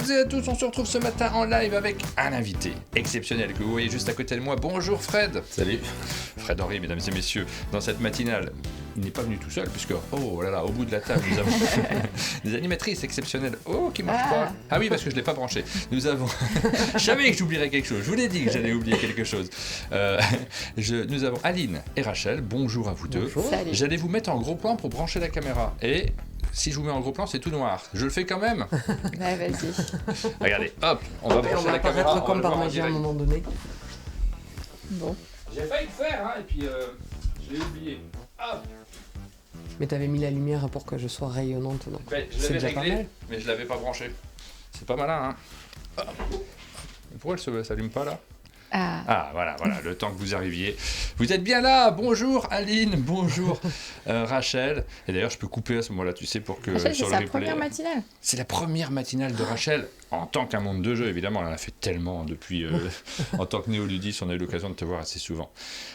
toutes et à tous, on se retrouve ce matin en live avec un invité exceptionnel que vous voyez juste à côté de moi. Bonjour Fred. Salut. Fred Henry, mesdames et messieurs, dans cette matinale. Il n'est pas venu tout seul, puisque, oh là là, au bout de la table, nous avons des animatrices exceptionnelles. Oh, qui marche pas. Ah oui, parce que je ne l'ai pas branché. Nous avons... Je savais que j'oublierais quelque chose. Je vous l'ai dit que j'allais oublier quelque chose. Nous avons Aline et Rachel. Bonjour à vous deux. Salut. J'allais vous mettre en gros plan pour brancher la caméra. Et si je vous mets en gros plan, c'est tout noir. Je le fais quand même. Ouais, vas-y. Regardez, hop, on va brancher la caméra. On va comme par magie à un moment donné. Bon. J'ai failli le faire, hein, et puis je l'ai oublié. Hop. Mais t'avais mis la lumière pour que je sois rayonnante, non? Ouais, je C'est l'avais déjà pas réglé, mal. mais je l'avais pas branché. C'est pas malin, hein. Ah. Pourquoi elle ne s'allume pas là? Ah, voilà, le temps que vous arriviez. Vous êtes bien là. Bonjour Aline, bonjour Rachel. Et d'ailleurs, je peux couper à ce moment-là, tu sais, pour que Rachel, sur c'est le sa replay... première matinale. C'est la première matinale de Rachel en tant qu'un monde de jeu, évidemment. Elle en a fait tellement depuis... en tant que néoludis, on a eu l'occasion de te voir assez souvent.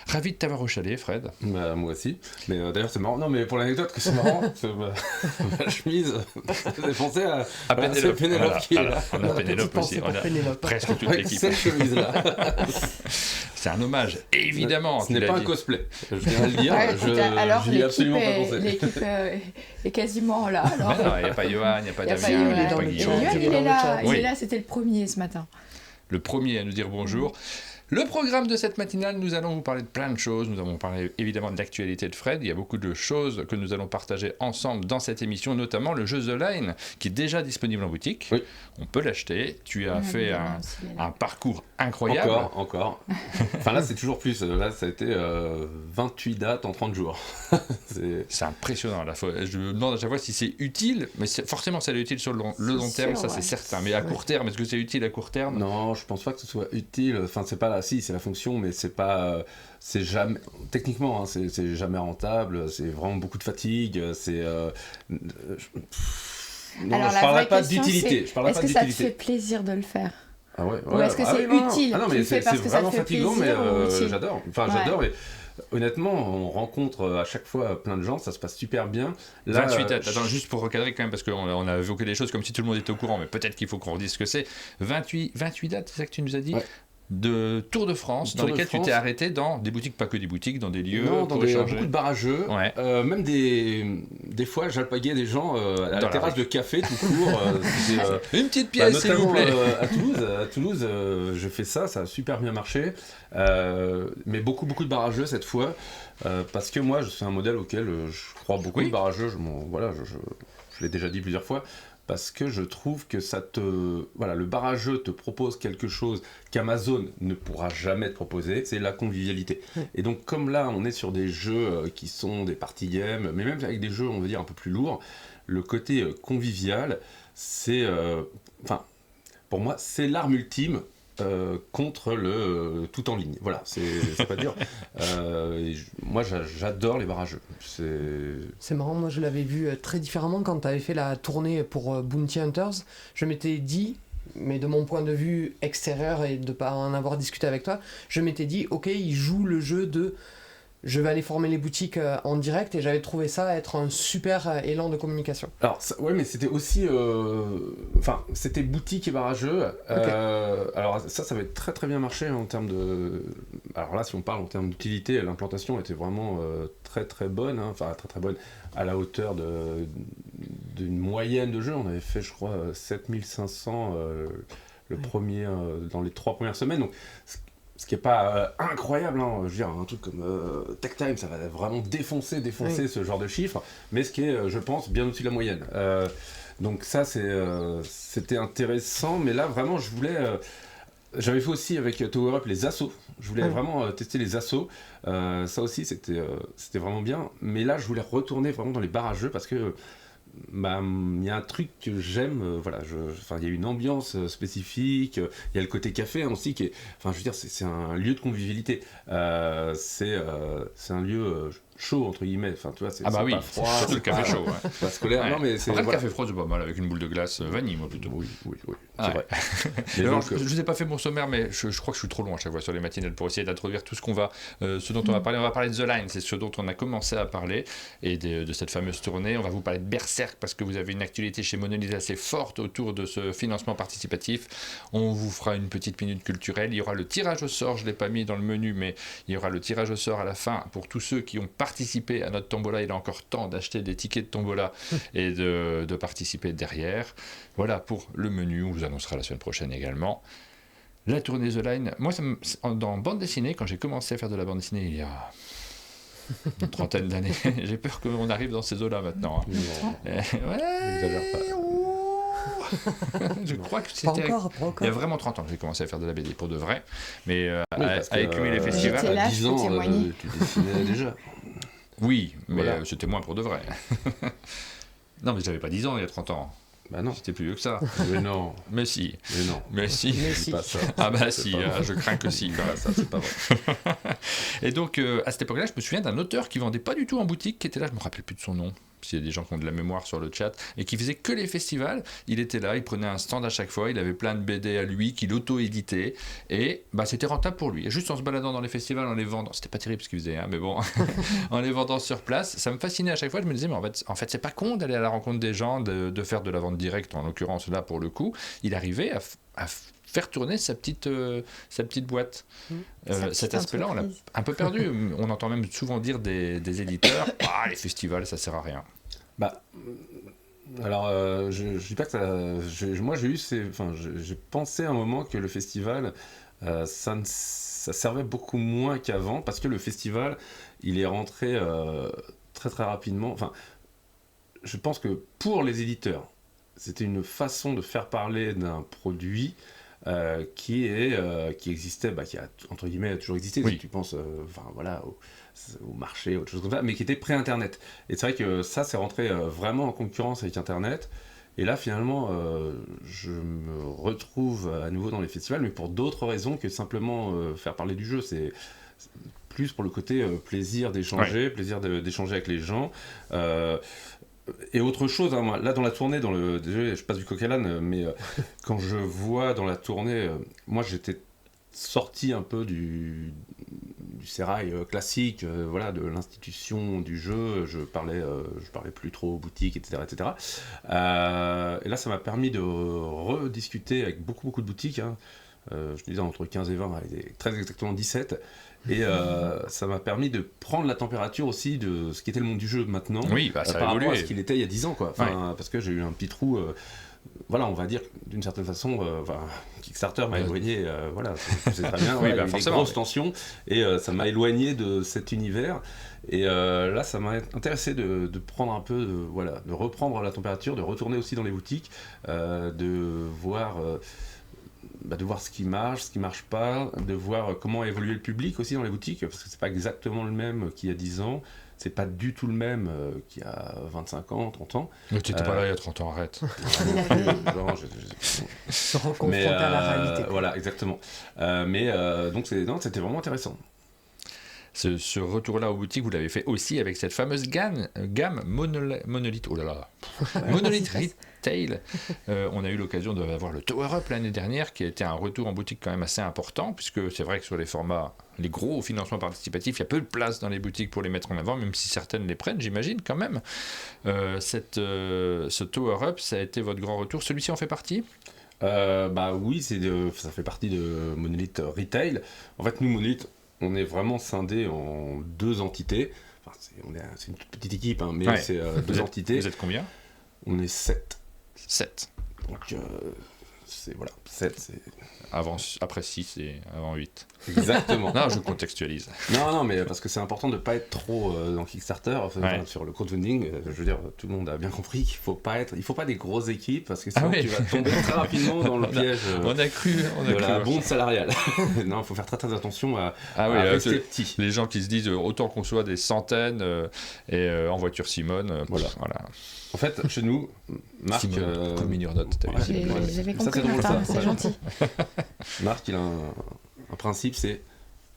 Ravi de t'avoir au chalet, Fred. Bah, moi aussi. Mais d'ailleurs, c'est marrant. Non, mais pour l'anecdote, que c'est marrant, parce que ma chemise, j'ai pensé à Pénélope. Pénélope qui est là. On a Pénélope aussi. On a presque toute Avec l'équipe. cette chemise-là. C'est un hommage, évidemment. Ce n'est pas un cosplay. Je viens de le dire. Ouais, écoute, alors J'y ai absolument pas pensé. l'équipe est quasiment là. Alors. Mais non, il n'y a pas Johan, il n'y a pas Il y a David, pas il n'y a Yoann. pas Et Guillaume. Yoann, il est dans le là. chat. Il Oui. est là, c'était le premier ce matin. Le premier à nous dire bonjour. Le programme de cette matinale, nous allons vous parler de plein de choses. Nous allons parler évidemment de l'actualité de Fred. Il y a beaucoup de choses que nous allons partager ensemble dans cette émission, notamment le jeu The Line, qui est déjà disponible en boutique. Oui. On peut l'acheter. Tu as Ouais, fait évidemment, aussi, il est là. un parcours incroyable. Encore. Enfin, là, c'est toujours plus. Là, ça a été 28 dates en 30 jours. C'est impressionnant. Là, je me demande à chaque fois si c'est utile, mais forcément, ça est utile sur le long terme, sûr, ça ouais. c'est certain. Mais à court terme, est-ce que c'est utile à court terme? Non, je pense pas que ce soit utile. Enfin, c'est pas si, c'est la fonction, mais c'est pas. C'est jamais. Techniquement, hein, c'est jamais rentable. C'est vraiment beaucoup de fatigue. C'est. Non, Alors, je la parlerai vraie pas question, d'utilité. Je parlerai est-ce pas que ça te d'utilité. fait plaisir de le faire? Ah ouais, Ou est-ce que c'est utile? Ah non, Tu mais le fais c'est parce que ça vraiment te fait fatigant, mais plaisir ou utile? j'adore. Enfin, Ouais. j'adore. Et honnêtement, on rencontre à chaque fois plein de gens, ça se passe super bien. Là, 28 dates. Attends, juste pour recadrer quand même, parce qu'on a évoqué des choses comme si tout le monde était au courant, mais peut-être qu'il faut qu'on redise ce que c'est. 28 dates, c'est ça que tu nous as dit? Ouais. De Tour de France, dans Tour de lesquelles tu France. t'es arrêté dans des boutiques, pas que des boutiques, dans des lieux non, dans pour échanger. beaucoup de barrageux, Ouais. même des fois j'alpaguais des gens à Dans la la terrasse rue. de café tout court. C'était, Une petite pièce, s'il vous notamment plaît. à Toulouse, je fais ça a super bien marché, mais beaucoup de barrageux cette fois, parce que moi c'est un modèle auquel je crois beaucoup. Oui. Le barrageux, je l'ai déjà dit plusieurs fois, parce que je trouve que le barrageux te propose quelque chose qu'Amazon ne pourra jamais te proposer, c'est la convivialité. Et donc comme là on est sur des jeux qui sont des party games, mais même avec des jeux on va dire un peu plus lourds, le côté convivial, c'est, pour moi c'est l'arme ultime contre le tout en ligne. Voilà, c'est pas dur. Moi j'adore les barrageux. C'est marrant, moi je l'avais vu très différemment quand tu avais fait la tournée pour Bounty Hunters. Je m'étais dit, mais de mon point de vue extérieur et de pas en avoir discuté avec toi, je m'étais dit, ok, il joue le jeu de je vais aller former les boutiques en direct, et j'avais trouvé ça être un super élan de communication. Alors, ouais, mais c'était aussi. C'était boutique et barrageux. Alors, ça va être très très bien marché en termes de. Alors là, si on parle en termes d'utilité, l'implantation était vraiment très très bonne. Enfin, très très bonne, à la hauteur d'une moyenne de jeux. On avait fait, je crois, 7500 premier, dans les 3 premières semaines. Donc, ce qui n'est pas incroyable, hein. Je veux dire, un truc comme Tech Time, ça va vraiment défoncer ce genre de chiffres, mais ce qui est, je pense, bien au-dessus de la moyenne. Donc ça, c'était intéressant, mais là, vraiment, j'avais fait aussi avec Tower Up les assos. Je voulais vraiment tester les assos. Ça aussi, c'était vraiment bien. Mais là, je voulais retourner vraiment dans les barrageux parce que il y a un truc que j'aime, il y a une ambiance spécifique, il y a le côté café aussi qui est, je veux dire, c'est un lieu de convivialité, c'est un lieu chaud entre guillemets, tu vois, c'est Ah bah oui, pas froid, surtout le café chaud. Ouais. pas scolaire, Ouais. non mais c'est Après, le café froid, c'est pas mal, avec une boule de glace vanille, moi plutôt. oui, Ah c'est ouais. vrai. Mais Alors, donc, je vous ai pas fait mon sommaire, mais je crois que je suis trop loin à chaque fois sur les matinales pour essayer d'introduire tout ce qu'on va, ce dont on va parler. On va parler de The Line, c'est ce dont on a commencé à parler, et de cette fameuse tournée. On va vous parler de Berserk j'espère, parce que vous avez une actualité chez Monolith assez forte autour de ce financement participatif, on vous fera une petite minute culturelle. Il y aura le tirage au sort, je ne l'ai pas mis dans le menu, mais il y aura le tirage au sort à la fin pour tous ceux qui ont participé à notre tombola. Il est encore temps d'acheter des tickets de tombola et de participer derrière. Voilà pour le menu, on vous annoncera la semaine prochaine également. La tournée The Line, moi dans bande dessinée, quand j'ai commencé à faire de la bande dessinée il y a une trentaine d'années, j'ai peur qu'on arrive dans ces eaux-là maintenant. N'exagère pas. Je crois que Pas c'était encore. il y a vraiment 30 ans que j'ai commencé à faire de la BD pour de vrai, mais parce à écumer les festivals. J'étais là, À je 10 peux ans, témoigner. tu dessinais déjà. Oui, mais Voilà. c'était moins pour de vrai. Non, mais j'avais pas 10 ans il y a 30 ans. Bah non. J'étais plus vieux que ça. Mais non. Mais si. Mais non. Mais si. Mais C'est si. pas ça. Ah bah C'est si, pas vrai. je crains que si. Quand même. Ça, c'est pas vrai. Et donc, à cette époque-là, je me souviens d'un auteur qui vendait pas du tout en boutique, qui était là, je me rappelle plus de son nom, s'il y a des gens qui ont de la mémoire sur le chat, et qui faisait que les festivals. Il était là, il prenait un stand à chaque fois, il avait plein de BD à lui, qu'il auto-éditait, et bah, c'était rentable pour lui. Et juste en se baladant dans les festivals, en les vendant, c'était pas terrible ce qu'il faisait, hein, mais bon, en les vendant sur place, ça me fascinait à chaque fois. Je me disais, mais en fait c'est pas con d'aller à la rencontre des gens, de faire de la vente directe, en l'occurrence là pour le coup. Il arrivait à faire tourner sa petite boîte. Sa petite Cet aspect-là, on l'a entreprise. un peu perdu. On entend même souvent dire des éditeurs, les festivals, ça sert à rien. Bah, alors, je dis pas que ça. Moi, j'ai eu j'ai pensé à un moment que le festival, ça servait beaucoup moins qu'avant, parce que le festival, il est rentré très très rapidement. Enfin, je pense que pour les éditeurs, c'était une façon de faire parler d'un produit qui existait, qui a entre guillemets toujours existé, Oui. si tu penses au marché, autre chose comme ça, mais qui était pré-internet. Et c'est vrai que ça, c'est rentré vraiment en concurrence avec internet. Et là, finalement, je me retrouve à nouveau dans les festivals, mais pour d'autres raisons que simplement faire parler du jeu. C'est plus pour le côté plaisir d'échanger, plaisir d'échanger avec les gens. Et autre chose, hein, moi, là dans la tournée, désolé, je passe du coq à l'âne, mais quand je vois dans la tournée, moi j'étais sorti un peu du sérail classique, de l'institution du jeu, je parlais plus trop aux boutiques, etc. etc. Et là ça m'a permis de rediscuter avec beaucoup de boutiques, hein. Je disais entre 15 et 20, très exactement 17. Et ça m'a permis de prendre la température aussi de ce qu'était le monde du jeu maintenant, Oui, ça a par rapport à évolué. ce qu'il était il y a 10 ans, quoi. Parce que j'ai eu un petit trou, on va dire d'une certaine façon, Kickstarter m'a éloigné, tu sais très bien, il y a eu des grosses tensions, et ça m'a éloigné de cet univers. Et là, ça m'a intéressé de prendre un peu, de reprendre la température, de retourner aussi dans les boutiques, de voir ce qui marche pas, de voir comment évoluer le public aussi dans les boutiques, parce que c'est pas exactement le même qu'il y a 10 ans, c'est pas du tout le même qu'il y a 25 ans, 30 ans. Mais tu n'étais pas là il y a 30 ans, arrête. Se reconfronter à la réalité. Voilà, exactement. Donc c'était vraiment intéressant. Ce retour-là aux boutiques, vous l'avez fait aussi avec cette fameuse gamme Monolith. Oh là là, Monolith Retail. On a eu l'occasion d'avoir le Tower Up l'année dernière, qui a été un retour en boutique quand même assez important, puisque c'est vrai que sur les formats, les gros financements participatifs, il y a peu de place dans les boutiques pour les mettre en avant, même si certaines les prennent, j'imagine quand même. Ce Tower Up, ça a été votre grand retour. Celui-ci en fait partie ? Oui, ça fait partie de Monolith Retail. En fait, nous, Monolith, on est vraiment scindé en deux entités. Enfin, c'est une toute petite équipe, hein, mais c'est deux entités. Vous êtes combien ? On est 7. 7. Donc, 7, c'est... Après 6 et avant 8. Exactement. Non, je contextualise. Non, mais parce que c'est important de ne pas être trop dans Kickstarter, sur le crowdfunding. Je veux dire, tout le monde a bien compris qu'il il faut pas des grosses équipes, parce que sinon tu vas tomber très rapidement dans le piège on a cru la bombe salariale. Non, il faut faire très attention à rester petit. Les gens qui se disent autant qu'on soit des centaines et en voiture Simone. Voilà. En fait, chez nous, Marc... J'avais compris, Martin, c'est gentil. Marc, il a un principe, c'est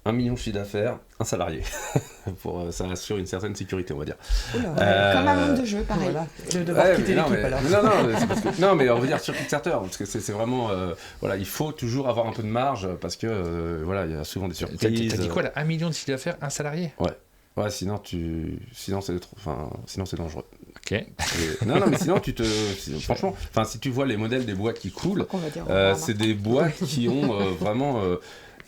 1 million de chiffre d'affaires, un salarié. Ça assure une certaine sécurité, on va dire. Comme un monde de jeu, pareil. Voilà. Je vais devoir quitter l'équipe alors. Non, mais on veut dire sur Kickstarter, parce que c'est vraiment... il faut toujours avoir un peu de marge, parce que il y a souvent des surprises. T'as dit quoi là, 1 million de chiffre d'affaires, un salarié ? Ouais, sinon c'est dangereux. Ok. Non, mais sinon, franchement, si tu vois les modèles des boîtes qui coulent, c'est des boîtes qui ont vraiment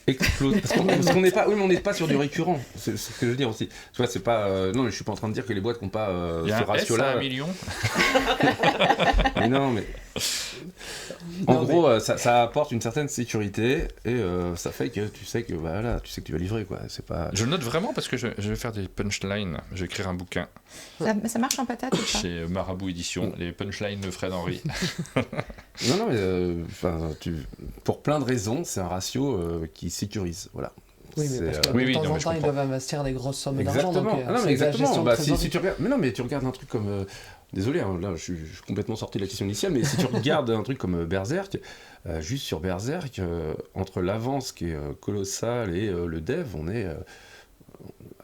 explosé. Parce qu'on n'est pas, on n'est pas sur du récurrent. C'est ce que je veux dire aussi. Tu vois, c'est pas. Non, mais je suis pas en train de dire que les boîtes qui n'ont pas ce ratio-là. Il y a un S à 1 million. Mais non, mais. En gros, ça apporte une certaine sécurité et ça fait que tu sais que tu vas livrer, quoi. C'est pas. Je le note vraiment parce que je vais faire des punchlines. Je vais écrire un bouquin. Ça marche en patate ou pas? Chez Marabout Édition, les punchlines de Fred Henry. Non, mais pour plein de raisons, c'est un ratio qui sécurise, voilà. Oui, mais parce que de temps en temps, ils doivent investir des grosses sommes d'argent. Exactement. Donc, non, mais exactement. Si tu regardes, mais tu regardes un truc comme. Désolé, hein, là, je suis complètement sorti de la question initiale, mais si tu regardes un truc comme Berserk, juste sur Berserk, entre l'avance qui est colossale et le dev, on est.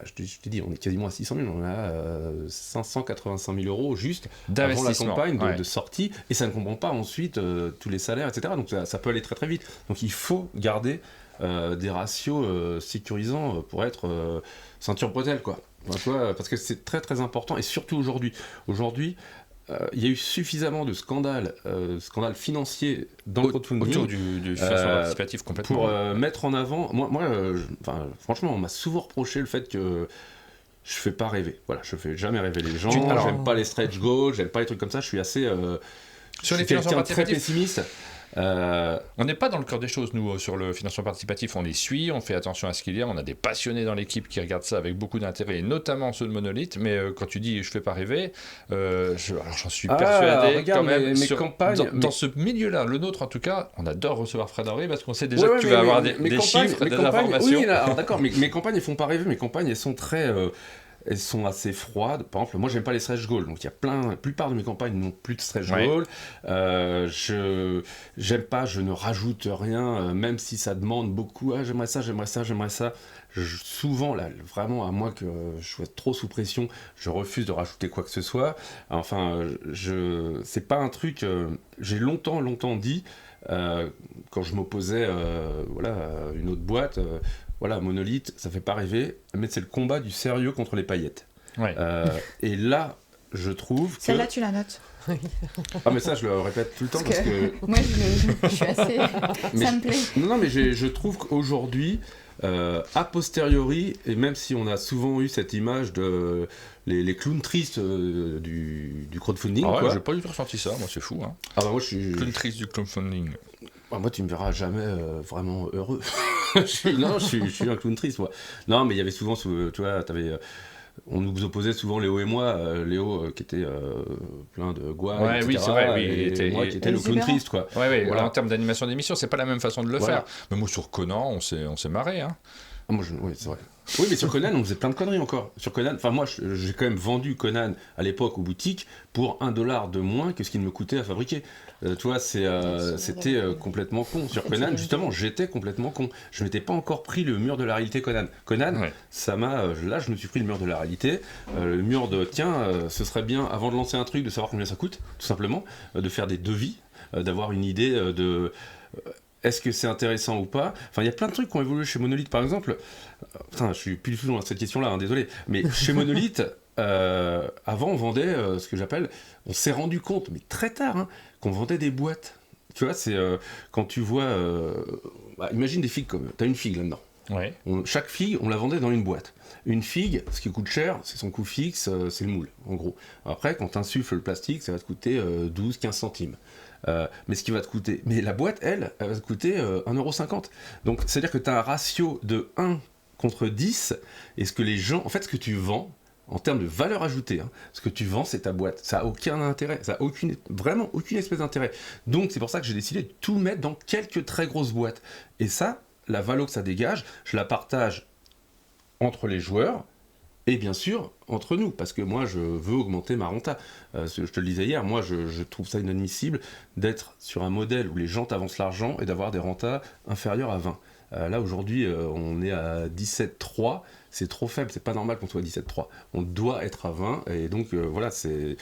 Je t'ai dit, on est quasiment à 600 000, on est à 585 000 euros juste avant la campagne de sortie, et ça ne comprend pas ensuite tous les salaires, etc. Donc ça peut aller très très vite. Donc il faut garder des ratios sécurisants pour être ceinture bretelle, quoi. Parce que c'est très très important, et surtout aujourd'hui. Aujourd'hui, il y a eu suffisamment de scandales financiers dans le crowdfunding autour du financement participatif complètement. Pour mettre en avant. Franchement, on m'a souvent reproché le fait que je fais pas rêver. Voilà, je fais jamais rêver les gens. J'aime pas les stretch goals, j'aime pas les trucs comme ça. Je suis assez. Sur les financements participatifs, très pessimiste. On n'est pas dans le cœur des choses, nous, sur le financement participatif. On les suit, on fait attention à ce qu'il y a. On a des passionnés dans l'équipe qui regardent ça avec beaucoup d'intérêt, et notamment ceux de Monolith. Mais quand tu dis je fais pas rêver, j'en suis persuadé. Regarde, quand même, dans ce milieu-là, le nôtre en tout cas, on adore recevoir Fred Henry parce qu'on sait déjà que tu vas avoir des chiffres, des informations. Oui, alors d'accord, mais mes campagnes, elles font pas rêver. Mes campagnes, elles sont très. Elles sont assez froides. Par exemple, moi, j'aime pas les stretch goals. Donc, la plupart de mes campagnes n'ont plus de stretch goals. J'aime pas, je ne rajoute rien, même si ça demande beaucoup. Ah, j'aimerais ça. Souvent, là, vraiment, à moins que je sois trop sous pression, je refuse de rajouter quoi que ce soit. Enfin, c'est pas un truc. J'ai longtemps dit, quand je m'opposais à une autre boîte. Monolith, ça fait pas rêver, mais c'est le combat du sérieux contre les paillettes. Ouais. Et là, je trouve que... Celle-là, tu la notes. Ah, mais ça, je le répète tout le temps parce que... Moi, je suis assez... ça me plaît. Non, mais je trouve qu'aujourd'hui, a posteriori, et même si on a souvent eu cette image de les clowns tristes du crowdfunding... Ah ouais, j'ai pas du tout ressenti ça, moi c'est fou. Hein. Ah bah moi, je suis... Clown triste du crowdfunding. Moi, tu me verras jamais vraiment heureux. je suis un clown triste, moi. Non, mais il y avait souvent, tu vois, on nous opposait souvent, Léo et moi. Léo qui était plein de gouailles, etc. Oui, c'est vrai. Et moi qui était le clown triste, quoi. Ouais, voilà. En termes d'animation d'émission, c'est pas la même façon de le faire. Mais moi, sur Conan, on s'est marré. Hein. Oui, c'est vrai. Oui, mais sur Conan, on faisait plein de conneries encore. Sur Conan, moi, j'ai quand même vendu Conan à l'époque aux boutiques pour $1 de moins que ce qu'il me coûtait à fabriquer. Tu vois, c'était complètement con. Sur Conan, justement, j'étais complètement con. Je m'étais pas encore pris le mur de la réalité Conan. Conan, ça m'a... là, je me suis pris le mur de la réalité. Le mur de, ce serait bien, avant de lancer un truc, de savoir combien ça coûte, tout simplement, de faire des devis, d'avoir une idée de... est-ce que c'est intéressant ou pas? Enfin, il y a plein de trucs qui ont évolué chez Monolith, par exemple. Je suis plus du tout dans cette question-là, hein, désolé. Mais chez Monolith, avant, on vendait ce que j'appelle... On s'est rendu compte, mais très tard, qu'on vendait des boîtes. Tu vois, c'est quand tu vois... imagine des figues comme... T'as une figue là-dedans. Ouais. Chaque figue, on la vendait dans une boîte. Une figue, ce qui coûte cher, c'est son coût fixe, c'est le moule, en gros. Après, quand tu insuffles le plastique, ça va te coûter 12-15 centimes. Mais ce qui va te coûter... Mais la boîte, elle va te coûter 1,50 €. Donc, c'est-à-dire que tu as un ratio de 1 contre 10, et ce que les gens... En fait, ce que tu vends, en termes de valeur ajoutée, ce que tu vends, c'est ta boîte. Ça n'a aucun intérêt. Ça n'a vraiment aucune espèce d'intérêt. Donc, c'est pour ça que j'ai décidé de tout mettre dans quelques très grosses boîtes. Et ça, la valo que ça dégage, je la partage entre les joueurs, et bien sûr, entre nous, parce que moi, je veux augmenter ma renta. Je te le disais hier, moi, je trouve ça inadmissible d'être sur un modèle où les gens t'avancent l'argent et d'avoir des rentas inférieures à 20. Là, aujourd'hui, on est à 17,3. C'est trop faible, c'est pas normal qu'on soit à 17,3. On doit être à 20, et donc, voilà, c'est...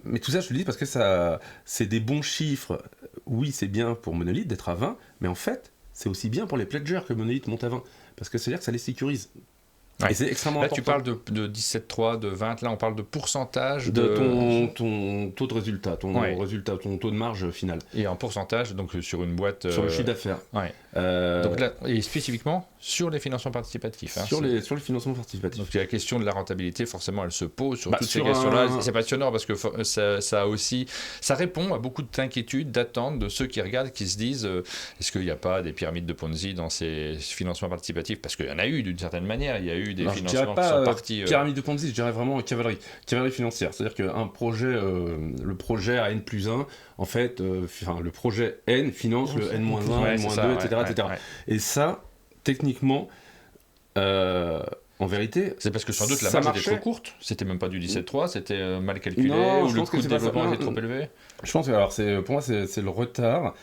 Mais tout ça, je te le dis parce que ça, c'est des bons chiffres. Oui, c'est bien pour Monolith d'être à 20, mais en fait, c'est aussi bien pour les pledgers que Monolith monte à 20. Parce que c'est-à-dire que ça les sécurise. Ouais. Et c'est extrêmement là, important. tu parles de 17,3, de 20, là on parle de pourcentage de ton taux de résultat, ton taux de marge final. Et en pourcentage, donc sur une boîte... Sur le chiffre d'affaires. Ouais. Donc là, et spécifiquement sur les financements participatifs. Sur les financements participatifs. Donc la question de la rentabilité, forcément, elle se pose sur toutes ces sur questions-là. C'est passionnant parce que ça répond à beaucoup d'inquiétudes, d'attentes de ceux qui regardent, qui se disent est-ce qu'il n'y a pas des pyramides de Ponzi dans ces financements participatifs? Parce qu'il y en a eu d'une certaine manière. Il y a eu des financements qui sont partis. Pyramide de Ponzi, je dirais vraiment cavalerie financière. C'est-à-dire qu'un projet, le projet à N+1, en fait, le projet N finance le N-1, N-2, etc. Et ça, techniquement, en vérité, c'est parce que sans doute la marge était trop courte. C'était même pas du 17,3, c'était mal calculé, ou le coût de développement était trop élevé. Je pense que, pour moi, c'est le retard.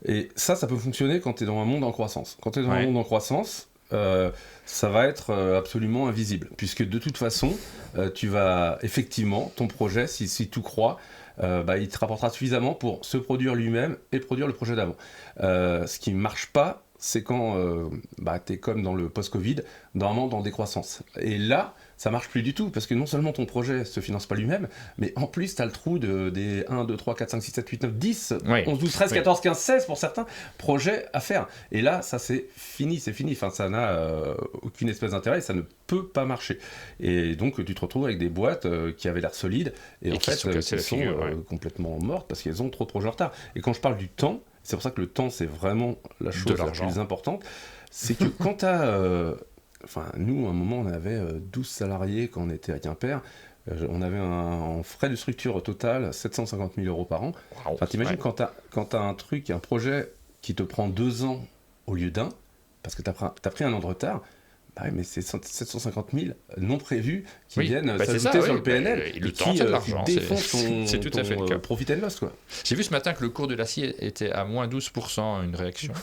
Et ça peut fonctionner quand tu es dans un monde en croissance. Quand tu es dans un monde en croissance, ça va être absolument invisible, puisque de toute façon, tu vas effectivement, ton projet, si tu crois, il te rapportera suffisamment pour se produire lui-même et produire le projet d'avant. Ce qui ne marche pas, c'est quand tu es comme dans le post-Covid, normalement dans décroissance. Et là, ça marche plus du tout, parce que non seulement ton projet se finance pas lui-même, mais en plus, tu as le trou des 1, 2, 3, 4, 5, 6, 7, 8, 9, 10, 11, 12, 13, 14, 15, 16 pour certains projets à faire. Et là, ça c'est fini. Enfin, ça n'a aucune espèce d'intérêt, ça ne peut pas marcher. Et donc, tu te retrouves avec des boîtes qui avaient l'air solides, et en fait, qui sont complètement mortes, parce qu'elles ont trop de projets en retard. Et quand je parle du temps, c'est pour ça que le temps, c'est vraiment la chose la plus importante. C'est que quand tu as... nous, à un moment, on avait 12 salariés quand on était à Quimper. On avait en frais de structure total 750 000 euros par an. Wow. T'imagines quand tu as un projet qui te prend 2 ans au lieu d'1, parce que tu as pris un an de retard, mais c'est 750 000 non prévus qui viennent s'ajouter sur le PNL. Le temps, c'est de l'argent. C'est tout à fait le cas. Profit and loss, quoi. J'ai vu ce matin que le cours de l'acier était à moins 12%, une réaction.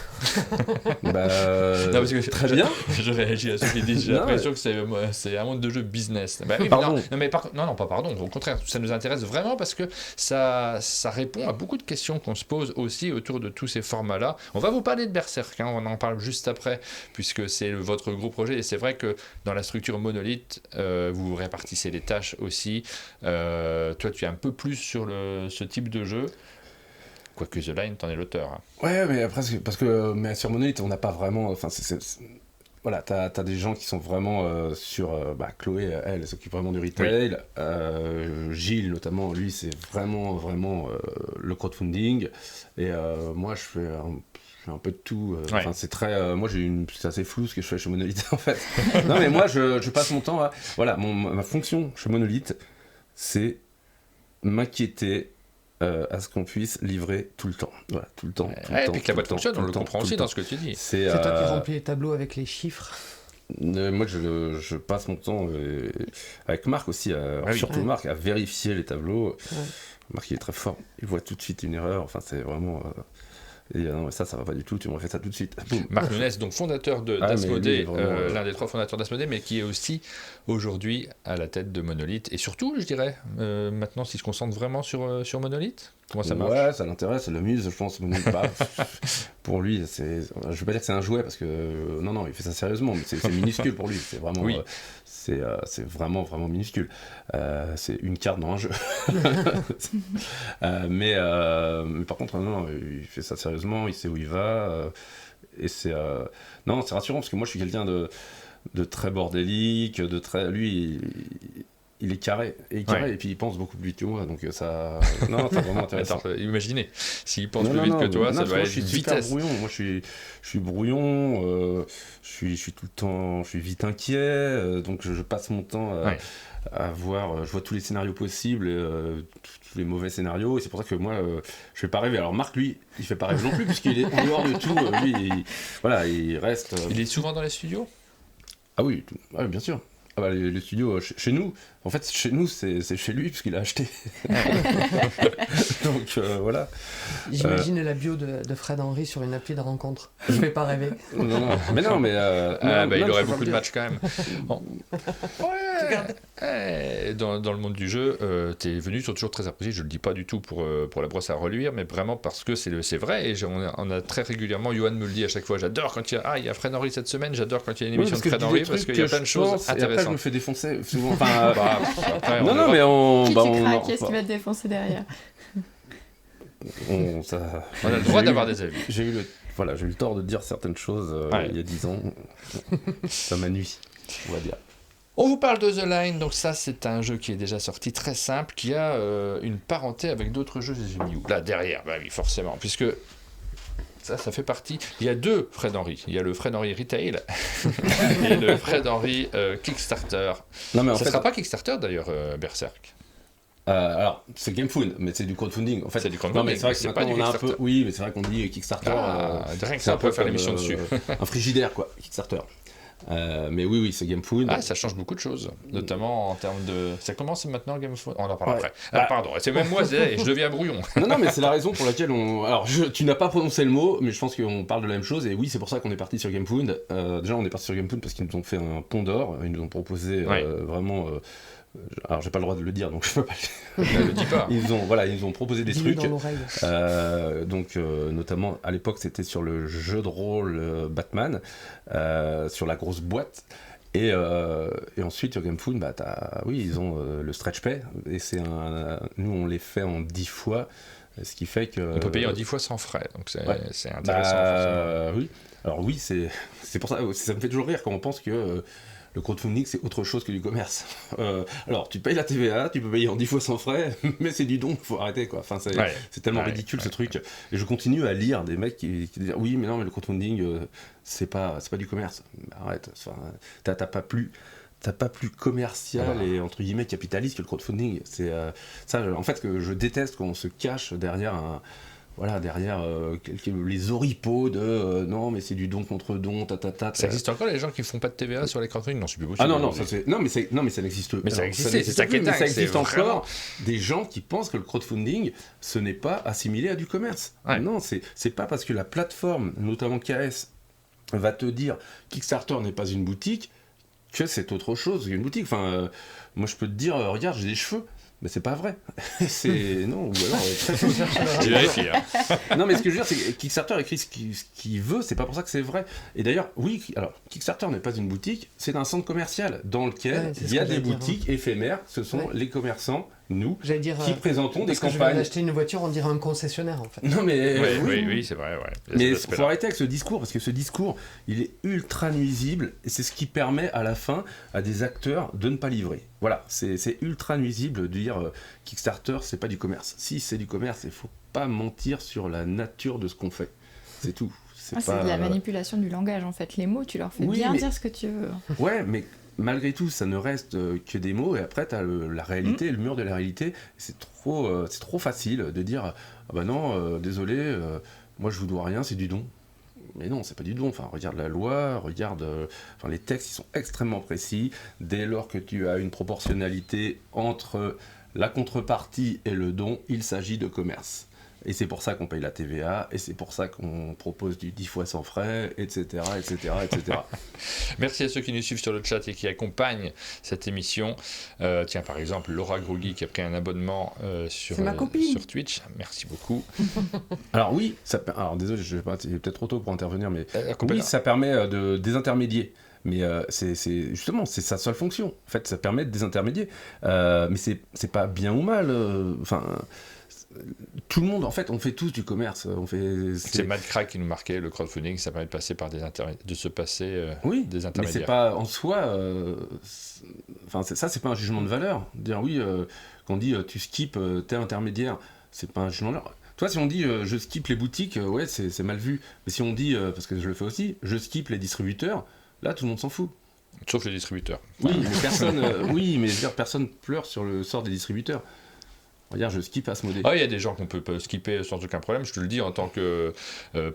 Très bien. Je réagis à ce qu'il dit. J'ai l'impression que c'est un monde de jeu business. Pardon. Non, pas pardon. Au contraire, ça nous intéresse vraiment parce que ça répond à beaucoup de questions qu'on se pose aussi autour de tous ces formats-là. On va vous parler de Berserk, on en parle juste après, puisque c'est votre gros projet. Et c'est vrai que dans la structure monolithe, vous répartissez les tâches aussi. Toi, tu es un peu plus sur ce type de jeu. Quoique The Line, t'en es l'auteur. Hein. Ouais, mais après, mais sur Monolith, on n'a pas vraiment... Enfin, voilà, t'as des gens qui sont vraiment sur... Chloé, elle s'occupe vraiment du retail. Oui. Gilles, notamment, lui, c'est vraiment le crowdfunding. Et moi, je fais un peu de tout. C'est très... moi, c'est assez flou ce que je fais chez Monolith, en fait. Non, mais moi, je passe mon temps à... Voilà, ma fonction chez Monolith, c'est m'inquiéter à ce qu'on puisse livrer tout le temps. Voilà, tout le temps. Et puis que la boîte fonctionne, on le comprend aussi dans ce que tu dis. C'est toi qui remplis les tableaux avec les chiffres. Moi, je passe mon temps avec Marc aussi, surtout Marc, à vérifier les tableaux. Ouais. Marc, il est très fort. Il voit tout de suite une erreur. Enfin, c'est vraiment... Et non, ça va pas du tout, tu me refais ça tout de suite. Marc Nunes, donc fondateur d'Asmodée, l'un des 3 fondateurs d'Asmodée, mais qui est aussi aujourd'hui à la tête de Monolith. Et surtout, je dirais, maintenant, s'il se concentre vraiment sur Monolith, comment ça marche? Ouais, ça l'intéresse, ça l'amuse, je pense. Pour lui, je veux pas dire que c'est un jouet, parce que non, il fait ça sérieusement, mais c'est minuscule pour lui. C'est vraiment, c'est vraiment minuscule. C'est une carte dans un jeu. Mais par contre, non, il fait ça sérieusement, il sait où il va. Et c'est rassurant, parce que moi, je suis quelqu'un de très bordélique, lui, il est carré, et puis il pense beaucoup plus vite que moi, donc ça... Non, c'est vraiment intéressant. Attends, imaginez, s'il pense plus vite que toi, ça doit être une vitesse. Brouillon. Moi, je suis brouillon, je suis tout le temps... Je suis vite inquiet, donc je passe mon temps à voir... Je vois tous les scénarios possibles, tous les mauvais scénarios, et c'est pour ça que moi, je fais pas rêver. Alors Marc, lui, il fait pas rêver non plus, puisqu'il est en dehors de tout. Lui, il reste... Il est souvent dans les studios? Ah oui, bien sûr. Ah bah, le studio chez nous, en fait chez nous c'est chez lui puisqu'il a acheté. Donc voilà. J'imagine la bio de Fred Henry sur une appli de rencontre. Je vais pas rêver. Non, mais il aurait beaucoup de matchs quand même. Bon. Ouais. Dans le monde du jeu, tes venues sont toujours très appréciées. Je le dis pas du tout pour la brosse à reluire, mais vraiment parce que c'est vrai. Et on a très régulièrement, Johan me le dit à chaque fois, j'adore quand il y a Fred Henry cette semaine, j'adore quand il y a une émission de Fred Henry parce qu'il y a plein de choses intéressantes. Et après je me fais défoncer souvent. Enfin, après, non, mais on... Qui tu craques, qu'est-ce qui va te défoncer derrière? On a le droit d'avoir des avis. J'ai eu le tort de dire certaines choses il y a 10 ans. Ça m'a nuit, on va dire. On vous parle de The Line, donc ça c'est un jeu qui est déjà sorti, très simple, qui a une parenté avec d'autres jeux. Je les ai mis où ? Là, derrière, bah oui, forcément, puisque ça fait partie. Il y a deux Fred Henry. Il y a le Fred Henry Retail et le Fred Henry Kickstarter. Non, mais ça ne sera pas Kickstarter d'ailleurs, Berserk. Alors, c'est GameFound, mais c'est du crowdfunding. En fait, c'est du crowdfunding. Non, mais c'est vrai que c'est pas du Kickstarter. Oui, mais c'est vrai qu'on dit Kickstarter. Rien que ça, on peut faire l'émission dessus. Un frigidaire, quoi, Kickstarter. Mais oui, c'est GameFound. Ça change beaucoup de choses, notamment en termes de. Ça commence maintenant GameFound. On en parle après. Pardon, c'est même moi, je deviens brouillon. Non, mais c'est la raison pour laquelle on. Alors, tu n'as pas prononcé le mot, mais je pense qu'on parle de la même chose. Et oui, c'est pour ça qu'on est parti sur GameFound. Déjà, on est parti sur GameFound parce qu'ils nous ont fait un pont d'or. Ils nous ont proposé vraiment. Alors j'ai pas le droit de le dire donc je peux pas le dis pas. Ils nous ont proposé des trucs notamment à l'époque c'était sur le jeu de rôle Batman sur la grosse boîte et ensuite sur GameFound ils ont le stretch pay et nous on les fait en 10 fois ce qui fait que on peut payer en 10 fois sans frais donc c'est intéressant. Oui alors oui c'est pour ça me fait toujours rire quand on pense que le crowdfunding, c'est autre chose que du commerce. Alors, tu payes la TVA, tu peux payer en 10 fois sans frais, mais c'est du don, faut arrêter, quoi. Enfin, c'est tellement ridicule, ce truc. Et je continue à lire des mecs qui disent « Oui, mais non, mais le crowdfunding, c'est pas du commerce. » Arrête, t'as pas plus commercial et, entre guillemets, capitaliste que le crowdfunding. C'est ça, en fait, que je déteste quand on se cache derrière les oripeaux de non mais c'est du don contre don Ça existe encore les gens qui font pas de TVA sur les crowdfunding? Non, c'est plus possible. Mais ça n'existe pas. Mais ça existe, c'est ça qui est dingue. Ça existe encore des gens qui pensent que le crowdfunding ce n'est pas assimilé à du commerce. Non, c'est pas parce que la plateforme, notamment KS, va te dire Kickstarter n'est pas une boutique que c'est autre chose qu'une boutique. Enfin, moi je peux te dire regarde, j'ai des cheveux. Mais c'est pas vrai. Non, ou alors très faux. Tu vérifies. Non, mais ce que je veux dire, c'est que Kickstarter écrit ce qu'il veut, c'est pas pour ça que c'est vrai. Et d'ailleurs, oui, alors Kickstarter n'est pas une boutique, c'est un centre commercial dans lequel il y a des boutiques éphémères. Ce sont les commerçants, nous, qui présentons des campagnes. Quand je vais acheter une voiture, on dirait un concessionnaire en fait. Non, mais oui, c'est vrai. Mais il faut arrêter avec ce discours parce que ce discours, il est ultra nuisible et c'est ce qui permet à la fin à des acteurs de ne pas livrer. Voilà, c'est ultra nuisible de dire Kickstarter, c'est pas du commerce. Si c'est du commerce, il faut pas mentir sur la nature de ce qu'on fait. C'est tout. C'est de la manipulation du langage en fait. Les mots, tu leur fais dire ce que tu veux. Ouais, mais malgré tout, ça ne reste que des mots et après tu as la réalité, le mur de la réalité. C'est trop facile de dire ah bah non, désolé, moi je vous dois rien, c'est du don. Mais non, c'est pas du don. Enfin, regarde la loi, regarde. Les textes, ils sont extrêmement précis. Dès lors que tu as une proportionnalité entre la contrepartie et le don, il s'agit de commerce. Et c'est pour ça qu'on paye la TVA, et c'est pour ça qu'on propose du 10 fois sans frais, etc., etc., etc. Merci à ceux qui nous suivent sur le chat et qui accompagnent cette émission. Tiens, par exemple, Laura Grugui qui a pris un abonnement sur Twitch. Merci beaucoup. Alors oui, désolé, c'est peut-être trop tôt pour intervenir, mais oui, ça permet de désintermédier. Mais c'est sa seule fonction. En fait, ça permet de désintermédier. Mais c'est pas bien ou mal. Tout le monde, en fait, on fait tous du commerce. C'est Mad Crack qui nous marquait le crowdfunding, ça permet de passer par des intermédiaires. Mais c'est pas en soi. Ça, c'est pas un jugement de valeur. Dire quand on dit tu skips tel intermédiaire, c'est pas un jugement de valeur. Toi, si on dit je skip les boutiques, c'est mal vu. Mais si on dit, parce que je le fais aussi, je skip les distributeurs, là, tout le monde s'en fout. Sauf les distributeurs. Oui, mais personne pleure sur le sort des distributeurs. Regarde, je skip Asmodée. Ah, il y a des gens qu'on peut skipper sans aucun problème. Je te le dis, en tant que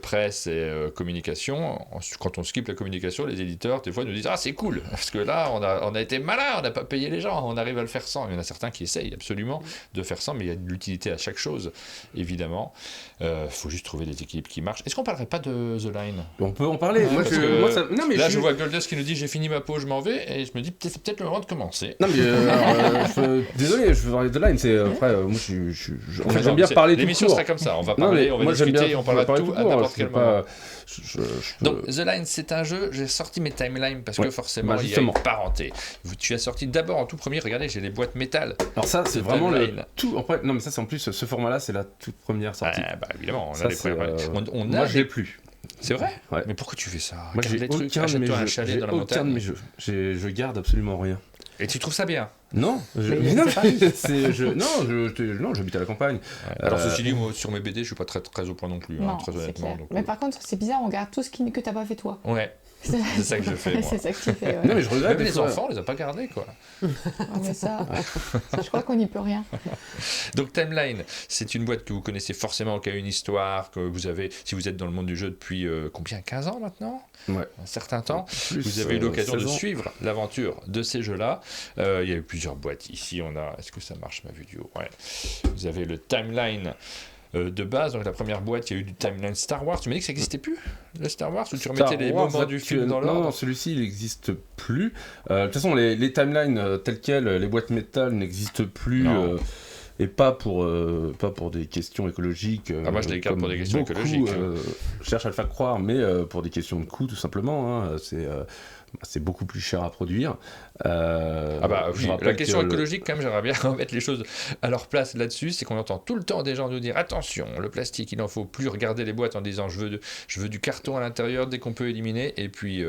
presse et communication, quand on skip la communication, les éditeurs, des fois, nous disent « Ah, c'est cool, parce que là, on a été malin, on n'a pas payé les gens, on arrive à le faire sans. » Il y en a certains qui essayent absolument de faire sans, mais il y a de l'utilité à chaque chose, évidemment. Faut juste trouver des équipes qui marchent. Est-ce qu'on parlerait pas de The Line ? On peut en parler. Là, je vois Goldust qui nous dit « J'ai fini ma pause, je m'en vais. » Et je me dis « C'est peut-être le moment de commencer. » Non, mais désolé, je veux parler de The Line. Après, moi, j'aime bien parler tout l'émission court. sera comme ça, on va parler, on va discuter, on parlera de tout à n'importe quel moment. Donc The Line, c'est un jeu, j'ai sorti mes timelines parce que forcément il y a une parenté. Tu as sorti d'abord en tout premier, regardez, j'ai les boîtes métal. Alors ça, c'est vraiment le tout. Après, non mais ça c'est en plus ce format-là, c'est la toute première sortie. Bah évidemment, on a les premières. Moi je l'ai plus. C'est vrai ? Ouais. Mais pourquoi tu fais ça ? Moi j'ai aucun de mes jeux. Je garde absolument rien. Et tu trouves ça bien ? Non, j'habite à la campagne. Ouais. Alors ceci dit, moi, sur mes BD, je suis pas très au point non plus, très honnêtement. Donc, mais par contre, c'est bizarre, on garde tout ce que t'as pas fait toi. Ouais. C'est ça que je fais. Moi. C'est ça que tu fais. Ouais. Non mais je regrette. Même les enfants, on les a pas gardés, quoi. Mais ça, je crois qu'on n'y peut rien. Donc Timeline, c'est une boîte que vous connaissez forcément, qui a une histoire, que vous avez, si vous êtes dans le monde du jeu depuis combien, 15 ans maintenant ? Ouais. Un certain temps. Plus, vous avez eu l'occasion de 16 ans. suivre l'aventure de ces jeux-là. Il y a eu plusieurs boîtes. Ici, on a... Est-ce que ça marche, ma vidéo ? Ouais. Vous avez le Timeline de base, donc la première boîte, il y a eu du Timeline Star Wars. Tu m'as dit que ça n'existait plus, le Star Wars, où tu remettais les moments du film dans l'ordre ? Non, celui-ci, il n'existe plus. De toute façon, les timelines telles quelles, les boîtes métal n'existent plus. Et pas pour des questions écologiques. Moi, je les garde pour des questions écologiques. Cherche à le faire croire, mais pour des questions de coût, tout simplement. Hein, c'est beaucoup plus cher à produire. Oui, la question écologique, quand même, j'aimerais bien remettre les choses à leur place là-dessus. C'est qu'on entend tout le temps des gens nous dire attention, le plastique, il n'en faut plus. Regarder les boîtes en disant je veux du carton à l'intérieur dès qu'on peut éliminer. Et puis,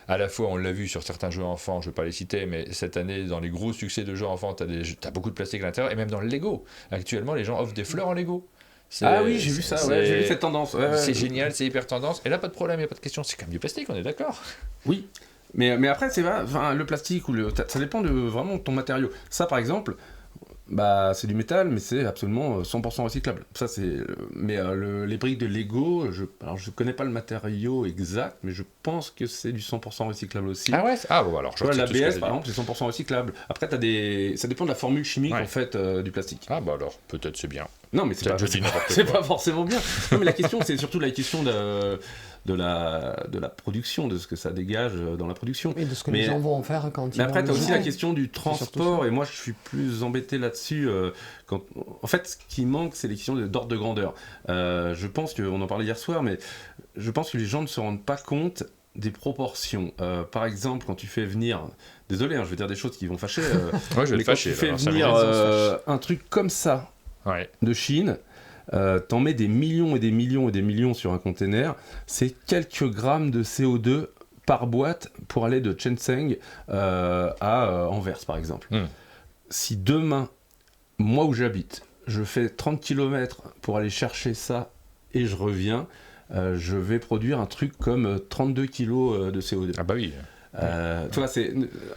à la fois, on l'a vu sur certains jeux enfants, je ne vais pas les citer, mais cette année, dans les gros succès de jeux enfants, t'as beaucoup de plastique à l'intérieur. Et même dans le Lego. Actuellement, les gens offrent des fleurs en Lego. Ah oui, j'ai vu ça, j'ai vu cette tendance. C'est génial, c'est hyper tendance. Et là, pas de problème, il n'y a pas de question. C'est comme du plastique, on est d'accord ? Oui. Mais après, c'est vrai, le plastique, ça dépend vraiment de ton matériau. Ça, par exemple, c'est du métal, mais c'est absolument 100% recyclable. Ça, mais les briques de Lego, alors je connais pas le matériau exact, mais je pense que c'est du 100% recyclable aussi. Ah ouais ? Ah bon, alors je vois. L'ABS, par exemple, c'est 100% recyclable. Après, ça dépend de la formule chimique, en fait, du plastique. Ah bah alors, peut-être c'est bien. Non, mais c'est pas forcément bien. Non, mais la question, c'est surtout la question de la production, de ce que ça dégage dans la production. Et de ce que les gens vont en faire quand ils vont. Mais après, tu as aussi la question du transport, et moi, je suis plus embêté là-dessus. En fait, ce qui manque, c'est les questions d'ordre de grandeur. Je pense qu'on en parlait hier soir, mais je pense que les gens ne se rendent pas compte des proportions. Par exemple, quand tu fais venir... Désolé, je vais dire des choses qui vont fâcher. Ouais, je vais mais te fâcher. Quand tu fais venir un truc comme ça de Chine... t'en mets des millions et des millions et des millions sur un container, c'est quelques grammes de CO2 par boîte pour aller de Shenzhen à Anvers par exemple. Si demain, moi où j'habite, je fais 30 km pour aller chercher ça et je reviens, je vais produire un truc comme 32 kg de CO2. Ah bah oui. Tu vois,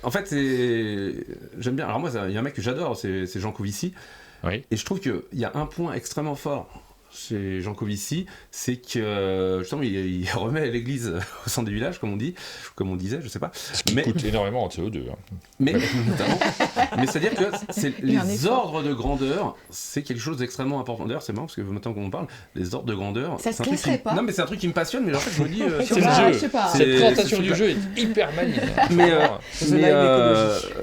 en fait, j'aime bien. Alors moi, il y a un mec que j'adore, c'est Jean Covici. Oui. Et je trouve qu'il y a un point extrêmement fort chez Jean Covici, c'est que justement il remet l'église au centre des villages, comme on disait, je sais pas. Ce qui coûte énormément en CO2. Hein. Mais notamment. Mais c'est-à-dire que les ordres de grandeur, c'est quelque chose d'extrêmement important. D'ailleurs, c'est marrant parce que maintenant qu'on en parle, les ordres de grandeur. Ça se classerait pas. Non, mais c'est un truc qui me passionne, mais en fait, je me dis. C'est le jeu. Cette présentation du jeu est hyper maligne.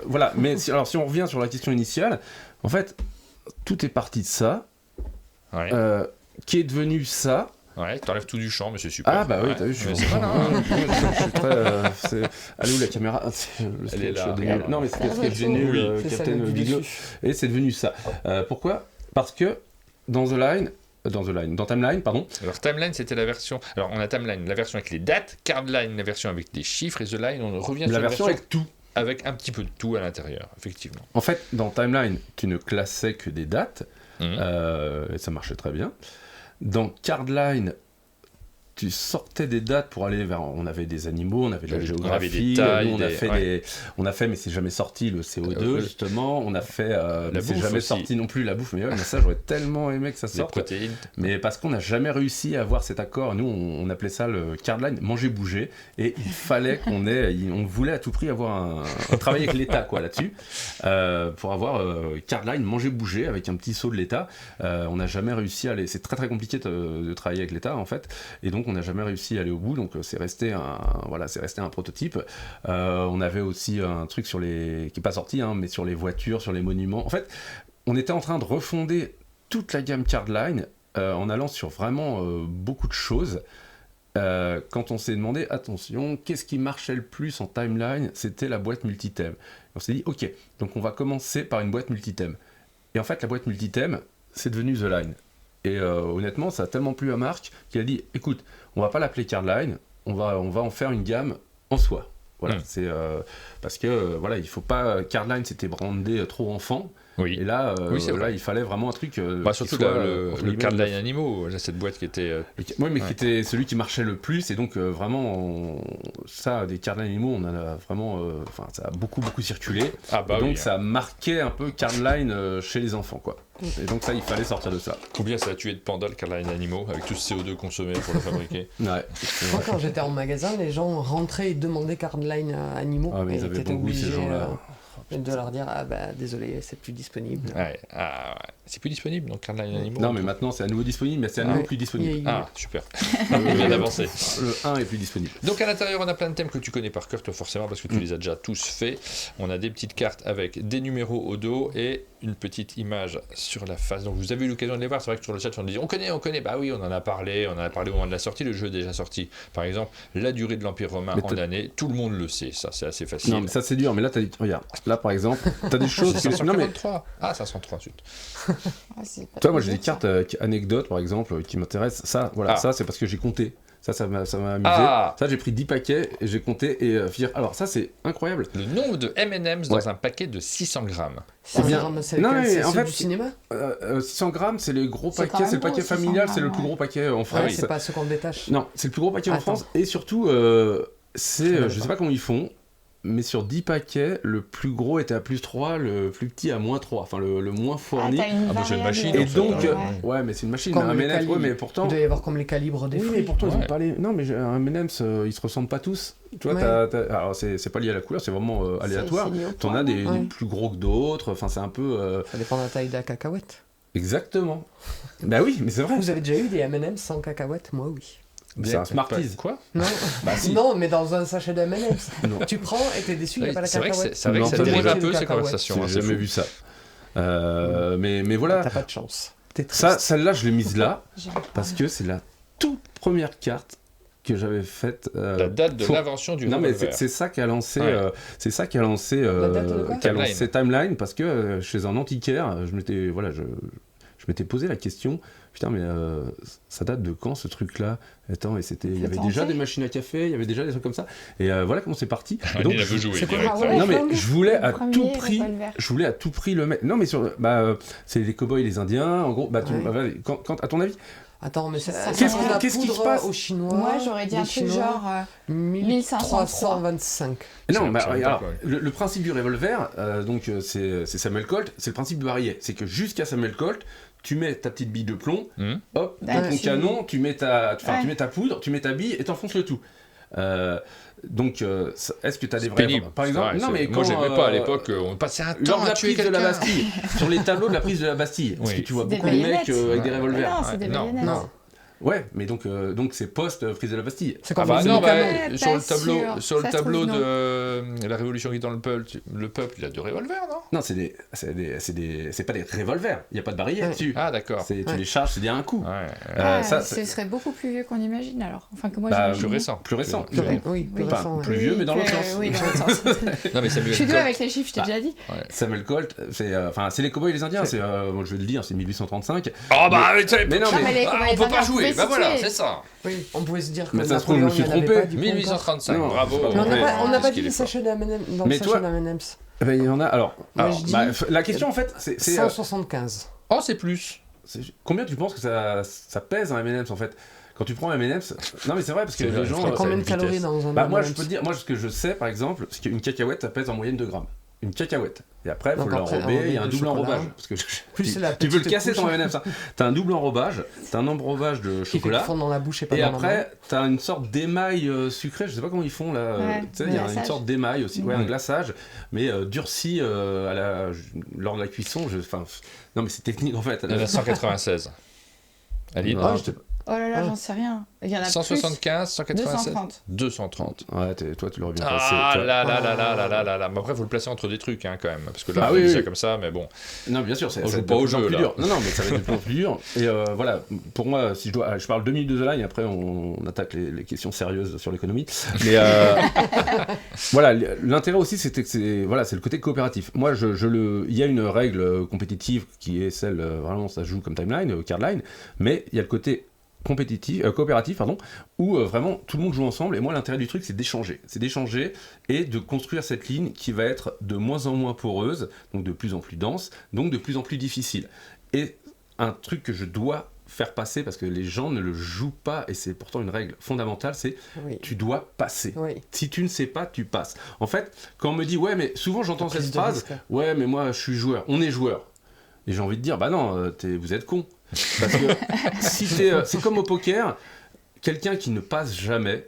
Voilà. Mais si on revient sur la question initiale, en fait. Tout est parti de ça, qui est devenu ça. Ouais, t'enlèves tout du champ, mais c'est super. Ah bah oui, t'as vu, je suis très... Allez où la caméra ? Elle est là. Non mais c'est sketch génial, Captain Bigelow. Et c'est devenu ça. Pourquoi ? Parce que dans Timeline, pardon. Alors Timeline, c'était la version... Alors on a Timeline, la version avec les dates, Cardline, la version avec des chiffres, et The Line, on revient sur la version avec tout. Avec un petit peu de tout à l'intérieur, effectivement. En fait, dans Timeline, tu ne classais que des dates, et ça marchait très bien. Dans Cardline, tu sortais des dates pour aller vers... On avait des animaux, on avait de la géographie, on avait des tailles, on a fait, mais c'est jamais sorti le CO2 justement, on a fait, mais c'est jamais sorti non plus la bouffe, mais ça j'aurais tellement aimé que ça sorte. Les protéines. Mais parce qu'on n'a jamais réussi à avoir cet accord, nous on appelait ça le cardline manger bouger, et il fallait on voulait à tout prix avoir un travail avec l'État quoi là-dessus, pour avoir cardline manger bouger avec un petit saut de l'État. On n'a jamais réussi à aller, c'est très très compliqué de travailler avec l'État en fait, et donc on n'a jamais réussi à aller au bout, donc c'est resté un prototype. On avait aussi un truc qui est pas sorti, mais sur les voitures, sur les monuments. En fait, on était en train de refonder toute la gamme Cardline en allant sur vraiment beaucoup de choses. Quand on s'est demandé, attention, qu'est-ce qui marchait le plus en timeline, c'était la boîte multithème. On s'est dit, ok, donc on va commencer par une boîte multithème. Et en fait, la boîte multithème, c'est devenu The Line. Et honnêtement, ça a tellement plu à Marc qu'il a dit, écoute, on va pas l'appeler Cardline, on va en faire une gamme en soi. Voilà, c'est parce que il faut pas. Cardline, c'était brandé trop enfant. Oui. Et là, il fallait vraiment un truc. Surtout le Cardline Animaux, cette boîte qui était. Oui, mais qui était celui qui marchait le plus, et donc vraiment, des Cardline Animaux, on en a vraiment. Ça a beaucoup circulé. Donc ça marquait un peu Cardline chez les enfants, quoi. Et donc ça, il fallait sortir de ça. Combien ça a tué de pandas le Cardline Animaux avec tout ce CO2 consommé pour le fabriquer? Moi, quand j'étais en magasin, les gens rentraient et demandaient Cardline Animaux. Ah, mais ils avaient beaucoup ces gens-là. De leur dire désolé, c'est plus disponible. C'est plus disponible donc Cardline Animaux. Non, mais maintenant c'est à nouveau disponible, mais c'est à nouveau plus disponible. Super. Bien avancé. Le 1 est plus disponible. Donc à l'intérieur, on a plein de thèmes que tu connais par cœur, toi forcément, parce que tu les as déjà tous faits. On a des petites cartes avec des numéros au dos et une petite image sur la face. Donc vous avez eu l'occasion de les voir. C'est vrai que sur le chat, on dit on connaît. Bah oui, on en a parlé au moment de la sortie. Le jeu est déjà sorti. Par exemple, la durée de l'Empire romain en année, tout le monde le sait. Ça, c'est assez facile. Non, mais ça c'est dur. Mais là, regarde. Là, par exemple, t'as des choses. 543. 503 suite. Toi, moi j'ai des cartes anecdotes par exemple qui m'intéressent. Ça, ça c'est parce que j'ai compté. Ça m'a amusé. Ça, j'ai pris 10 paquets et j'ai compté. Et alors, ça, c'est incroyable. Le nombre de M&M's dans un paquet de 600 grammes. C'est bien. C'est en fait, du cinéma 600 grammes, c'est les gros paquets. C'est le paquet familial, c'est le plus gros paquet en France. C'est pas ce qu'on détache. Non, c'est le plus gros paquet en France. Et surtout, je sais pas comment ils font. Mais sur 10 paquets, le plus gros était à +3, le plus petit à -3, enfin le moins fourni. C'est une machine. Et donc, mais c'est une machine. Comme un M&M's, mais pourtant. Il doit y avoir comme les calibres des fruits. Mais pourtant, ils ont pas les. Non, mais un M&M's, ils se ressemblent pas tous. Tu vois, alors c'est pas lié à la couleur, c'est vraiment aléatoire. T'en as des plus gros que d'autres. Enfin, c'est un peu. Ça dépend de la taille de la cacahuète. Exactement. Bah oui, mais c'est vrai. Vous avez déjà eu des M&M's sans cacahuètes? Moi, oui. C'est un Smarties. Quoi? Non. Si. Non, mais dans un sachet de M&M's. Tu prends et t'es déçu, il n'y a pas la cacahuète. C'est vrai que ça dérive un peu ces conversations. J'ai jamais vu ça. Mais voilà. T'as pas de chance. Celle-là, je l'ai mise là parce que c'est la toute première carte que j'avais faite. La date de l'invention du revolver. Non, mais c'est ça qui a lancé. C'est ça qui a lancé. Timeline, parce que chez un antiquaire, je m'étais posé la question. Putain, mais ça date de quand ce truc-là? Attends, il y avait déjà des machines à café, il y avait déjà des trucs comme ça. Et voilà comment c'est parti. Et donc, non, mais je voulais à tout prix le mettre. Non, mais c'est les cow-boys, les Indiens. En gros, à ton avis. Attends, mais qu'est-ce qui se passe aux Chinois? Moi, j'aurais dit un truc genre 1325. Non, alors, le principe du revolver, donc c'est Samuel Colt, c'est le principe du barillet. C'est que jusqu'à Samuel Colt, tu mets ta petite bille de plomb, hop, dans ton canon, tu mets ta poudre, tu mets ta bille et t'enfonces le tout. Donc, est-ce que tu as des vrais... Par exemple, non, mais moi, j'aimais pas à l'époque, on passait un temps à tuer quelqu'un. Lors de la prise de la Bastille, sur les tableaux de la prise de la Bastille, parce que tu vois beaucoup de mecs avec des revolvers. Non, c'est des baïonnettes. Non. Ouais, mais donc c'est post-prise de la Bastille. C'est comme sur le tableau de la Révolution qui est dans le peuple, il a 2 revolvers, non? Non, c'est pas des revolvers. Il y a pas de barillet dessus. Ah d'accord. Tu les charges, c'est bien un coup. Ce serait beaucoup plus vieux qu'on imagine alors. Enfin que moi plus récent. Oui, plus récent. Plus vieux, mais dans l'autre sens. Oui, dans l'autre sens. Non mais Samuel. Je suis douée avec les chiffres, je t'ai déjà dit. Samuel Colt, c'est les cow-boys et les Indiens. Moi je vais le dire, c'est 1835. Oh bah mais non mais on peut pas jouer. Bah voilà, c'est ça. Oui, on pouvait se dire que mais ça se trouve, je me suis trompé. 1835, bravo. On n'a pas dit les sachets d'M&M's dans le sachet d'M&M's. Il y en a, alors la question en fait, c'est 175. Oh, c'est plus. Combien tu penses que ça pèse un M&M's en fait? quand tu prends M&M's, non mais c'est vrai parce que les gens. Combien de calories dans un Bah moi je peux te dire, moi ce que je sais par exemple, c'est qu'une cacahuète ça pèse en moyenne 2 grammes. Une cacahuète. Et après, il faut l'enrober, il y a un double enrobage. Parce que tu peux le casser ton M&M's. T'as un double enrobage, t'as un enrobage de chocolat. Qui fond dans la bouche et pas et dans la main. après, t'as une sorte d'émail sucré, je sais pas comment ils font là. Tu sais, il y a une sorte d'émail aussi, un glaçage, mais durci lors de la cuisson. Non mais c'est technique en fait. Il y en a 196. Aline Oh là là, j'en sais rien. Il y en a 175, 196 230. 230. Ouais, toi tu l'aurais bien passé. Ah là. Mais après, faut le placer entre des trucs quand même. Parce que là, on dit ça comme ça, mais bon. Non, bien sûr, on joue pas au jeu plus dur. Non, mais ça va être de plus en plus dur. Et voilà, pour moi, si je parle 2 minutes de The Line, et après on attaque les questions sérieuses sur l'économie. Mais voilà, l'intérêt aussi, c'est le côté coopératif. Moi, il y a une règle compétitive qui est celle, vraiment, ça joue comme timeline, cardline, mais il y a le côté coopératif, où vraiment tout le monde joue ensemble, et moi l'intérêt du truc c'est d'échanger et de construire cette ligne qui va être de moins en moins poreuse, donc de plus en plus dense, donc de plus en plus difficile. Et un truc que je dois faire passer, parce que les gens ne le jouent pas, et c'est pourtant une règle fondamentale, c'est tu dois passer. Si tu ne sais pas, tu passes. En fait, quand on me dit ouais mais souvent j'entends cette phrase, ouais mais moi je suis joueur, on est joueur. Et j'ai envie de dire, bah non, vous êtes con. Parce que c'est comme au poker, quelqu'un qui ne passe jamais,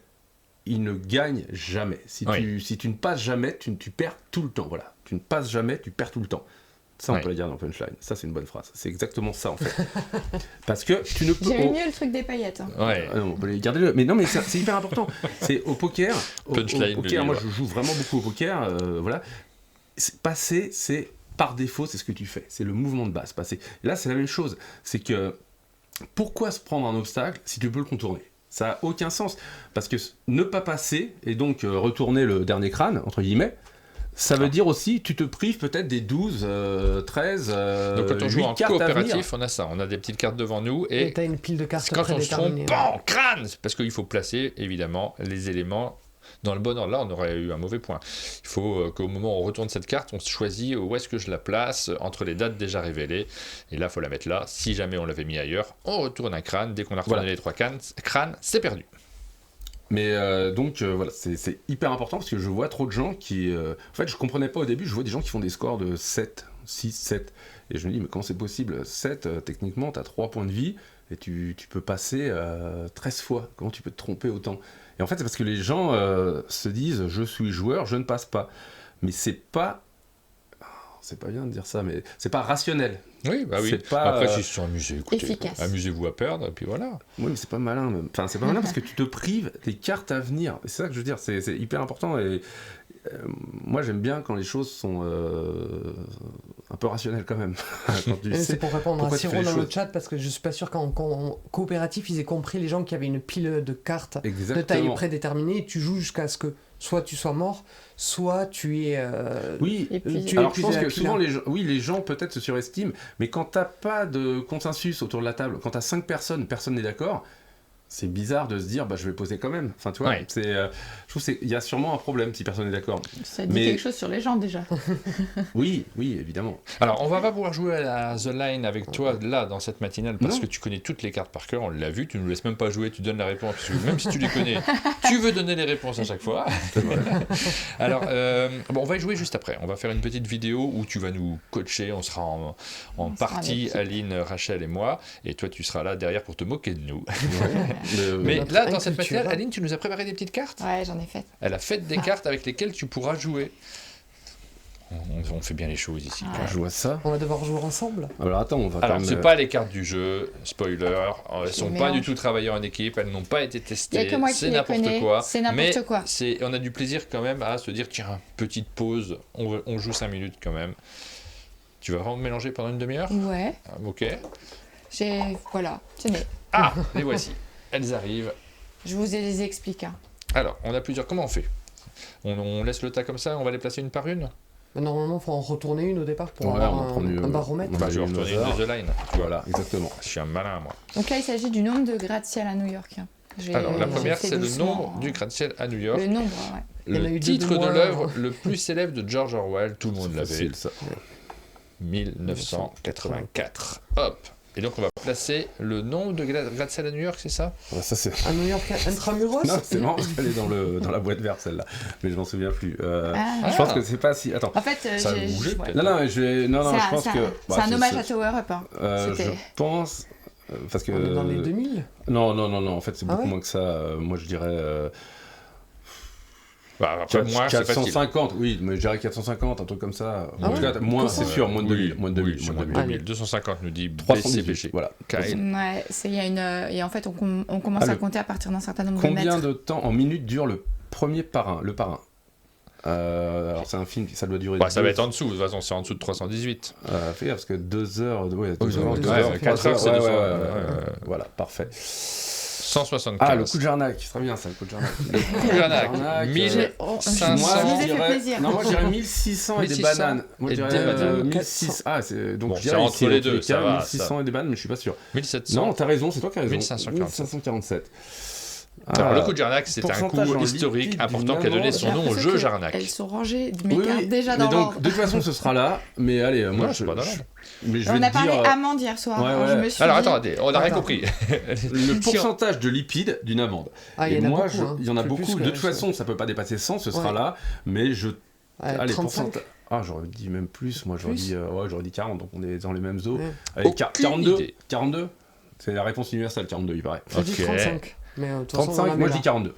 il ne gagne jamais. Si tu ne passes jamais, tu perds tout le temps. Voilà. Tu ne passes jamais, tu perds tout le temps. Ça, on peut le dire dans Punchline. Ça, c'est une bonne phrase. C'est exactement ça, en fait. Parce que tu ne peux... J'aime mieux le truc des paillettes. Non, on peut les garder. Mais non, mais c'est hyper important. C'est au poker. Au poker, moi, je joue vraiment beaucoup au poker. Voilà. Passer, c'est... Par défaut, c'est ce que tu fais. C'est le mouvement de base, passer. Et là, c'est la même chose. C'est que pourquoi se prendre un obstacle si tu peux le contourner ? Ça n'a aucun sens. Parce que ne pas passer, et donc retourner le dernier crâne, entre guillemets, ça veut dire aussi, tu te prives peut-être des 12, 13, donc quand on joue en coopératif, on a ça. On a des petites cartes devant nous. Et tu as une pile de cartes quand on se trompe, bam, crâne ! Parce qu'il faut placer, évidemment, les éléments dans le bon ordre. Là, on aurait eu un mauvais point. Il faut qu'au moment où on retourne cette carte, on se choisit où est-ce que je la place entre les dates déjà révélées. Et là, il faut la mettre là. Si jamais on l'avait mis ailleurs, on retourne un crâne. Dès qu'on a retourné les 3 crânes, c'est perdu. Mais donc voilà, c'est hyper important parce que je vois trop de gens qui... en fait, je comprenais pas au début, je vois des gens qui font des scores de 7, 6, 7. Et je me dis, mais comment c'est possible ? 7, techniquement, tu as 3 points de vie et tu peux passer 13 fois. Comment tu peux te tromper autant ? Et en fait, c'est parce que les gens se disent « je suis joueur, je ne passe pas ». Mais c'est pas bien de dire ça, mais c'est pas rationnel. Oui, bah oui. C'est pas, après, s'ils se sont amusés, écoutez, efficace. Amusez-vous à perdre, et puis voilà. Oui, mais c'est pas malin. Enfin, c'est pas malin parce que tu te prives des cartes à venir. C'est ça que je veux dire, c'est hyper important. Et moi, j'aime bien quand les choses sont un peu rationnelles quand même. C'est pour répondre à Ciro dans le chat, parce que je suis pas sûr qu'en coopératif, ils aient compris les gens qui avaient une pile de cartes de taille prédéterminée, et tu joues jusqu'à ce que soit tu sois mort, soit tu es... oui, alors je pense que souvent les gens peut-être se surestiment, mais quand t'as pas de consensus autour de la table, quand t'as 5 personnes, personne n'est d'accord, c'est bizarre de se dire je vais poser quand même. Enfin tu vois, je trouve il y a sûrement un problème si personne n'est d'accord. Ça dit quelque chose sur les gens déjà. oui, évidemment. Alors on va pas pouvoir jouer à The Line avec toi là dans cette matinale parce que tu connais toutes les cartes par cœur, on l'a vu, tu nous laisses même pas jouer, tu donnes la réponse parce que même si tu les connais, tu veux donner les réponses à chaque fois. Alors on va y jouer juste après. On va faire une petite vidéo où tu vas nous coacher, on sera en partie Aline, Rachel et moi, et toi tu seras là derrière pour te moquer de nous. Mais là, dans cette matinale, Aline, tu nous as préparé des petites cartes ? Ouais, j'en ai fait. Elle a fait des cartes avec lesquelles tu pourras jouer. On fait bien les choses ici. Quand je vois ça... On va devoir jouer ensemble. Alors attends, on va Alors, c'est pas les cartes du jeu, spoiler. Elles sont pas du tout travaillées en équipe, elles n'ont pas été testées. Il y a que moi qui les connais. Quoi. C'est n'importe quoi. On a du plaisir quand même à se dire, tiens, petite pause, on joue 5 minutes quand même. Tu vas vraiment mélanger pendant une demi-heure ? Ouais. Ok. Voilà, tenez. Ah, les voici. Elles arrivent. Je vous les explique. Alors, on a plusieurs. Comment on fait ? On laisse le tas comme ça, on va les placer une par une ? Normalement, il faut en retourner une au départ pour avoir un baromètre. Je vais en retourner une de The Line. Voilà, exactement. Je suis un malin, moi. Donc là, il s'agit du nombre de gratte-ciel à New York. Alors, la première, c'est le nombre du gratte-ciel à New York. Le nombre, Le titre de l'œuvre le plus célèbre de George Orwell, tout le monde l'avait. 1984. Hop. Et donc on va placer le nombre de gratte-ciel à New York, c'est ça? Ça, c'est... À New York intramuros? Non, c'est marrant, elle est dans la boîte verte celle-là, mais je m'en souviens plus. Je pense que c'est pas si. Attends. En fait, Ça a bougé, ouais. peut-être. Non, je pense que. C'est un hommage à Tower Up. Hein. Je pense. Parce que. On est dans les 2000? Non, en fait, c'est beaucoup ouais moins que ça. Moi, je dirais. Après, moins, c'est facile. 450, oui, mais je dirais 450, un truc comme ça. Ah En tout cas, moins, c'est sûr, moins de 2000. Moins de 2000. 250 nous dit BCBG. Voilà. Ouais, et en fait, on commence à compter à partir d'un certain nombre de mètres. Combien de temps en minutes dure le parrain? Alors, c'est un film, ça doit durer. Ça va être en dessous, de toute façon, c'est en dessous de 318. Fais gaffe, parce que 2 heures. Ouais, 2 heures, 4 heures, c'est 200. Voilà, parfait. 175. Ah, le coup de Jarnac, c'est très bien ça, le coup de Jarnac. Le coup de Jarnac, 1500. Moi, je dirais 1600 et des bananes. Moi, je dirais 1600. Ah, donc c'est entre les deux, ça va. 1600 et des bananes, mais je suis pas sûr. 1700. Non, t'as raison, c'est toi qui as raison. 1547. 1547. Alors, le coup de Jarnac, c'est un coup historique important qui a donné son nom au jeu Jarnac. Elles sont rangées déjà dans donc, l'ordre. de toute façon, ce sera là, mais allez, moi, on a parlé amande hier soir. Ouais. Je me suis Alors, dit... attendez, on n'a rien compris. Le pourcentage de lipides d'une amande. Il y en a beaucoup. De toute façon, ça peut pas dépasser 100, ce sera là, mais allez, 35. J'aurais dit même plus, moi j'aurais dit 40, donc on est dans les mêmes eaux. Ouais. Allez, 42, c'est la réponse universelle, 42 il paraît. Je dis 35. Mais, 35, moi je dis 42.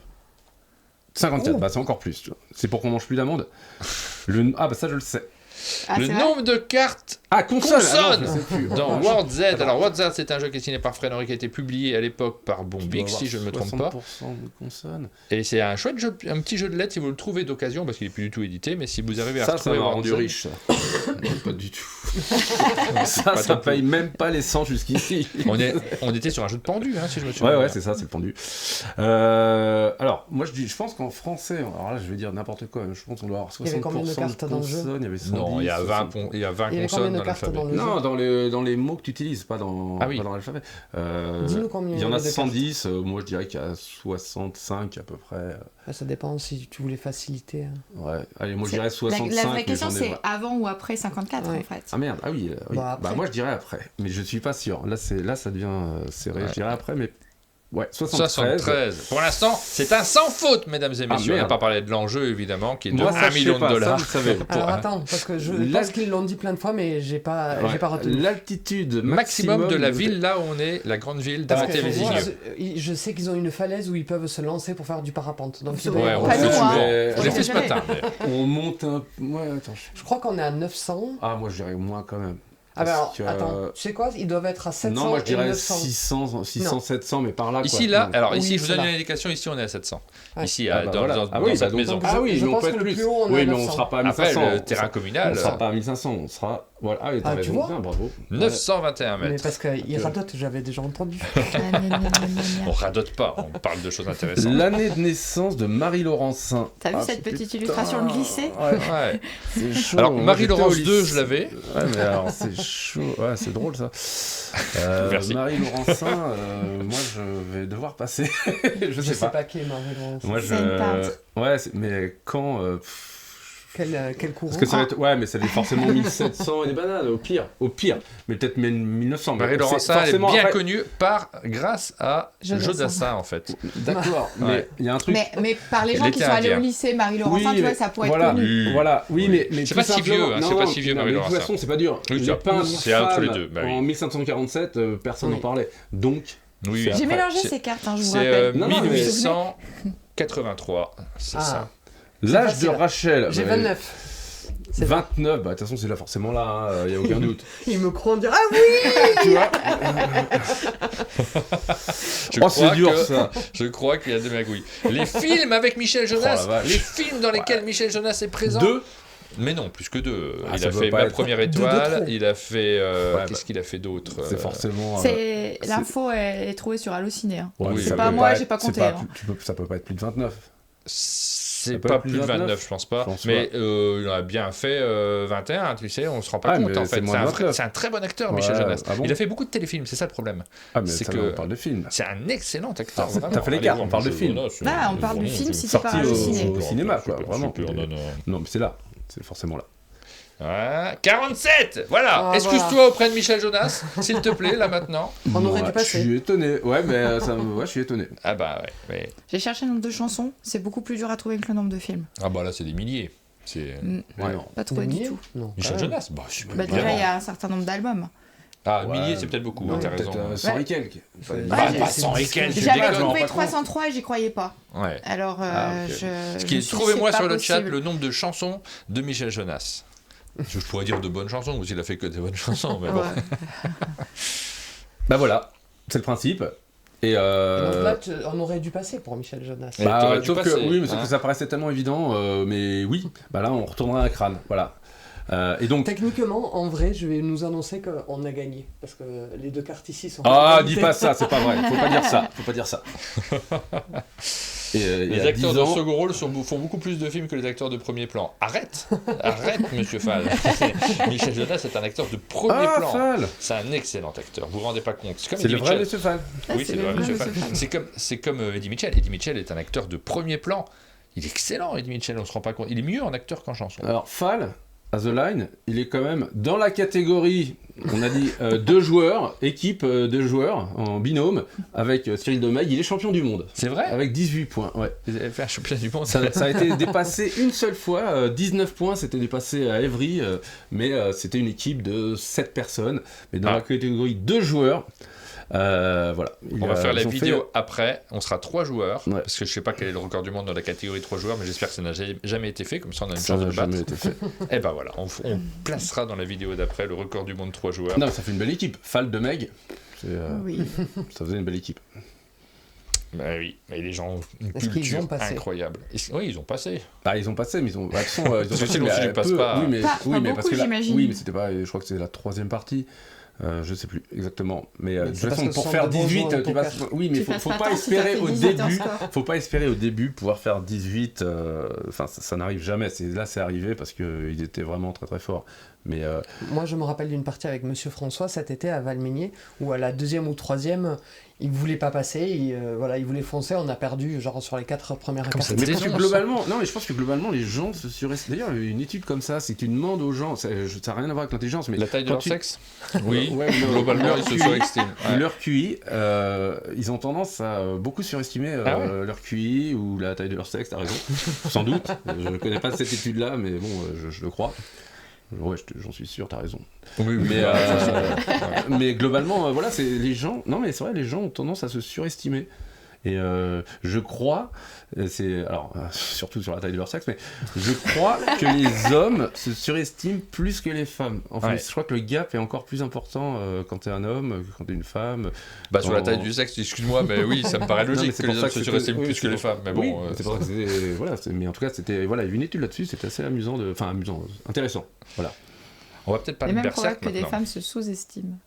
54, c'est encore plus. Tu vois. C'est pour qu'on mange plus d'amandes. Ça je le sais. Le nombre de cartes consonnes dans World Z. Alors World Z, c'est un jeu qui est signé par Fred Henry, qui a été publié à l'époque par Bombix, si je ne me trompe pas. 60% de consonnes. Et c'est un chouette jeu, un petit jeu de lettres si vous le trouvez d'occasion, parce qu'il n'est plus du tout édité, mais si vous arrivez à retrouver ça m'a World rendu Z. riche. Pas du tout. ça paye même pas les 100 jusqu'ici. On était sur un jeu de pendu, si je me souviens. Ouais, c'est ça, c'est le pendu. Alors, moi je pense qu'en français, alors là je vais dire n'importe quoi, je pense qu'on doit avoir 60% il y avait combien de cartes dans le jeu? Il y avait 110, non, il y a 20 consonnes dans l'alphabet. Non, dans les mots que tu utilises, pas dans l'alphabet. Dis-nous combien il y en a 110, moi je dirais qu'il y a 65 à peu près. Ça dépend si tu voulais faciliter. Ouais, allez, moi je dirais 65. La vraie question c'est avant ou après 54 en fait. Ah merde, oui. Moi je dirais après, mais je suis pas sûr. Là ça devient serré, je dirais après, mais... Ouais, 73. Pour l'instant, c'est un sans faute, mesdames et messieurs. On n'a pas parlé de l'enjeu, évidemment, qui est de $1 million. Alors attends, parce que je pense qu'ils l'ont dit plein de fois, mais j'ai pas retenu. L'altitude maximum de la ville, là où on est, la grande ville d'Amathé-Vésigneux. Je sais qu'ils ont une falaise où ils peuvent se lancer pour faire du parapente. Donc je l'ai fait ce matin. On monte un... Ouais, attends. Je crois qu'on est à 900. Ah, moi je dirais moins quand même. Alors, attends, tu sais quoi? Ils doivent être à 700. Non, moi je dirais 900. 600, 700, mais par là. Ici, quoi. là, alors ici, je vous donne une indication, ici on est à 700. Ouais. Ici, dans cette maison. Ah oui, mais on peut être plus. Oui, mais on ne sera pas à 1500. Après, le terrain communal. On ne sera pas à 1500, on sera. Voilà. Ah oui, t'as raison. Bien, bravo. 921 mètres. Mais parce qu'ils radotent, j'avais déjà entendu. On radote pas, on parle de choses intéressantes. L'année de naissance de Marie Laurencin. T'as vu cette petite illustration glissée? Ouais. C'est chaud. Alors, Marie-Laurence 2, je l'avais. Ouais, mais alors, c'est chaud. Ouais, c'est drôle ça. Merci. Marie Laurencin, moi je vais devoir passer. je sais pas qui est Marie Laurencin. Moi mais quand. Quel courant? Parce que ça va être, mais ça va être forcément 1700 et des bananes, au pire. Mais peut-être même 1900. Marie Laurencin est bien connue grâce à Jodassin, en fait. D'accord, mais il y a un truc. Mais par les gens qui sont allés au lycée, Marie Laurencin, tu vois, ça pourrait être connu. Voilà, mais c'est pas si vieux, c'est pas si vieux, Marie Laurencin. De toute façon, c'est pas dur. C'est entre les deux. En 1547, personne n'en parlait. Donc. J'ai mélangé ces cartes, je vous rappelle. C'est 1883, c'est ça. L'âge de Rachel. J'ai 29. 29, de toute façon c'est là forcément là, il n'y a aucun doute. Il me croit en dire ah oui. Tu vois. C'est dur ça. Je crois qu'il y a des magouilles. Les films avec Michel Jonas, les films dans lesquels Michel Jonas est présent. 2. Mais non, plus que 2. Il a fait Ma Première Étoile, il a fait... qu'est-ce qu'il a fait d'autre? C'est forcément... L'info est trouvée sur Allociné. C'est pas moi, j'ai pas compté. Ça peut pas être plus de 29. C'est pas plus de 29, je pense pas. Mais il a bien fait 21, tu sais, on se rend pas compte en fait. C'est un très bon acteur, Michel Jonas. Il a fait beaucoup de téléfilms, c'est ça le problème. Ah, mais on parle de film. C'est un excellent acteur. T'as fait l'écart, on parle de film. On parle du film si c'est pas Allociné. Au cinéma, quoi, vraiment. Non, mais c'est là. C'est forcément là. Ouais. 47. Voilà. Excuse-toi auprès de Michel Jonas, s'il te plaît, là maintenant. On aurait dû passer. Je suis étonné. Ouais, mais je suis étonné. Ah bah ouais. J'ai cherché le nombre de chansons, c'est beaucoup plus dur à trouver que le nombre de films. Ah bah là, c'est des milliers. C'est... Ouais, non. Pas trouvé du tout. Non, Michel quand même. Jonas, bah, je suis Bah, déjà, il y a un certain nombre d'albums. Ah, Ouais. milliers, c'est peut-être beaucoup, Non, t'as raison. peut-être 100 et quelques. Bah, pas 100 et quelques, tu J'avais déconnes. trouvé pas 303 et j'y croyais pas. Ouais. Alors, ok. Ce qui est, je me suis dit, trouvez-moi c'est sur pas le chat possible. le nombre de chansons de Michel Jonas. Je pourrais dire de bonnes chansons, ou s'il a fait que des bonnes chansons, mais bon. Ouais. Bah voilà, c'est le principe. Et Et donc là, on aurait dû passer pour Michel Jonas. Et t'aurais dû sauf passer, que, oui, mais sauf hein. que ça paraissait tellement évident, mais oui, bah là on retournera à crâne, voilà. Et donc... Techniquement, en vrai, je vais nous annoncer qu'on a gagné. Parce que les deux cartes ici sont... Ah, dis pas ça, c'est pas vrai, faut pas dire ça. Et, il y Les a acteurs 10 de ans- second rôle font beaucoup plus de films que les acteurs de premier plan. Arrête, monsieur Fall. Michel Jonas est un acteur de premier Ah, plan. Fall. C'est un excellent acteur. Vous vous rendez pas compte. C'est comme C'est Eddie le vrai Mitchell. Monsieur Fall. Oui, c'est le vrai monsieur Fall. Fall. C'est comme Eddie Mitchell. Eddie Mitchell est un acteur de premier plan. Il est excellent, Eddie Mitchell. On se rend pas compte. Il est mieux en acteur qu'en chanson. Alors Fall, à The Line, il est quand même dans la catégorie, on a dit, deux joueurs, équipe de joueurs, en binôme, avec Cyril Domecq, il est champion du monde. C'est vrai. Avec 18 points, ouais. Vous avez fait un championnat du monde. Ça a été dépassé une seule fois, 19 points, c'était dépassé à Évry, mais c'était une équipe de 7 personnes, mais dans la catégorie 2 joueurs. Voilà. On va faire la ils ont vidéo après. On sera 3 joueurs. Ouais. Parce que je sais pas quel est le record du monde dans la catégorie 3 joueurs, mais j'espère que ça n'a jamais été fait. Comme ça, on a une Ça chance de n'a le battre. jamais été fait. Et ben voilà, on placera dans la vidéo d'après le record du monde 3 joueurs. Non, ça fait une belle équipe. Fall, Domecq, Oui. ça faisait une belle équipe. Bah oui, mais les gens ont une Est-ce qu'ils culture ont passé incroyable. Oui, ils ont passé. Bah, ils ont passé, mais ils ont. Bah, de toute façon, ils ont Parce que passé, sinon, mais si tu passes peu. pas- Oui, mais, Pas oui, mais beaucoup, parce que là, j'imagine. oui, mais c'était pas. Je crois que c'était la 3e partie. Je sais plus exactement. Mais de c'est toute parce façon, que pour ce faire sont de bons 18, joueurs au tu passes. poker. Oui, mais Tu faut passes pas pas tant si espérer t'as au fait 18 en début. score. Faut pas espérer au début pouvoir faire 18. Enfin, ça n'arrive jamais. Là, c'est arrivé parce qu'ils étaient vraiment très très forts. Mais Moi, je me rappelle d'une partie avec Monsieur François cet été à Valménier, où à la 2e ou 3e, il voulait pas passer, il voulait foncer, on a perdu genre sur les 4 premières cartes. ça Mais Des parce que gens, globalement, non, mais je pense que globalement, les gens se surestiment. D'ailleurs, il y a une étude comme ça, si tu demandes aux gens, ça n'a rien à voir avec l'intelligence, mais La taille de quand leur tu- sexe. Oui, Ouais, non, globalement, leur ils se QI, surestiment. Ouais. Leur QI, ils ont tendance à beaucoup surestimer Ah ouais. leur QI ou la taille de leur sexe, t'as raison, sans doute. Je ne connais pas cette étude-là, mais bon, je le crois. Ouais, j'en suis sûr, t'as raison. Oui, Mais, mais globalement, voilà, c'est les gens. Non, mais c'est vrai, les gens ont tendance à se surestimer. Et je crois, alors surtout sur la taille de leur sexe, mais je crois que les hommes se surestiment plus que les femmes. Enfin, Ouais. je crois que le gap est encore plus important quand t'es un homme que quand t'es une femme. Bah, sur la taille du sexe, excuse-moi, mais oui, ça me paraît Non, mais logique c'est que pour les ça hommes se c'était- surestiment oui, plus c'est que les pour- femmes. Mais oui, bon, c'est pour ça que c'était. Voilà, mais en tout cas, c'était. Voilà, il y a eu une étude là-dessus, c'était assez amusant, amusant, intéressant. Voilà. on va peut-être Et parler de même probable Berserk que des maintenant. femmes se sous-estiment.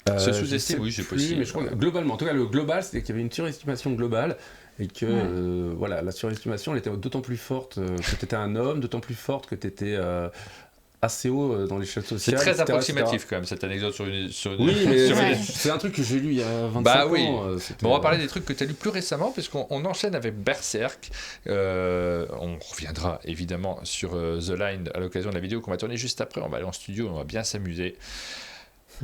Se Je sous-estime, sais oui, c'est plus, possible. Mais je crois que globalement, en tout cas, le global, c'était qu'il y avait une surestimation globale et que voilà, la surestimation, elle était d'autant plus forte que tu étais un homme, d'autant plus forte que tu étais assez haut dans l'échelle C'est sociale. très etc., approximatif etc. quand même cette anecdote sur une. Oui, mais sur une- c'est un truc que j'ai lu il y a 25 Bah ans. oui. C'était, Bon, on va parler des trucs que tu as lu plus récemment, puisqu'on enchaîne avec Berserk. On reviendra évidemment sur The Line à l'occasion de la vidéo qu'on va tourner juste après. On va aller en studio, on va bien s'amuser.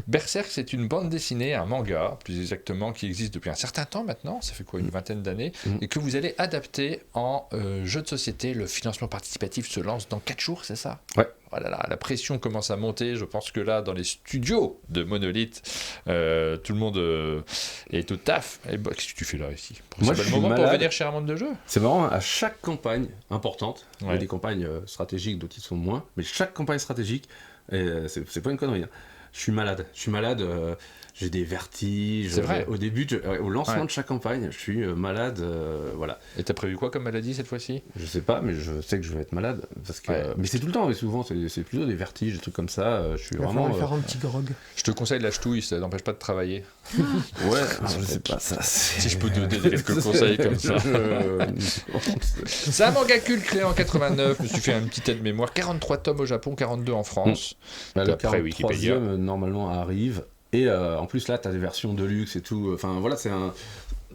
Berserk, c'est une bande dessinée, un manga, plus exactement, qui existe depuis un certain temps maintenant, ça fait quoi, une vingtaine d'années, et que vous allez adapter en jeu de société. Le financement participatif se lance dans 4 jours, c'est ça? Ouais. Voilà, la pression commence à monter. Je pense que là, dans les studios de Monolith, tout le monde est au taf. Et bah, qu'est-ce que tu fais là ici? Moi, C'est je le suis moment pour malade. venir chez un monde de jeu. C'est marrant, à chaque campagne importante, il y a Ouais. des campagnes stratégiques, d'autres ils sont moins, mais chaque campagne stratégique, c'est pas une connerie, hein. Je suis malade, j'ai des vertiges. C'est vrai. Au début, au lancement Ouais. de chaque campagne, je suis malade, voilà. Et t'as prévu quoi comme maladie cette fois-ci? Je sais pas, mais je sais que je vais être malade. Parce que, Ouais. mais c'est tout le temps, mais souvent c'est plutôt des vertiges, des trucs comme ça. Je suis Il va vraiment. falloir lui faire un petit grog. Je te conseille la ch'touille, ça n'empêche pas de travailler. Ouais, je sais pas, ça. Si je peux te donner quelques conseils comme ça. C'est un manga culte créé en 89, je me suis fait un petit aide-mémoire. 43 tomes au Japon, 42 en France. Bah, le D'après Wikipédia. 43e normalement arrive. Et en plus là, t'as des versions de luxe et tout. Enfin voilà, c'est un.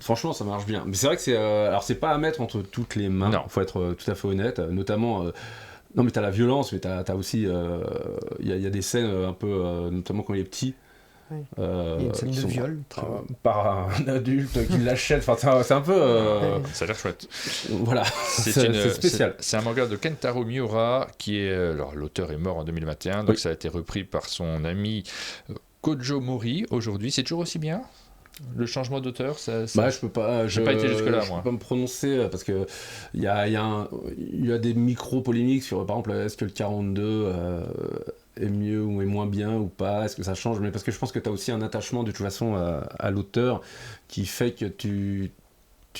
Franchement, ça marche bien. Mais c'est vrai que c'est. Alors c'est pas à mettre entre toutes les mains. Non. Faut être tout à fait honnête. Notamment. Non, mais t'as la violence, mais t'as aussi... Il y a des scènes un peu... notamment quand il est petit. Oui. Il y a une scène de viol. Par un adulte qui l'achète. Enfin, c'est un peu... Ça a l'air chouette. Voilà, c'est spécial. C'est un manga de Kentaro Miura, qui est... Alors, l'auteur est mort en 2021, donc ça a été repris par son ami Kojo Mori aujourd'hui. C'est toujours aussi bien ? Le changement d'auteur, je peux pas. J'ai pas été jusque-là, moi. Je peux pas me prononcer parce que il y a des micro-polémiques sur, par exemple, est-ce que le 42 est mieux ou est moins bien ou pas, est-ce que ça change, mais parce que je pense que tu as aussi un attachement de toute façon à l'auteur qui fait que tu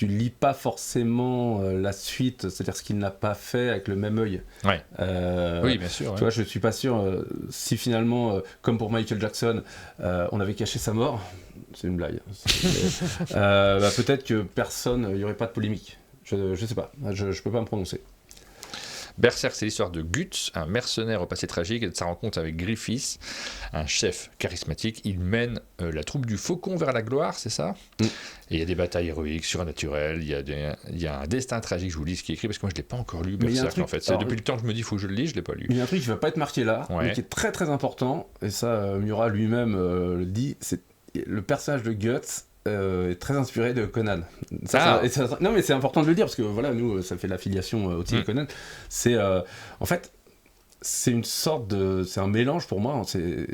lis pas forcément la suite, c'est-à-dire ce qu'il n'a pas fait avec le même œil. Ouais. Oui, bien sûr. Tu vois, je suis pas sûr si finalement, comme pour Michael Jackson, on avait caché sa mort. C'est une blague. Peut-être que personne, il y aurait pas de polémique. Je sais pas. Je peux pas me prononcer. Berserk, c'est l'histoire de Guts, un mercenaire au passé tragique, et de sa rencontre avec Griffiths, un chef charismatique. Il mène la troupe du Faucon vers la gloire, c'est ça ? Et il y a des batailles héroïques, surnaturelles, il y a un destin tragique, je vous lis ce qui est écrit, parce que moi je ne l'ai pas encore lu, Berserk, en fait. Depuis le temps que je me dis, il faut que je le lise, je ne l'ai pas lu. Il y a un truc qui ne va pas être marqué là, mais qui est très très important, et ça, Miura lui-même le dit, c'est le personnage de Guts est très inspiré de Conan. Non, mais c'est important de le dire parce que voilà, nous, ça fait l'affiliation au de Conan. C'est en fait, c'est une sorte de, c'est un mélange pour moi. C'est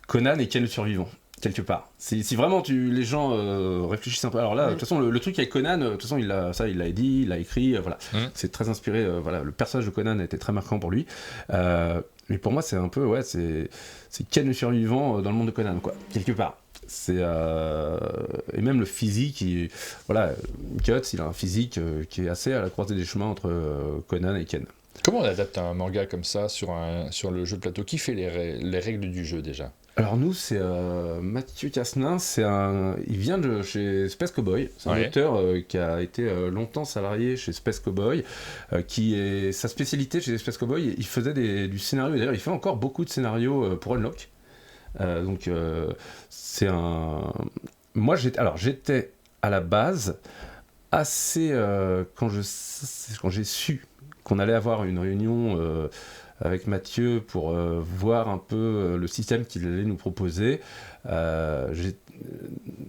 Conan et Ken le survivant quelque part. Si vraiment les gens réfléchissent un peu. Alors là, de toute façon, le truc avec Conan, de toute façon, il l'a dit, il l'a écrit. Voilà, c'est très inspiré. Voilà, le personnage de Conan était très marquant pour lui. Mais pour moi, c'est un peu, c'est Ken le survivant dans le monde de Conan, quoi, quelque part. Et même le physique, Guts, il a un physique qui est assez à la croisée des chemins entre Conan et Ken. Comment on adapte un manga comme ça sur le jeu de plateau ? Qui fait les règles du jeu déjà ? Alors nous, c'est Mathieu Cassenin, il vient de chez Space Cowboy, c'est un auteur qui a été longtemps salarié chez Space Cowboy, sa spécialité chez Space Cowboy, il faisait du scénario, et d'ailleurs il fait encore beaucoup de scénarios pour Unlock. C'est un... Moi, j'étais à la base assez... quand j'ai su qu'on allait avoir une réunion avec Mathieu pour voir un peu le système qu'il allait nous proposer,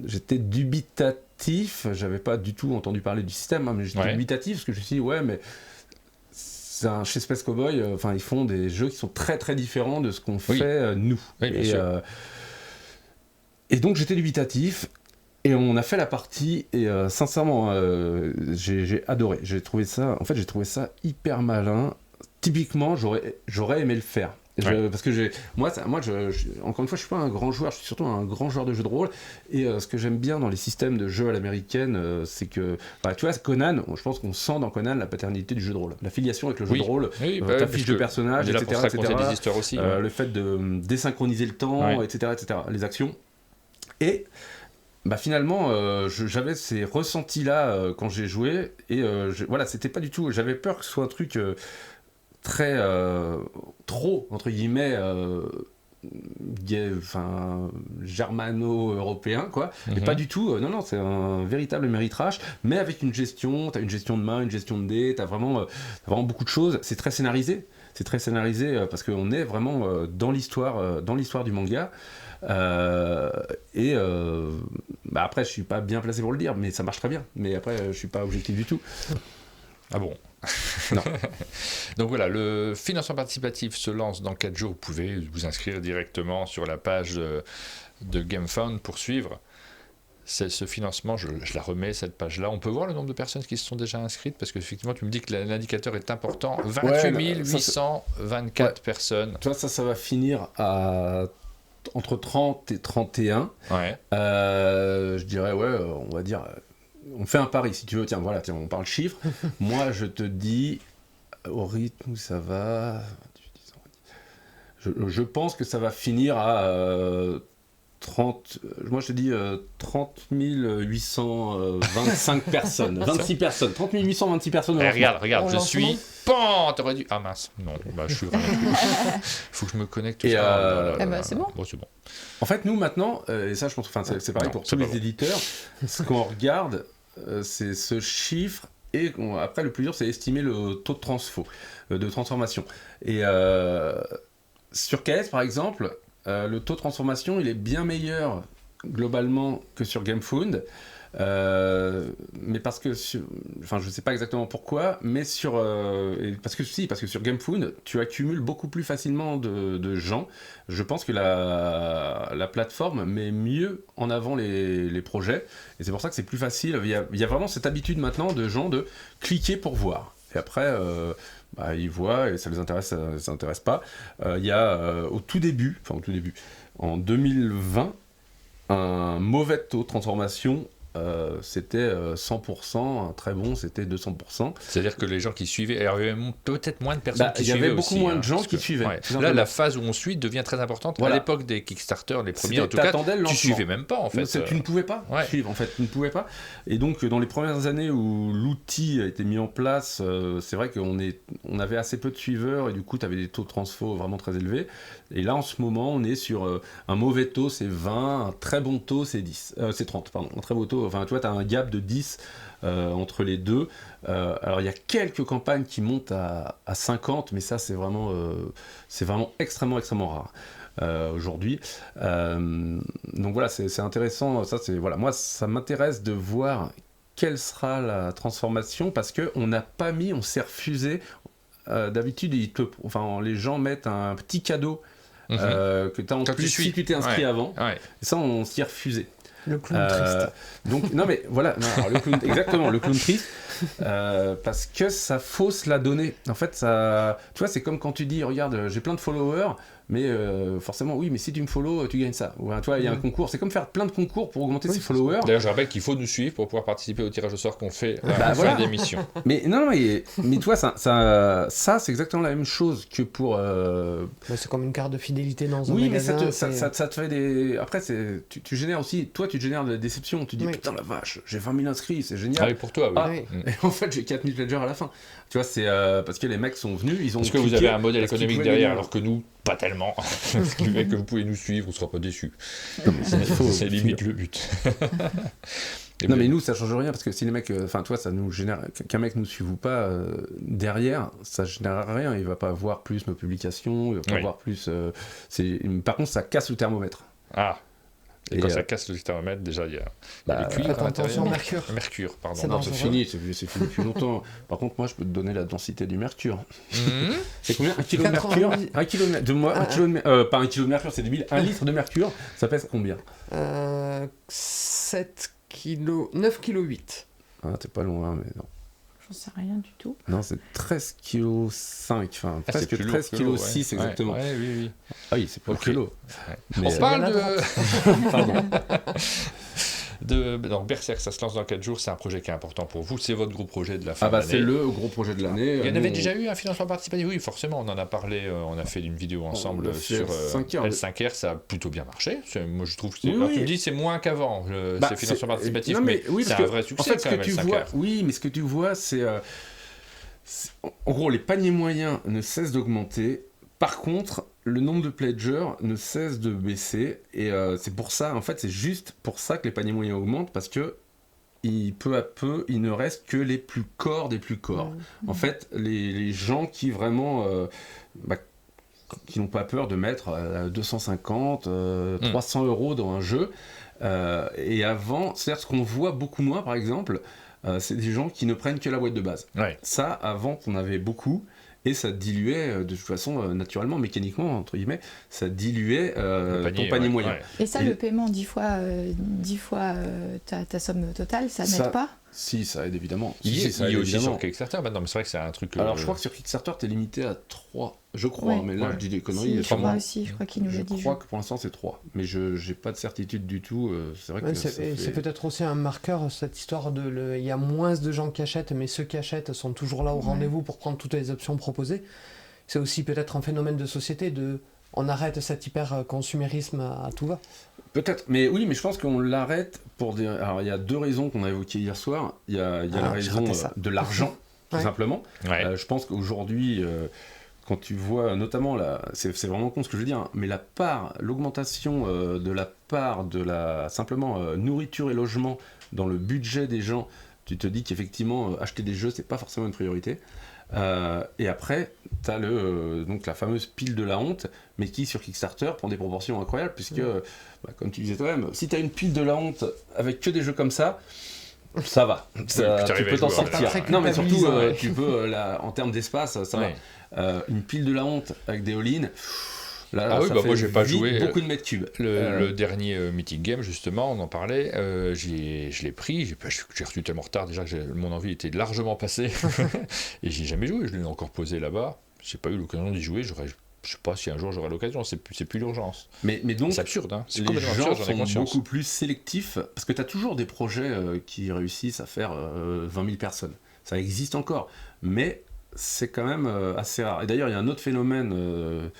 j'étais dubitatif, j'avais pas du tout entendu parler du système, mais j'étais dubitatif parce que je me suis dit, mais... chez Space Cowboy, ils font des jeux qui sont très très différents de ce qu'on fait nous. Oui, bien sûr. Et donc j'étais dubitatif et on a fait la partie et sincèrement j'ai adoré. J'ai trouvé ça hyper malin. Typiquement, j'aurais aimé le faire. Parce que encore une fois, je suis pas un grand joueur, je suis surtout un grand joueur de jeux de rôle. Et ce que j'aime bien dans les systèmes de jeux à l'américaine, c'est que, tu vois, Conan, je pense qu'on sent dans Conan la paternité du jeu de rôle, l'affiliation avec le jeu de rôle, ta fiche de personnage, etc. Des histoires aussi, le fait de désynchroniser le temps, etc., les actions. Et finalement, j'avais ces ressentis-là quand j'ai joué. Et c'était pas du tout. J'avais peur que ce soit un truc très trop entre guillemets germano-européen quoi, et pas du tout. Non, c'est un véritable méritrage, mais avec une gestion. T'as une gestion de main, une gestion de dés, t'as vraiment beaucoup de choses. C'est très scénarisé parce qu'on est vraiment dans l'histoire du manga. Après, je suis pas bien placé pour le dire, mais ça marche très bien. Mais après, je suis pas objectif du tout. Ah bon? Non. Donc voilà, le financement participatif se lance dans 4 jours. Vous pouvez vous inscrire directement sur la page de GameFound pour suivre ce financement. Je la remets, cette page-là. On peut voir le nombre de personnes qui se sont déjà inscrites, parce qu'effectivement, tu me dis que l'indicateur est important. 28 824 personnes. Tu vois, ça va finir à entre 30 et 31. Je dirais, on va dire... On fait un pari, si tu veux. Tiens, on parle chiffres. Moi, je te dis, au rythme où ça va... Je pense que ça va finir à 30... Moi, je te dis 30 825 personnes. 26 personnes. 30 826 personnes. Regarde, je suis... T'aurais dit... Ah mince, non, je suis rien. Faut que je me connecte. C'est bon. Bon, c'est bon. En fait, nous, maintenant, et ça, je pense... c'est pareil pour tous les éditeurs, ce qu'on regarde... c'est ce chiffre Et après, le plus dur, c'est estimer le taux de transformation. Et sur KS, par exemple, le taux de transformation, il est bien meilleur globalement que sur GameFound. Mais parce que je sais pas exactement pourquoi, mais parce que sur GameFound tu accumules beaucoup plus facilement de gens. Je pense que la plateforme met mieux en avant les projets, et c'est pour ça que c'est plus facile. Il y a vraiment cette habitude maintenant de gens de cliquer pour voir, et après ils voient et ça les intéresse, ça intéresse pas. Il y a au tout début en 2020, un mauvais taux de transformation, c'était 100%, un très bon, c'était 200%. C'est-à-dire que les gens qui suivaient, alors il y avait peut-être moins de personnes qui suivaient. Il y avait beaucoup moins de gens qui suivaient. Ouais. Là, la phase où on suit devient très importante. Voilà. À l'époque des Kickstarter, les premiers, en tout cas, tu suivais même pas, en fait. Tu ne pouvais pas suivre, en fait. Tu ne pouvais pas. Et donc, dans les premières années où l'outil a été mis en place, c'est vrai qu'on avait assez peu de suiveurs, et du coup, tu avais des taux de transfo vraiment très élevés. Et là, en ce moment, on est sur un mauvais taux, c'est 20, un très bon taux, c'est 30, pardon. Un très beau taux, enfin, tu vois, tu as un gap de 10 entre les deux. Alors, il y a quelques campagnes qui montent à 50, mais ça, c'est vraiment extrêmement, extrêmement rare aujourd'hui. Donc voilà, c'est intéressant. Moi, ça m'intéresse de voir quelle sera la transformation, parce on s'est refusé. D'habitude, les gens mettent un petit cadeau que tu as en plus si tu t'es inscrit avant. Ouais. Et ça, on s'y est refusé. Le clown triste. Donc, non mais voilà, exactement, le clown triste, parce que ça fausse la donnée. En fait, tu vois, c'est comme quand tu dis, regarde, j'ai plein de followers, mais forcément, oui, mais si tu me follow, tu gagnes ça. Ou, tu vois, il y a un concours, c'est comme faire plein de concours pour augmenter ses followers. D'ailleurs, je rappelle qu'il faut nous suivre pour pouvoir participer au tirage au sort qu'on fait à la fin d'émission. Mais non, mais tu vois, ça c'est exactement la même chose que pour... c'est comme une carte de fidélité dans un magasin. Oui, mais ça te fait des... Après, tu génères aussi... Toi, tu génères de la déception. Tu dis, putain, la vache, j'ai 20 000 inscrits, c'est génial. Ah oui, pour toi, oui. Et en fait, j'ai 4 000 pledgers à la fin. Tu vois, c'est parce que les mecs sont venus, ils ont... Parce que vous avez un modèle économique derrière, alors que nous, pas tellement. Ce qui fait que vous pouvez nous suivre, on ne sera pas déçus. C'est limite le but. Non, mais nous, ça change rien, parce que si les mecs, toi, ça nous génère, qu'un mec nous suive ou pas, derrière, ça génère rien. Il va pas voir plus nos publications, il va pas voir plus. Par contre, ça casse le thermomètre. Ah. Et quand ça casse le thermomètre, déjà, il y a du cuivre à l'intérieur. Mercure, pardon. Non, c'est fini depuis longtemps. Par contre, moi, je peux te donner la densité du mercure. C'est combien? 1 kilo de mercure? 1 kilo de pas 1 kilo de mercure, c'est débile. 1 litre de mercure, ça pèse combien? 7 kilos... 9 kg 8. Ah, t'es pas loin, mais non. J'en sais rien du tout. Non, c'est 13 kg 5, enfin presque 13 kg 6 exactement. Ouais, oui. Ah oui, c'est pas le kilo. Mais on parle de... Pardon. Donc Berserk, ça se lance dans 4 jours, c'est un projet qui est important pour vous, c'est votre gros projet de la fin de l'année. C'est le gros projet de l'année. Il y en avait déjà eu un financement participatif, oui, forcément, on en a parlé, on a fait une vidéo ensemble sur L5R, ça a plutôt bien marché. Moi je trouve que tu me dis c'est moins qu'avant, ces financements participatifs, mais c'est un vrai succès en fait, quand même, L5R. Oui, mais ce que tu vois, c'est... en gros, les paniers moyens ne cessent d'augmenter. Par contre, le nombre de pledgers ne cesse de baisser, et c'est pour ça, en fait, c'est juste pour ça que les paniers moyens augmentent, parce que peu à peu, il ne reste que les plus corps des plus corps. En fait, les gens qui vraiment, qui n'ont pas peur de mettre 250, 300 euros dans un jeu, et avant, c'est-à-dire ce qu'on voit beaucoup moins, par exemple, c'est des gens qui ne prennent que la boîte de base. Ouais. Ça, avant, on avait beaucoup. Et ça diluait, de toute façon, naturellement, mécaniquement, entre guillemets, ça diluait ton panier moyen. Ouais. Et ça, le paiement 10 fois ta somme totale, ça n'aide pas? Si, ça aide évidemment. Il y a aussi sur Kickstarter maintenant, mais c'est vrai que c'est un truc... Alors, je crois que sur Kickstarter, t'es limité à 3, je crois, mais là, je dis des conneries. Si, je crois qu'il nous l'a dit. Je crois que pour l'instant, c'est 3, mais je n'ai pas de certitude du tout. C'est vrai que c'est peut-être aussi un marqueur, cette histoire il y a moins de gens qui achètent, mais ceux qui achètent sont toujours là au rendez-vous pour prendre toutes les options proposées. C'est aussi peut-être un phénomène de société on arrête cet hyper-consumérisme à tout va. Peut-être, mais oui, mais je pense qu'on l'arrête pour des... Alors, il y a 2 raisons qu'on a évoquées hier soir. Il y a la raison de l'argent, tout simplement. Ouais. Je pense qu'aujourd'hui, quand tu vois, notamment, c'est vraiment con ce que je veux dire, hein, mais l'augmentation de la part de la simplement nourriture et logement dans le budget des gens tu te dis qu'effectivement acheter des jeux c'est pas forcément une priorité. Et après, tu as donc la fameuse pile de la honte, mais qui sur Kickstarter prend des proportions incroyables, puisque, comme tu disais toi-même, si tu as une pile de la honte avec que des jeux comme ça va, tu peux t'en sortir. Non, mais surtout, tu peux, en termes d'espace, ça va. Une pile de la honte avec des all-in. Là, moi j'ai pas joué beaucoup de mètres cubes. Le dernier Mythic Game, justement, on en parlait, je l'ai pris, j'ai reçu tellement retard déjà que mon envie était largement passée et j'y ai jamais joué, je l'ai encore posé là-bas, j'ai pas eu l'occasion d'y jouer, je sais pas si un jour j'aurai l'occasion, c'est plus l'urgence. Mais donc, c'est absurde, hein. C'est les gens absurde, sont beaucoup plus sélectifs, parce que tu as toujours des projets qui réussissent à faire 20 000 personnes, ça existe encore, mais c'est quand même assez rare. Et d'ailleurs, il y a un autre phénomène...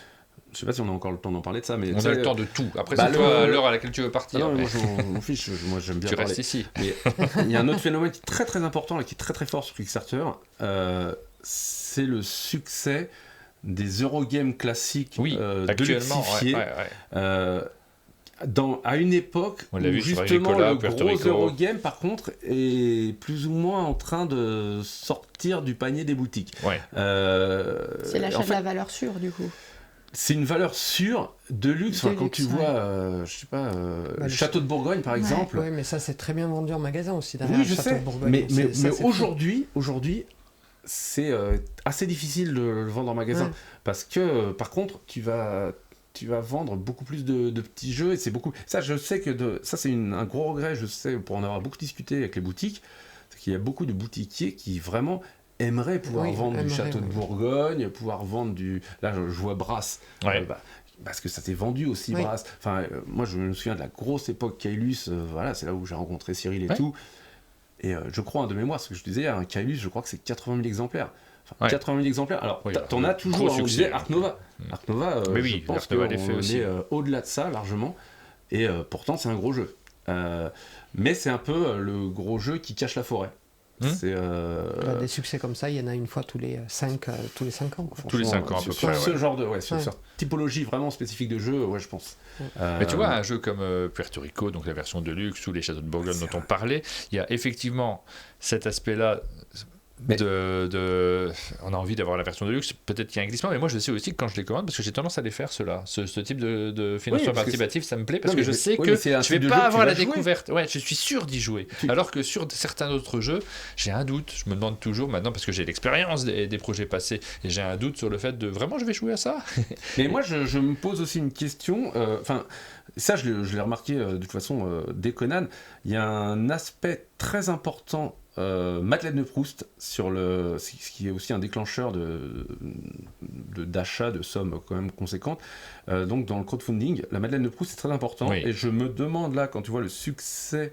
je sais pas si on a encore le temps d'en parler de ça, mais on a le temps de tout. Après, c'est toi l'heure à laquelle tu veux partir. Non, mais moi je m'en fiche, moi j'aime bien tu parler. restes ici. Mais il y a un autre phénomène qui est très très important et qui est très très fort sur Kickstarter, c'est le succès des Eurogames classiques de luxifiés. À une époque où justement le gros Eurogame par contre est plus ou moins en train de sortir du panier des boutiques. C'est l'achat de la valeur sûre du coup. C'est une valeur sûre de luxe. Quand tu vois, je sais pas, le Château de Bourgogne par exemple. Oui, mais ça c'est très bien vendu en magasin aussi. Oui, je sais. Mais aujourd'hui, c'est assez difficile de le vendre en magasin parce que par contre, tu vas vendre beaucoup plus de petits jeux et c'est beaucoup. Ça, je sais que ça c'est un gros regret. Je sais pour en avoir beaucoup discuté avec les boutiques, c'est qu'il y a beaucoup de boutiquiers qui vraiment aimerait pouvoir vendre du Château de Bourgogne, pouvoir vendre du... Là, je vois Brass, parce que ça s'est vendu aussi, Brass. Enfin, moi, je me souviens de la grosse époque Caylus, c'est là où j'ai rencontré Cyril et tout. Et je crois, de mémoire, ce que je disais, un Caylus, je crois que c'est 80 000 exemplaires. 80 000 exemplaires. Alors, t'en as toujours, on disait Ark Nova. Ark Nova, je pense qu'on est au-delà de ça, largement. Et pourtant, c'est un gros jeu. Mais c'est un peu le gros jeu qui cache la forêt. C'est des succès comme ça, il y en a une fois tous les 5 ans. Tous les 5 ans à peu près. Ce genre de sur cette typologie vraiment spécifique de jeu, je pense. Mais tu vois, un jeu comme Puerto Rico, donc la version de luxe ou les Châteaux de Bourgogne dont on parlait, il y a effectivement cet aspect-là. On a envie d'avoir la version de luxe, peut-être qu'il y a un glissement, mais moi je sais aussi que quand je les commande, parce que j'ai tendance à les faire ceux-là, ce type de financement participatif, ça me plaît parce que je sais que je vais pas avoir la découverte, je suis sûr d'y jouer, alors que sur certains autres jeux, j'ai un doute, je me demande toujours maintenant, parce que j'ai l'expérience des projets passés, et j'ai un doute sur le fait de vraiment je vais jouer à ça. Mais moi je me pose aussi une question, ça je l'ai remarqué de toute façon dès Conan, il y a un aspect très important Madeleine de Proust sur ce qui est aussi un déclencheur d'achat de sommes quand même conséquentes. Donc dans le crowdfunding, la Madeleine de Proust c'est très important. Et je me demande là quand tu vois le succès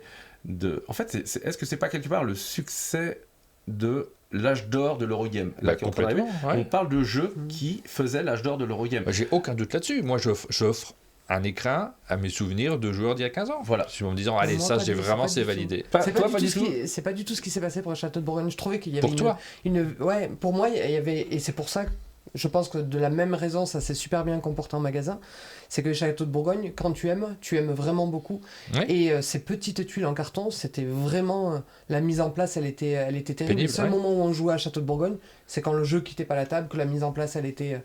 en fait, est-ce que c'est pas quelque part le succès de l'âge d'or de l'Eurogame on parle de jeux qui faisaient l'âge d'or de l'Eurogame. J'ai aucun doute là-dessus. Moi j'offre un écran à mes souvenirs de joueurs d'il y a 15 ans. Voilà. En me disant, allez, ça, c'est validé. C'est pas du tout ce qui s'est passé pour le Château de Bourgogne. Je trouvais qu'il y avait pour moi, il y avait... Et c'est pour ça que je pense que de la même raison, ça s'est super bien comporté en magasin. C'est que le Château de Bourgogne, quand tu aimes vraiment beaucoup. Et ces petites tuiles en carton, c'était vraiment... la mise en place, elle était terrible. Pénible, le seul moment où on jouait à Château de Bourgogne, c'est quand le jeu quittait pas la table, que la mise en place, elle était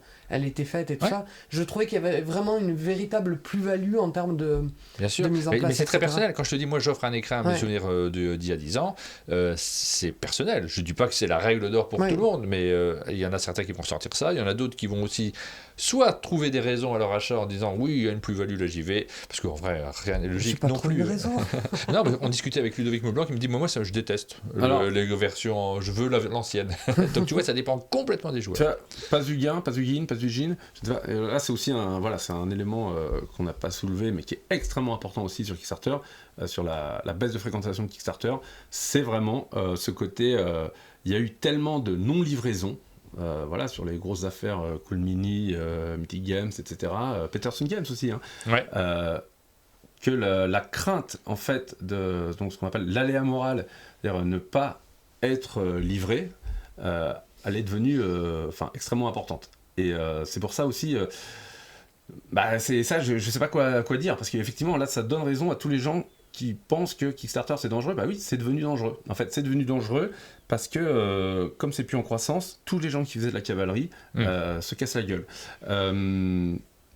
faite et tout ça. Je trouvais qu'il y avait vraiment une véritable plus-value en termes de mise en place. Mais c'est très personnel. Quand je te dis, moi, j'offre un écran à mes souvenirs d'il y a 10 ans, c'est personnel. Je dis pas que c'est la règle d'or pour tout le monde, mais il y en a certains qui vont sortir ça, il y en a d'autres qui vont aussi soit trouver des raisons à leur achat en disant oui, il y a une plus-value, là j'y vais, parce qu'en vrai, rien n'est logique non plus. Non, mais on discutait avec Ludovic Maublanc qui me dit moi ça je déteste les versions, je veux l'ancienne. Donc tu vois, ça dépend complètement des joueurs. Tu vois, pas Zugin, pas Zugin, pas Zugin. Là c'est aussi c'est un élément qu'on n'a pas soulevé mais qui est extrêmement important aussi sur Kickstarter, sur la baisse de fréquentation de Kickstarter. C'est vraiment ce côté, il y a eu tellement de non-livraisons. Sur les grosses affaires Cool Mini, Mythic Games, etc. Peterson Games aussi, que la crainte en fait de donc, ce qu'on appelle l'aléa moral, c'est-à-dire ne pas être livré, elle est devenue extrêmement importante. Et c'est pour ça aussi, c'est ça, je sais pas quoi dire, parce qu'effectivement là ça donne raison à tous les gens qui pensent que Kickstarter c'est dangereux, bah oui, c'est devenu dangereux. En fait, c'est devenu dangereux parce que comme c'est plus en croissance, tous les gens qui faisaient de la cavalerie se cassent la gueule.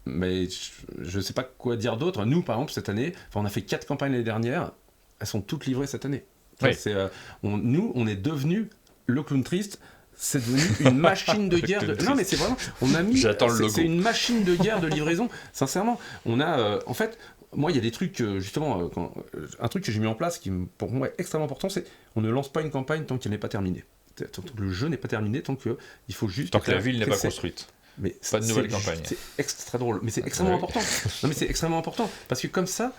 Mais je sais pas quoi dire d'autre. Nous, par exemple, cette année, on a fait 4 campagnes l'année dernière, elles sont toutes livrées cette année. Oui. Nous, on est devenus le clown triste. C'est devenu une machine de guerre. Non, mais c'est vraiment. On a mis. J'attends le logo. C'est une machine de guerre de livraison. Sincèrement, on a. En fait, moi, il y a des trucs justement. Un truc que j'ai mis en place qui, pour moi, est extrêmement important, c'est on ne lance pas une campagne tant qu'elle n'est pas terminée. Le jeu n'est pas terminé tant que il faut juste. Tant que la ville n'est pas construite. Mais pas de nouvelle campagne. C'est très drôle, mais c'est extrêmement important. Non, mais c'est extrêmement important parce que comme ça,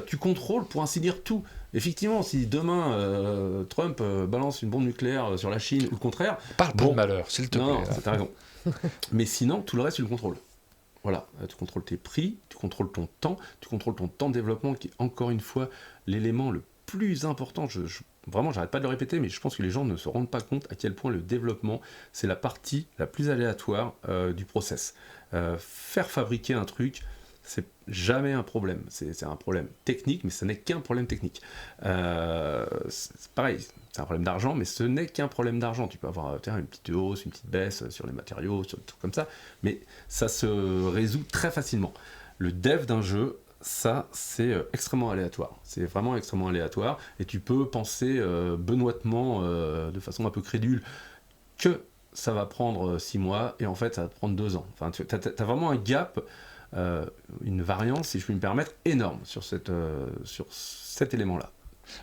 tu contrôles pour ainsi dire tout. Effectivement, si demain Trump balance une bombe nucléaire sur la Chine ou le contraire, parle pas de malheur, s'il te plaît. Non, t'as raison. Mais sinon, tout le reste, tu le contrôles. Voilà, tu contrôles tes prix, tu contrôles ton temps de développement, qui est encore une fois l'élément le plus important. Vraiment, j'arrête pas de le répéter, mais je pense que les gens ne se rendent pas compte à quel point le développement, c'est la partie la plus aléatoire du process. Faire fabriquer un truc, c'est jamais un problème. C'est un problème technique, mais ce n'est qu'un problème technique. C'est pareil, c'est un problème d'argent, mais ce n'est qu'un problème d'argent. Tu peux avoir une petite hausse, une petite baisse sur les matériaux, sur des trucs comme ça, mais ça se résout très facilement. Le dev d'un jeu, ça, c'est extrêmement aléatoire. C'est vraiment extrêmement aléatoire. Et tu peux penser benoîtement, de façon un peu crédule, que ça va prendre 6 mois, et en fait, ça va te prendre 2 ans. Enfin, tu as vraiment un gap, une variance, si je puis me permettre, énorme sur cet élément-là.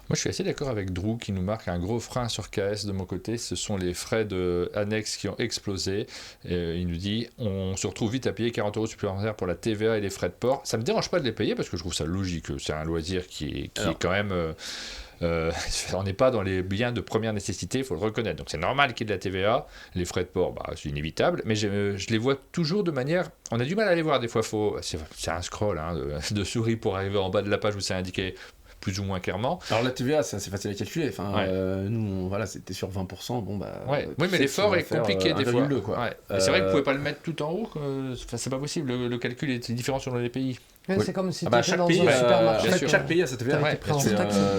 Moi, je suis assez d'accord avec Drew qui nous marque un gros frein sur KS de mon côté. Ce sont les frais annexes qui ont explosé. Il nous dit on se retrouve vite à payer 40 € supplémentaires pour la TVA et les frais de port. Ça me dérange pas de les payer parce que je trouve ça logique. C'est un loisir qui est quand même. On n'est pas dans les biens de première nécessité, il faut le reconnaître. Donc c'est normal qu'il y ait de la TVA. Les frais de port, c'est inévitable. Mais je les vois toujours de manière. On a du mal à les voir des fois. C'est un scroll de souris pour arriver en bas de la page où c'est indiqué plus ou moins clairement. Alors la TVA, c'est assez facile à calculer. Enfin, nous, c'était sur 20%. Bon, oui, mais l'effort est compliqué des fois. 2, quoi. C'est vrai que vous pouvez pas le mettre tout en haut. C'est pas possible. Le calcul est différent selon les pays. Oui. C'est comme si tu étais dans un supermarché. Chaque pays a sa TVA.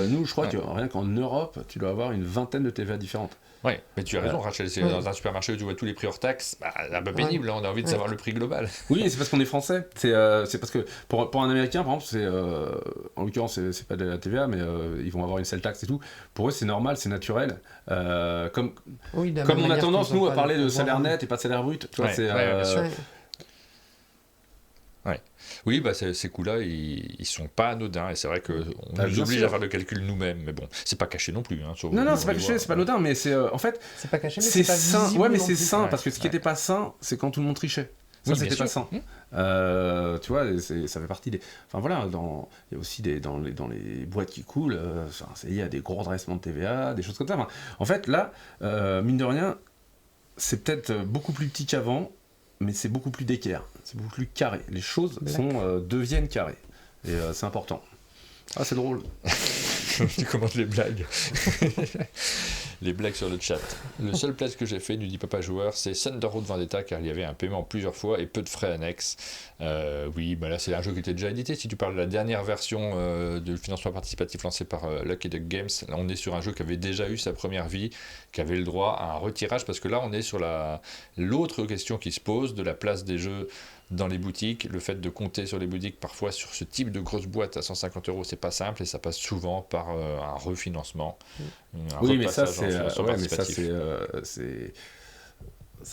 Nous, je crois que Ouais. rien qu'en Europe, tu dois avoir une vingtaine de TVA différentes. Oui, mais tu as raison, Rachel, c'est dans un supermarché où tu vois tous les prix hors taxe, c'est un peu pénible, on a envie de savoir le prix global. Oui, c'est parce qu'on est français. C'est parce que pour un Américain, par exemple, en l'occurrence, c'est pas de la TVA, mais ils vont avoir une sale taxe et tout. Pour eux, c'est normal, c'est naturel. Comme on a tendance, nous, à parler de salaire net et pas de salaire brut. Tu vois, bien sûr. Oui, ces coûts-là, ils sont pas anodins, et c'est vrai qu'on nous oblige à faire le calcul nous-mêmes, mais bon, c'est pas caché non plus. Non, c'est pas caché, c'est pas anodin, mais c'est en fait. C'est pas caché, mais c'est pas sain. visible. Ouais, mais c'est sain, parce que ce qui était pas sain, c'est quand tout le monde trichait. Ça, c'était pas sain. Tu vois, ça fait partie des. Enfin voilà, il y a aussi dans les boîtes qui coulent, il y a des gros redressements de TVA, des choses comme ça. Enfin, en fait, là, mine de rien, c'est peut-être beaucoup plus petit qu'avant, mais c'est beaucoup plus d'équerre, c'est beaucoup plus carré. Les choses deviennent carrées. Et c'est important. Ah, c'est drôle. Tu commentes les blagues. Les blagues sur le chat. Le seul pledge que j'ai fait, nous dit Papa Joueur, c'est Thunderroad Vendetta, car il y avait un paiement plusieurs fois et peu de frais annexes. Oui, là c'est un jeu qui était déjà édité. Si tu parles de la dernière version de financement participatif lancé par Lucky Duck Games, là on est sur un jeu qui avait déjà eu sa première vie, qui avait le droit à un retirage, parce que là on est sur l'autre question qui se pose de la place des jeux dans les boutiques. Le fait de compter sur les boutiques, parfois sur ce type de grosse boîte à 150 €, c'est pas simple, et ça passe souvent par un refinancement. Oui, mais ça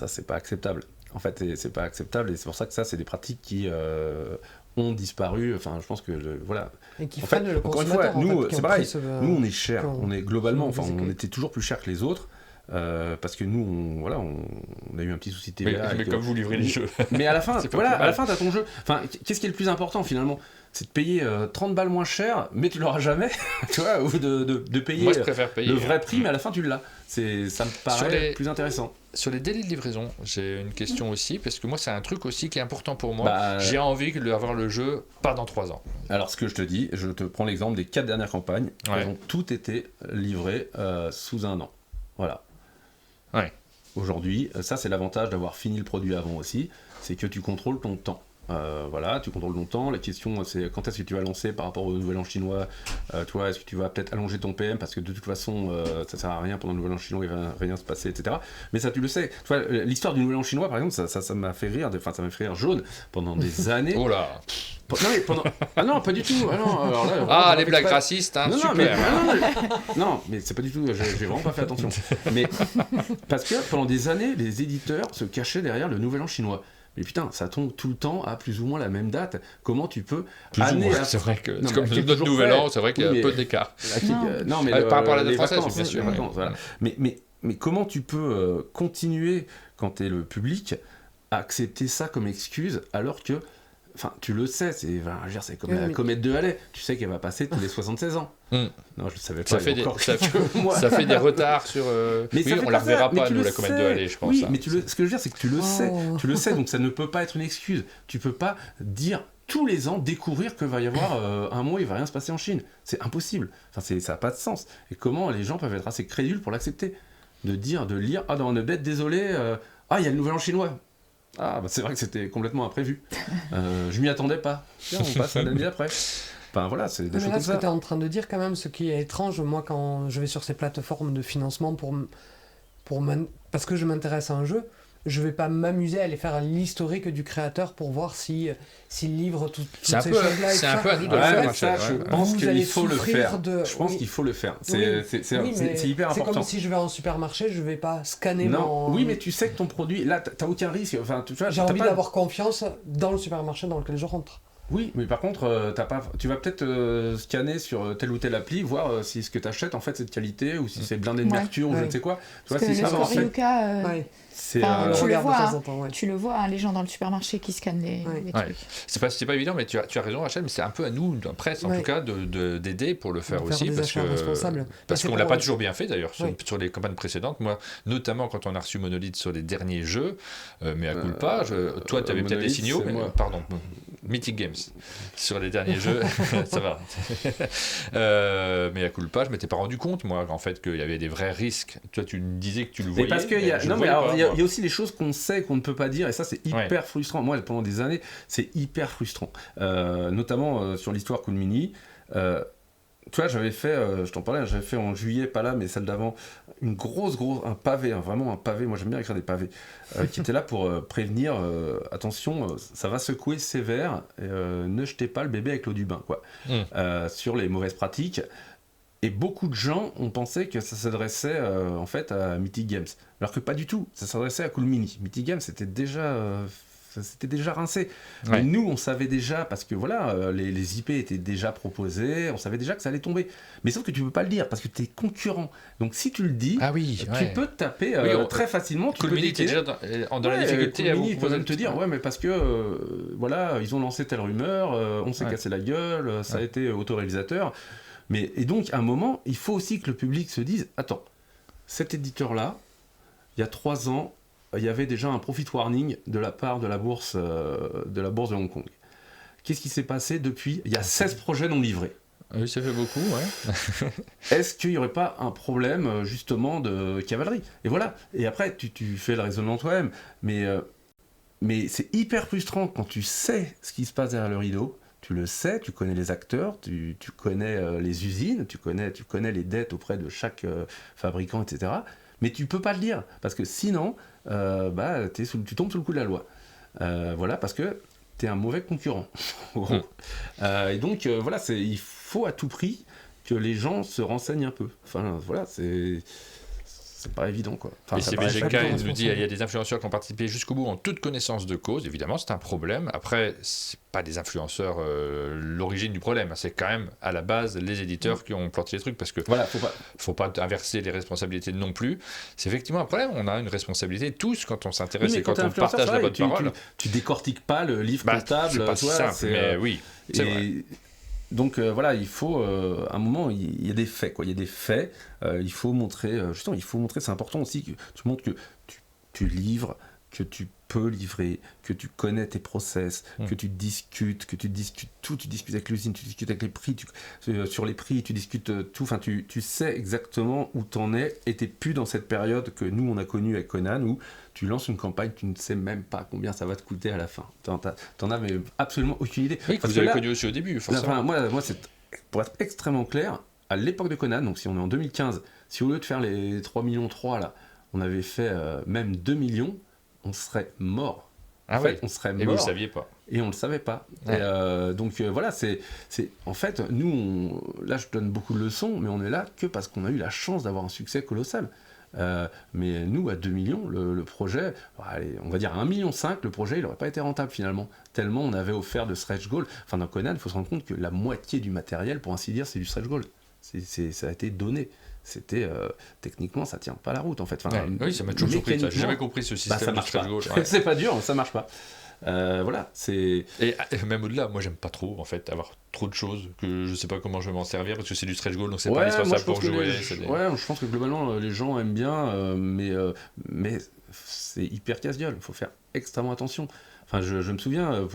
c'est pas acceptable. En fait, c'est pas acceptable, et c'est pour ça que ça, c'est des pratiques qui ont disparu. Enfin, je pense que voilà. Et qui freinent le encore une fois, consommateur. C'est pareil. Nous, on est cher. On est globalement, on était toujours plus cher que les autres. Parce que nous, on a eu un petit souci de TVA. Mais comme vous livrez les jeux. Mais à la fin, t'as ton jeu. Enfin, qu'est-ce qui est le plus important finalement ? C'est de payer 30 balles moins cher, mais tu l'auras jamais, tu vois, ou de payer, moi, je préfère payer le vrai prix, mais à la fin tu l'as. Ça me paraît plus intéressant. Sur les délais de livraison, j'ai une question aussi, parce que moi c'est un truc aussi qui est important pour moi. J'ai envie d'avoir le jeu pas dans 3 ans. Alors ce que je te dis, je te prends l'exemple des 4 dernières campagnes, elles ont toutes été livrées sous 1 an. Voilà. Ouais. Aujourd'hui, ça c'est l'avantage d'avoir fini le produit avant aussi, c'est que tu contrôles ton temps. voilà, tu contrôles longtemps. La question, c'est quand est-ce que tu vas lancer par rapport au Nouvel An chinois. Toi, est-ce que tu vas peut-être allonger ton PM parce que de toute façon, ça sert à rien pendant le Nouvel An chinois, il va rien se passer, etc. Mais ça, tu le sais. Tu vois, l'histoire du Nouvel An chinois, par exemple, ça m'a fait rire. Enfin, ça m'a fait rire jaune pendant des années. Oh là. Non, mais pendant... Ah non, pas du tout. Ah, non, alors là, les blagues racistes, hein, non, super. Non, mais c'est pas du tout. J'ai vraiment pas fait attention. Mais parce que pendant des années, les éditeurs se cachaient derrière le Nouvel An chinois. Mais putain, ça tombe tout le temps à plus ou moins la même date. Comment tu peux C'est vrai que c'est comme notre Nouvel An, c'est vrai qu'il y a un peu d'écart. Non, mais par rapport à la date vacances, française, bien sûr. Vacances, voilà. Mais comment tu peux continuer quand t'es le public à accepter ça comme excuse alors que enfin, tu le sais, c'est comme la comète de Halley. Tu sais qu'elle va passer tous les 76 ans. Non, je ne savais pas. Ça fait des retards sur... Mais oui, on ne la reverra pas, nous, la comète de Halley, je pense. Oui, mais ce que je veux dire, c'est que tu le sais. Tu le sais, donc ça ne peut pas être une excuse. Tu ne peux pas dire tous les ans, découvrir qu'il va y avoir un mois, il ne va rien se passer en Chine. C'est impossible. Enfin, ça n'a pas de sens. Et comment les gens peuvent être assez crédules pour l'accepter ? De lire, dans un update, désolé, il y a le Nouvel An chinois. Ah, c'est vrai que c'était complètement imprévu. Je m'y attendais pas. Tiens, on passe à l'année d'après. Enfin voilà, c'est des choses comme ça. Ce que tu es en train de dire quand même, ce qui est étrange, moi quand je vais sur ces plateformes de financement parce que je m'intéresse à un jeu, je vais pas m'amuser à aller faire l'historique du créateur pour voir s'il livre toutes ces choses-là. C'est un peu à nous de le faire. Je pense qu'il faut le faire. Je pense qu'il faut le faire. C'est hyper important. C'est comme si je vais en supermarché, je vais pas scanner mon... Oui, mais tu sais que ton produit, là, t'as aucun risque. Enfin, tu vois, j'ai envie d'avoir confiance dans le supermarché dans lequel je rentre. Oui, mais par contre, tu vas peut-être scanner sur telle ou telle appli, voir si ce que tu achètes en fait c'est de qualité ou si c'est blindé de mercure ou je ne sais quoi. Tu vois, c'est ça en fait. Tu le vois, les gens dans le supermarché qui scannent les trucs. C'est pas évident, mais tu as raison, Rachel, mais c'est un peu à nous, la presse en tout cas, d'aider pour le faire aussi, parce qu'on l'a pas toujours bien fait d'ailleurs sur les campagnes précédentes. Moi, notamment quand on a reçu Monolith sur les derniers jeux, mais à culpa, toi tu avais peut-être des signaux, mais pardon. Mythic Games sur les derniers jeux, ça va. Mais à culpa, je m'étais pas rendu compte moi en fait qu'il y avait des vrais risques. Toi, tu me disais que tu le voyais. Parce qu'il y a aussi des choses qu'on sait qu'on ne peut pas dire et ça c'est hyper frustrant. Moi, pendant des années, c'est hyper frustrant. Notamment sur l'histoire Cool Mini. Tu vois, j'avais fait, je t'en parlais, j'avais fait en juillet, pas là, mais celle d'avant, un pavé, vraiment un pavé, moi j'aime bien écrire des pavés, qui était là pour prévenir, attention, ça va secouer sévère, ne jetez pas le bébé avec l'eau du bain, quoi, sur les mauvaises pratiques. Et beaucoup de gens ont pensé que ça s'adressait en fait à Mythic Games, alors que pas du tout, ça s'adressait à Cool Mini. Mythic Games, c'était déjà rincé. Mais nous, on savait déjà, parce que voilà, les IP étaient déjà proposés, on savait déjà que ça allait tomber. Mais sauf que tu ne peux pas le dire, parce que tu es concurrent. Donc si tu le dis, tu peux te taper très facilement. Cool Mini était déjà dans la difficulté. Cool Mini, il peut même te dire, mais parce que, voilà, ils ont lancé telle rumeur, on s'est cassé la gueule, ça a été autoréalisateur. Et donc, à un moment, il faut aussi que le public se dise, attends, cet éditeur-là, il y a 3 ans, il y avait déjà un profit warning de la part de la bourse de Hong Kong. Qu'est-ce qui s'est passé depuis ? Il y a 16 projets non livrés. Oui, ça fait beaucoup, ouais. Est-ce qu'il n'y aurait pas un problème, justement, de cavalerie ? Et voilà. Et après, tu fais le raisonnement toi-même. Mais c'est hyper frustrant quand tu sais ce qui se passe derrière le rideau. Tu le sais, tu connais les acteurs, tu connais les usines, tu connais les dettes auprès de chaque fabricant, etc. Mais tu peux pas le dire, parce que sinon, tu tombes sous le coup de la loi. Voilà, parce que tu es un mauvais concurrent. Et donc, voilà, il faut à tout prix que les gens se renseignent un peu. Enfin, voilà, c'est pas évident, quoi. Et CBGK, il nous dit il y a des influenceurs qui ont participé jusqu'au bout en toute connaissance de cause. Évidemment, c'est un problème. Après, c'est pas des influenceurs l'origine du problème. C'est quand même à la base les éditeurs qui ont planté les trucs, parce que voilà, faut pas inverser les responsabilités non plus. C'est effectivement un problème. On a une responsabilité tous quand on s'intéresse et quand on partage la bonne parole. Tu décortiques pas le livre comptable. C'est pas si simple, mais oui, c'est vrai. Donc voilà, il faut à un moment, il y a des faits, quoi. Il y a des faits. Il faut montrer, justement, c'est important aussi que tu montres que tu livres que tu peux livrer, que tu connais tes process, que tu discutes tout, tu discutes avec l'usine, tu discutes avec les prix, sur les prix, tu discutes tout, enfin tu sais exactement où t'en es, et t'es plus dans cette période que nous on a connue avec Conan, où tu lances une campagne, tu ne sais même pas combien ça va te coûter à la fin. T'en as mais absolument aucune idée. Oui, parce vous que avez connu aussi au début, forcément. Moi c'est, pour être extrêmement clair, à l'époque de Conan, donc si on est en 2015, si au lieu de faire les 3,3 millions là, on avait fait même 2 millions, on serait mort. Ah on serait mort. Et vous le saviez pas. Et on le savait pas. Ouais. Et donc voilà, c'est en fait, nous, là je donne beaucoup de leçons, mais on est là que parce qu'on a eu la chance d'avoir un succès colossal. Mais nous, à 2 millions, le projet, allez, on va dire à 1,5 million, le projet, il n'aurait pas été rentable finalement. Tellement on avait offert de stretch goal. Enfin, dans Conan, il faut se rendre compte que la moitié du matériel, pour ainsi dire, c'est du stretch goal. Ça a été donné. C'était techniquement, ça tient pas la route en fait. Enfin, oui, ça m'a toujours surpris. J'ai jamais compris ce système. Ça marche pas. Ouais. C'est pas dur, ça marche pas. Voilà, c'est. Et même au-delà, moi j'aime pas trop en fait avoir trop de choses que je sais pas comment je vais m'en servir parce que c'est du stretch goal, donc c'est pas indispensable pour jouer. Ouais, je pense que globalement les gens aiment bien, mais c'est hyper casse-gueule. Il faut faire extrêmement attention. Enfin, je me souviens,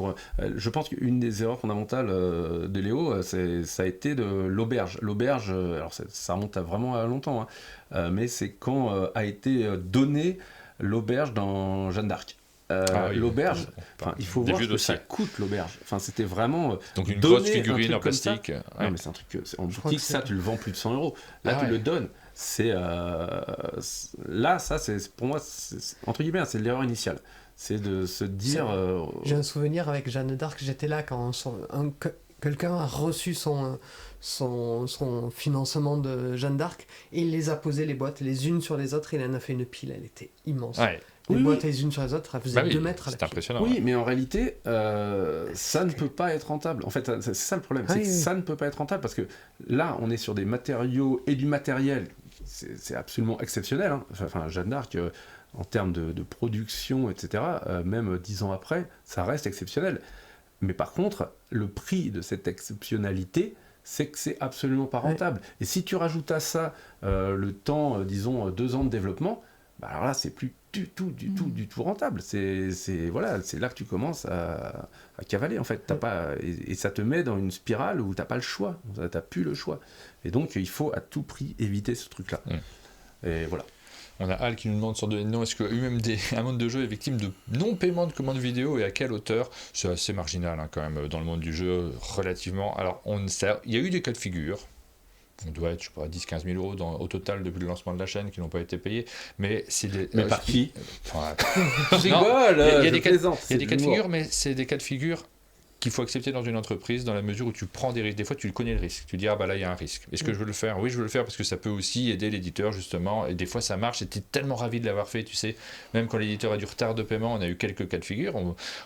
je pense qu'une des erreurs fondamentales de Léo, ça a été de l'auberge. L'auberge, alors ça remonte vraiment à longtemps, hein, mais c'est quand a été donnée l'auberge dans Jeanne d'Arc. Oui, l'auberge, il faut voir ce que ça coûte l'auberge. Enfin, c'était vraiment. Donc une grosse figurine en plastique. Ouais. Non, mais c'est un truc que en boutique, ça, tu le vends plus de 100 €. Là, tu le donnes. C'est là, ça, c'est pour moi, entre guillemets, c'est l'erreur initiale. C'est de se dire. J'ai un souvenir avec Jeanne d'Arc, j'étais là quand quelqu'un a reçu son financement de Jeanne d'Arc et il les a posées les boîtes les unes sur les autres et il en a fait une pile, elle était immense. Ouais. Les boîtes les unes sur les autres, elles faisaient 2 mètres. C'est impressionnant. Oui, mais en réalité, ça ne peut pas être rentable. En fait, c'est ça le problème, c'est que ça ne peut pas être rentable parce que là, on est sur des matériaux et du matériel, c'est absolument exceptionnel. Hein. Enfin, Jeanne d'Arc, en termes de production, etc., même 10 ans après, ça reste exceptionnel. Mais par contre, le prix de cette exceptionnalité, c'est que c'est absolument pas rentable. Ouais. Et si tu rajoutes à ça le temps, disons, 2 ans de développement, bah alors là, c'est plus du tout rentable. C'est là que tu commences à cavaler, en fait. T'as pas, et ça te met dans une spirale où t'as pas le choix. T'as plus le choix. Et donc, il faut à tout prix éviter ce truc-là. Et voilà. On a Al qui nous demande sur non, est-ce que même un monde de jeu est victime de non-paiement de commandes vidéo et à quelle hauteur? C'est assez marginal hein, quand même dans le monde du jeu, relativement. Alors, il y a eu des cas de figure. On doit être, je sais pas, 10-15 000 € au total depuis le lancement de la chaîne qui n'ont pas été payés. Mais c'est des. Mais par qui? Je rigole, il y a des cas de figure, mais c'est des cas de figure qu'il faut accepter dans une entreprise dans la mesure où tu prends des risques. Des fois, tu connais le risque. Tu dis, ah bah là, il y a un risque. Est-ce que je veux le faire? Oui, je veux le faire parce que ça peut aussi aider l'éditeur, justement. Et des fois, ça marche. Et tu es tellement ravi de l'avoir fait, tu sais. Même quand l'éditeur a du retard de paiement, on a eu quelques cas de figure.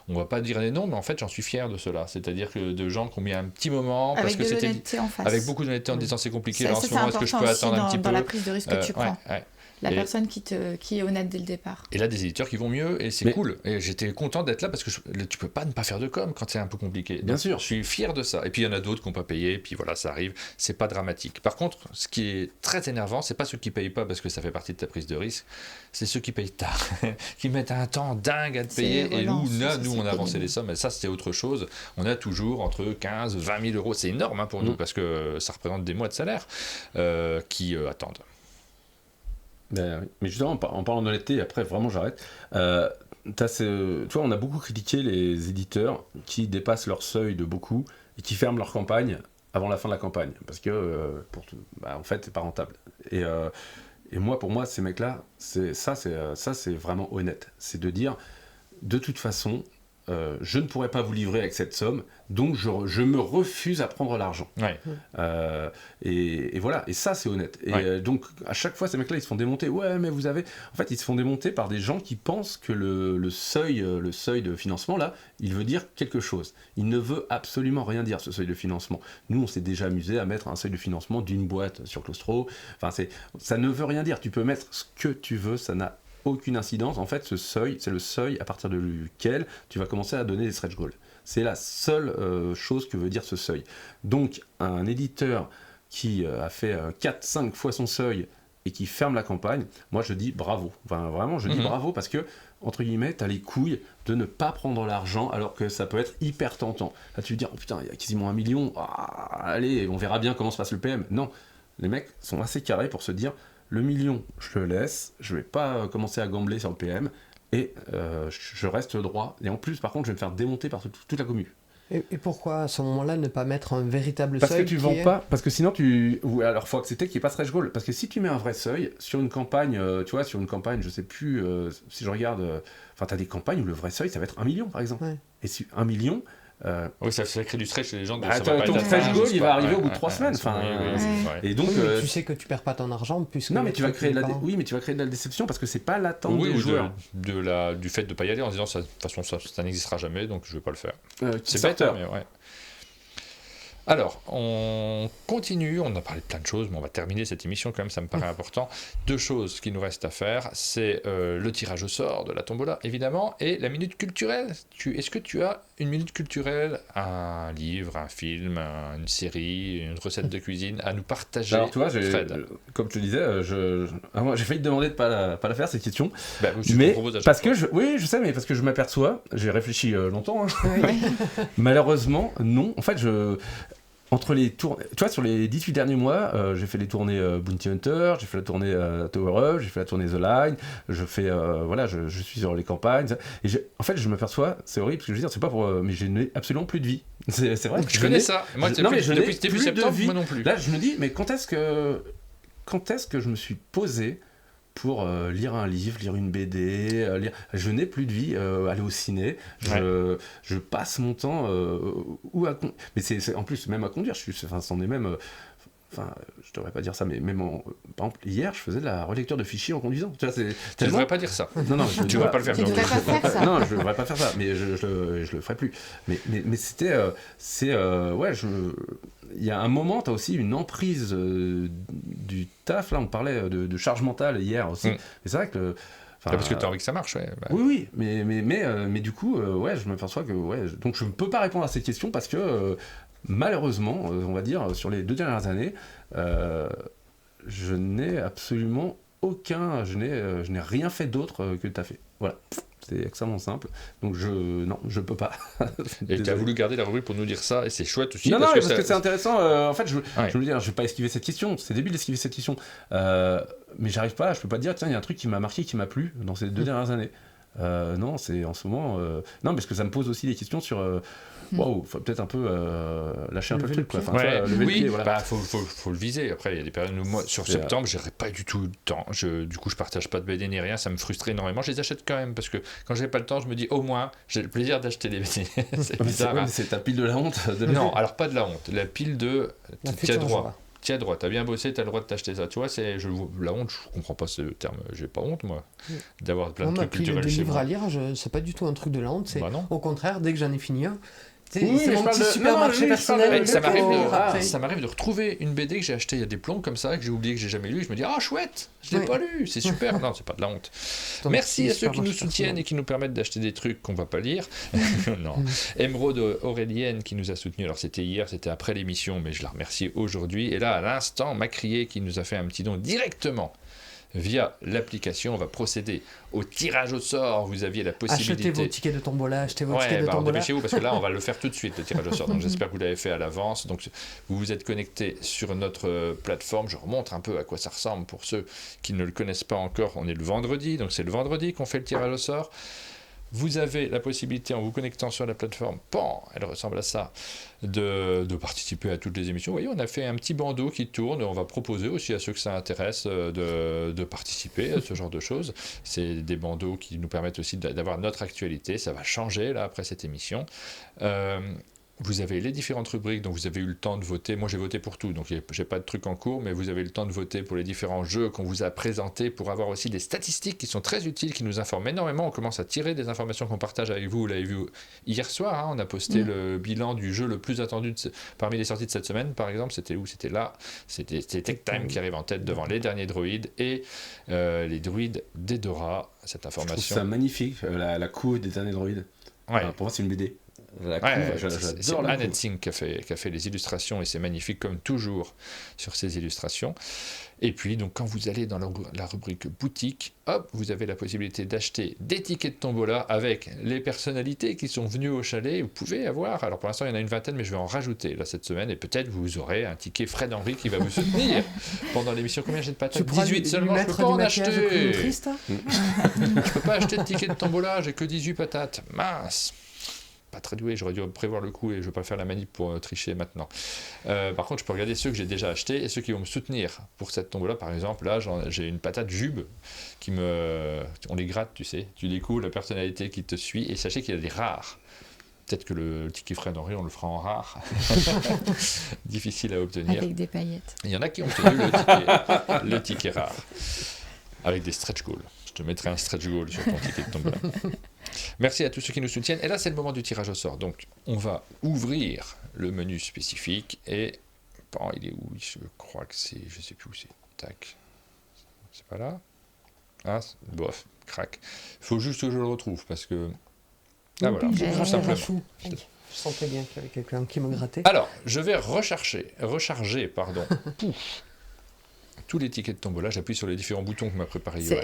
On va pas dire des noms, mais en fait, j'en suis fier de cela. C'est-à-dire que de gens qui ont mis un petit moment. Avec parce que c'était avec beaucoup d'honnêteté en disant, c'est compliqué. Ça, en ce moment, est-ce que je peux attendre un petit peu dans la prise de risque que tu prends. Ouais. La personne qui est honnête dès le départ. Et là, des éditeurs qui vont mieux, et c'est cool. Et j'étais content d'être là parce que tu peux pas ne pas faire de com quand c'est un peu compliqué. Bien sûr. Je suis fier de ça. Et puis il y en a d'autres qui n'ont pas payé, et puis voilà, ça arrive. C'est pas dramatique. Par contre, ce qui est très énervant, c'est pas ceux qui payent pas parce que ça fait partie de ta prise de risque, c'est ceux qui payent tard, qui mettent un temps dingue à te payer. Et nous, on a avancé les sommes, mais ça, c'était autre chose. On a toujours entre 15 et 20 000 €. C'est énorme hein, pour nous parce que ça représente des mois de salaire qui attendent. Ben, mais justement, en parlant d'honnêteté, après vraiment j'arrête. Tu vois, on a beaucoup critiqué les éditeurs qui dépassent leur seuil de beaucoup et qui ferment leur campagne avant la fin de la campagne parce que en fait c'est pas rentable. Et moi, pour moi, ces mecs-là, c'est vraiment honnête. C'est de dire, de toute façon, je ne pourrais pas vous livrer avec cette somme, donc je me refuse à prendre l'argent. Ouais. Et voilà, et ça c'est honnête. Et donc à chaque fois ces mecs-là ils se font démonter. Ouais, mais vous avez. En fait, ils se font démonter par des gens qui pensent que le seuil de financement là, il veut dire quelque chose. Il ne veut absolument rien dire ce seuil de financement. Nous, on s'est déjà amusé à mettre un seuil de financement d'une boîte sur Claustro. Enfin, ça ne veut rien dire. Tu peux mettre ce que tu veux, ça n'a aucune incidence. En fait, ce seuil, c'est le seuil à partir de lequel tu vas commencer à donner des stretch goals. C'est la seule chose que veut dire ce seuil. Donc, un éditeur qui a fait 4-5 fois son seuil et qui ferme la campagne, moi je dis bravo. Enfin, vraiment, je dis bravo parce que, entre guillemets, t'as les couilles de ne pas prendre l'argent alors que ça peut être hyper tentant. Là, tu te dis, oh putain, il y a quasiment 1 million, allez, on verra bien comment se passe le PM. Non, les mecs sont assez carrés pour se dire, le million, je le laisse, je vais pas commencer à gambler sur le PM, et je reste droit. Et en plus, par contre, je vais me faire démonter par toute la commune. Et pourquoi à ce moment-là ne pas mettre un véritable seuil? Parce que tu vends pas, parce que sinon alors faut accepter qu'il n'y ait pas de stretch goal. Parce que si tu mets un vrai seuil sur une campagne, tu vois, sur une campagne, je sais plus si je regarde, enfin t'as des campagnes où le vrai seuil ça va être 1 million par exemple. Ouais. Et si 1 million. Oui, ça crée du stretch chez les gens. Ton stretch goal il va arriver au bout de 3 semaines. Et donc, mais tu sais que tu perds pas ton argent puisque. Non, mais tu vas créer mais tu vas créer de la déception parce que c'est pas l'attente des joueurs. Du fait de pas y aller en disant de toute façon ça n'existera jamais donc je vais pas le faire. C'est bête, mais ouais. Alors, on continue, on a parlé de plein de choses, mais on va terminer cette émission quand même, ça me paraît important. 2 choses qui nous restent à faire, c'est le tirage au sort de la tombola, évidemment, et la minute culturelle. Est-ce que tu as une minute culturelle, un livre, un film, une série, une recette de cuisine à nous partager? Alors, tu vois, Fred, comme je te disais, j'ai failli te demander de pas la faire, cette question. Mais parce que je sais, mais parce que je m'aperçois, j'ai réfléchi longtemps, malheureusement, non. En fait, entre les tournées, tu vois, sur les 18 derniers mois, j'ai fait les tournées Bounty Hunter, j'ai fait la tournée Tower Up, j'ai fait la tournée The Line, je suis sur les campagnes. Et en fait, je m'aperçois, c'est horrible, parce que je veux dire, c'est pas pour. Mais je n'ai absolument plus de vie. C'est vrai. Je connais ça. Moi, depuis début septembre, moi non plus. Là, je me dis, mais quand est-ce que je me suis posé pour lire un livre, lire une BD, je n'ai plus de vie, aller au ciné, je passe mon temps mais c'est en plus même à conduire, c'en est même je devrais pas dire ça, mais même par exemple hier je faisais de la relecture de fichiers en conduisant, tu vois, tu devrais pas dire ça. Non, tu devrais pas le faire. Tu devrais pas faire ça. Non, je devrais pas faire ça, mais je le ferai plus. Mais c'était il y a un moment, tu as aussi une emprise du taf. Là, on parlait de charge mentale hier aussi. Mais c'est vrai que. Parce que tu as envie que ça marche, ouais. Oui, mais du coup, je m'aperçois que. Donc, je ne peux pas répondre à cette question parce que, malheureusement, on va dire, sur les 2 dernières années, je n'ai absolument je n'ai rien fait d'autre que tu as fait. Voilà. C'est extrêmement simple, donc je peux pas. Et tu as voulu garder la rubrique pour nous dire ça, et c'est chouette aussi. Non, parce que c'est intéressant. En fait, je veux dire, je vais pas esquiver cette question. C'est débile d'esquiver cette question, mais j'arrive pas. Je peux pas dire, tiens, il y a un truc qui m'a marqué, qui m'a plu dans ces 2 dernières années. Non, c'est en ce moment. Non, parce que ça me pose aussi des questions sur. Waouh, faut peut-être un peu lâcher un peu le truc, quoi. Enfin, faut le viser. Après, il y a des périodes où moi, sur septembre, j'aurais pas du tout le temps. Du coup, je partage pas de BD ni rien. Ça me frustre énormément. Je les achète quand même parce que quand j'ai pas le temps, je me dis au moins j'ai le plaisir d'acheter des BD. C'est bizarre. C'est ta pile de la honte. Non, alors pas de la honte. La pile de. Tu as droit. T'as bien bossé, t'as le droit de t'acheter ça. Tu vois, la honte, je comprends pas ce terme. J'ai pas honte, moi, d'avoir plein de trucs culturels chez moi. Livres à lire, c'est pas du tout un truc de la honte. C'est au contraire, dès que j'en ai fini un. C'est mon petit supermarché personnel. Ça m'arrive de retrouver une BD que j'ai achetée il y a des plombs comme ça, que j'ai oublié, que j'ai jamais lu. Je me dis, chouette, je l'ai pas lu, c'est super. Non, c'est pas de la honte. Merci à ceux qui nous soutiennent et qui nous permettent d'acheter des trucs qu'on va pas lire. Non. Émeraude Aurélienne qui nous a soutenus. Alors c'était hier, c'était après l'émission, mais je la remercie aujourd'hui. Et là, à l'instant, Macrier qui nous a fait un petit don directement. Via l'application, on va procéder au tirage au sort. Vous aviez la possibilité. Achetez vos tickets de tombola, dépêchez-vous parce que là, on va le faire tout de suite, le tirage au sort. Donc, j'espère que vous l'avez fait à l'avance. Donc, vous vous êtes connecté sur notre plateforme. Je remontre un peu à quoi ça ressemble pour ceux qui ne le connaissent pas encore. On est le vendredi, donc c'est le vendredi qu'on fait le tirage au sort. Vous avez la possibilité, en vous connectant sur la plateforme, elle ressemble à ça, de participer à toutes les émissions. Vous voyez, on a fait un petit bandeau qui tourne. On va proposer aussi à ceux que ça intéresse de participer à ce genre de choses. C'est des bandeaux qui nous permettent aussi d'avoir notre actualité. Ça va changer là après cette émission. Vous avez les différentes rubriques, donc vous avez eu le temps de voter. Moi, j'ai voté pour tout, donc j'ai pas de truc en cours, mais vous avez eu le temps de voter pour les différents jeux qu'on vous a présentés, pour avoir aussi des statistiques qui sont très utiles, qui nous informent énormément. On commence à tirer des informations qu'on partage avec vous. Vous l'avez vu hier soir, on a posté le bilan du jeu le plus attendu parmi les sorties de cette semaine, par exemple. C'était où? C'était là. C'était Tech Time qui arrive en tête devant les derniers droïdes et les droïdes d'Edora. Cette information. Je trouve ça magnifique, la couve des derniers droïdes. Ouais. Pour moi, c'est une BD. La couve, c'est j'adore la Annette couve. Singh qui a fait les illustrations et c'est magnifique comme toujours sur ces illustrations. Et puis donc quand vous allez dans la rubrique boutique, hop, vous avez la possibilité d'acheter des tickets de tombola avec les personnalités qui sont venues au chalet. Vous pouvez avoir, alors pour l'instant il y en a une vingtaine, mais je vais en rajouter là cette semaine et peut-être vous aurez un ticket Fred Henry qui va vous soutenir pendant l'émission. Combien j'ai de patates? 18 seulement, je peux pas en acheter. Je peux pas acheter de ticket de tombola, j'ai que 18 patates. Mince. Pas très doué, j'aurais dû prévoir le coup et je vais pas faire la manip pour tricher maintenant. Par contre, je peux regarder ceux que j'ai déjà achetés et ceux qui vont me soutenir pour cette tombola. Par exemple, là, j'ai une patate jube on les gratte, tu sais. Tu découvres la personnalité qui te suit et sachez qu'il y a des rares. Peut-être que le ticket Fred Henry, on le fera en rare. Difficile à obtenir. Avec des paillettes. Il y en a qui ont obtenu le ticket rare. Avec des stretch goals. Je te mettrai un stretch goal sur ton ticket de tombola. Merci à tous ceux qui nous soutiennent. Et là, c'est le moment du tirage au sort. Donc, on va ouvrir le menu spécifique. Et bon, il est où? Je crois que c'est... Je sais plus où c'est. Tac. C'est pas là? Ah, bof, crac. Il faut juste que je le retrouve parce que... Ah voilà, tout simplement. Je sentais bien qu'il y avait quelqu'un qui me grattait. Alors, je vais recharger, tous les tickets de tombola. J'appuie sur les différents boutons que m'a préparé Johan.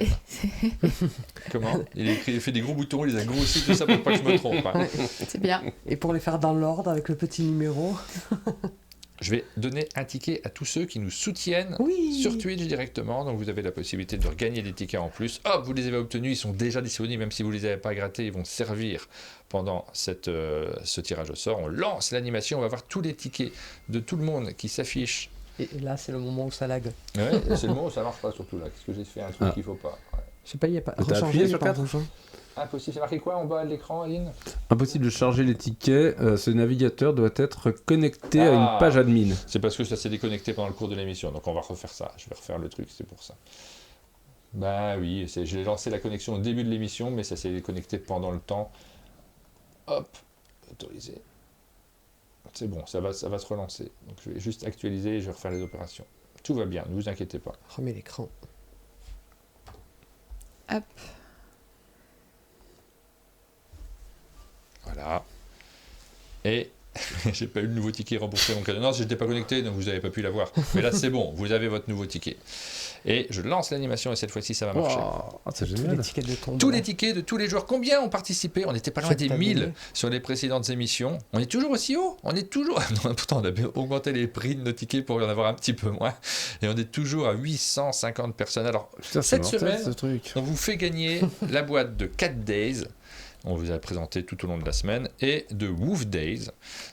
Comment? Il fait des gros boutons, il les a grossis, tout ça pour pas que je me trompe. Hein. C'est bien. Et pour les faire dans l'ordre avec le petit numéro. Je vais donner un ticket à tous ceux qui nous soutiennent Oui. sur Twitch directement. Donc vous avez la possibilité de gagner des tickets en plus. Hop, vous les avez obtenus, ils sont déjà disponibles, même si vous ne les avez pas grattés, ils vont servir pendant ce tirage au sort. On lance l'animation, on va voir tous les tickets de tout le monde qui s'affichent. Et là, c'est le moment où ça lag. Ouais, c'est le moment où ça marche pas surtout là. Qu'est-ce que j'ai fait un truc qu'il faut pas. Ouais. Je sais pas, il n'y a pas. T'as appuyé sur 4 ? Impossible. C'est marqué quoi en bas de l'écran, Aline? Impossible de charger les tickets. Ce navigateur doit être connecté à une page admin. C'est parce que ça s'est déconnecté pendant le cours de l'émission. Donc on va refaire ça. Je vais refaire le truc, c'est pour ça. Bah oui, j'ai lancé la connexion au début de l'émission, mais ça s'est déconnecté pendant le temps. Hop, autorisé. C'est bon, ça va se relancer. Donc je vais juste actualiser et je vais refaire les opérations. Tout va bien, ne vous inquiétez pas. Remets l'écran. Hop. Voilà. Et j'ai pas eu le nouveau ticket remboursé mon cadeau. Non, j'étais pas connecté, donc vous n'avez pas pu l'avoir. Mais là, c'est bon, vous avez votre nouveau ticket. Et je lance l'animation et cette fois-ci, ça va marcher. Oh, c'est Tous génial. les tickets de tombola. Tous les tickets de tous les joueurs. Combien ont participé? On n'était pas loin Cette des année. 1000 sur les précédentes émissions. On est toujours aussi haut. On est toujours... Non, pourtant, on a augmenté les prix de nos tickets pour y en avoir un petit peu moins. Et on est toujours à 850 personnes. Alors, Putain, c'est cette mortel, semaine, ce truc. on vous fait gagner la boîte de 4 Days. On vous a présenté tout au long de la semaine, et de Woof Days.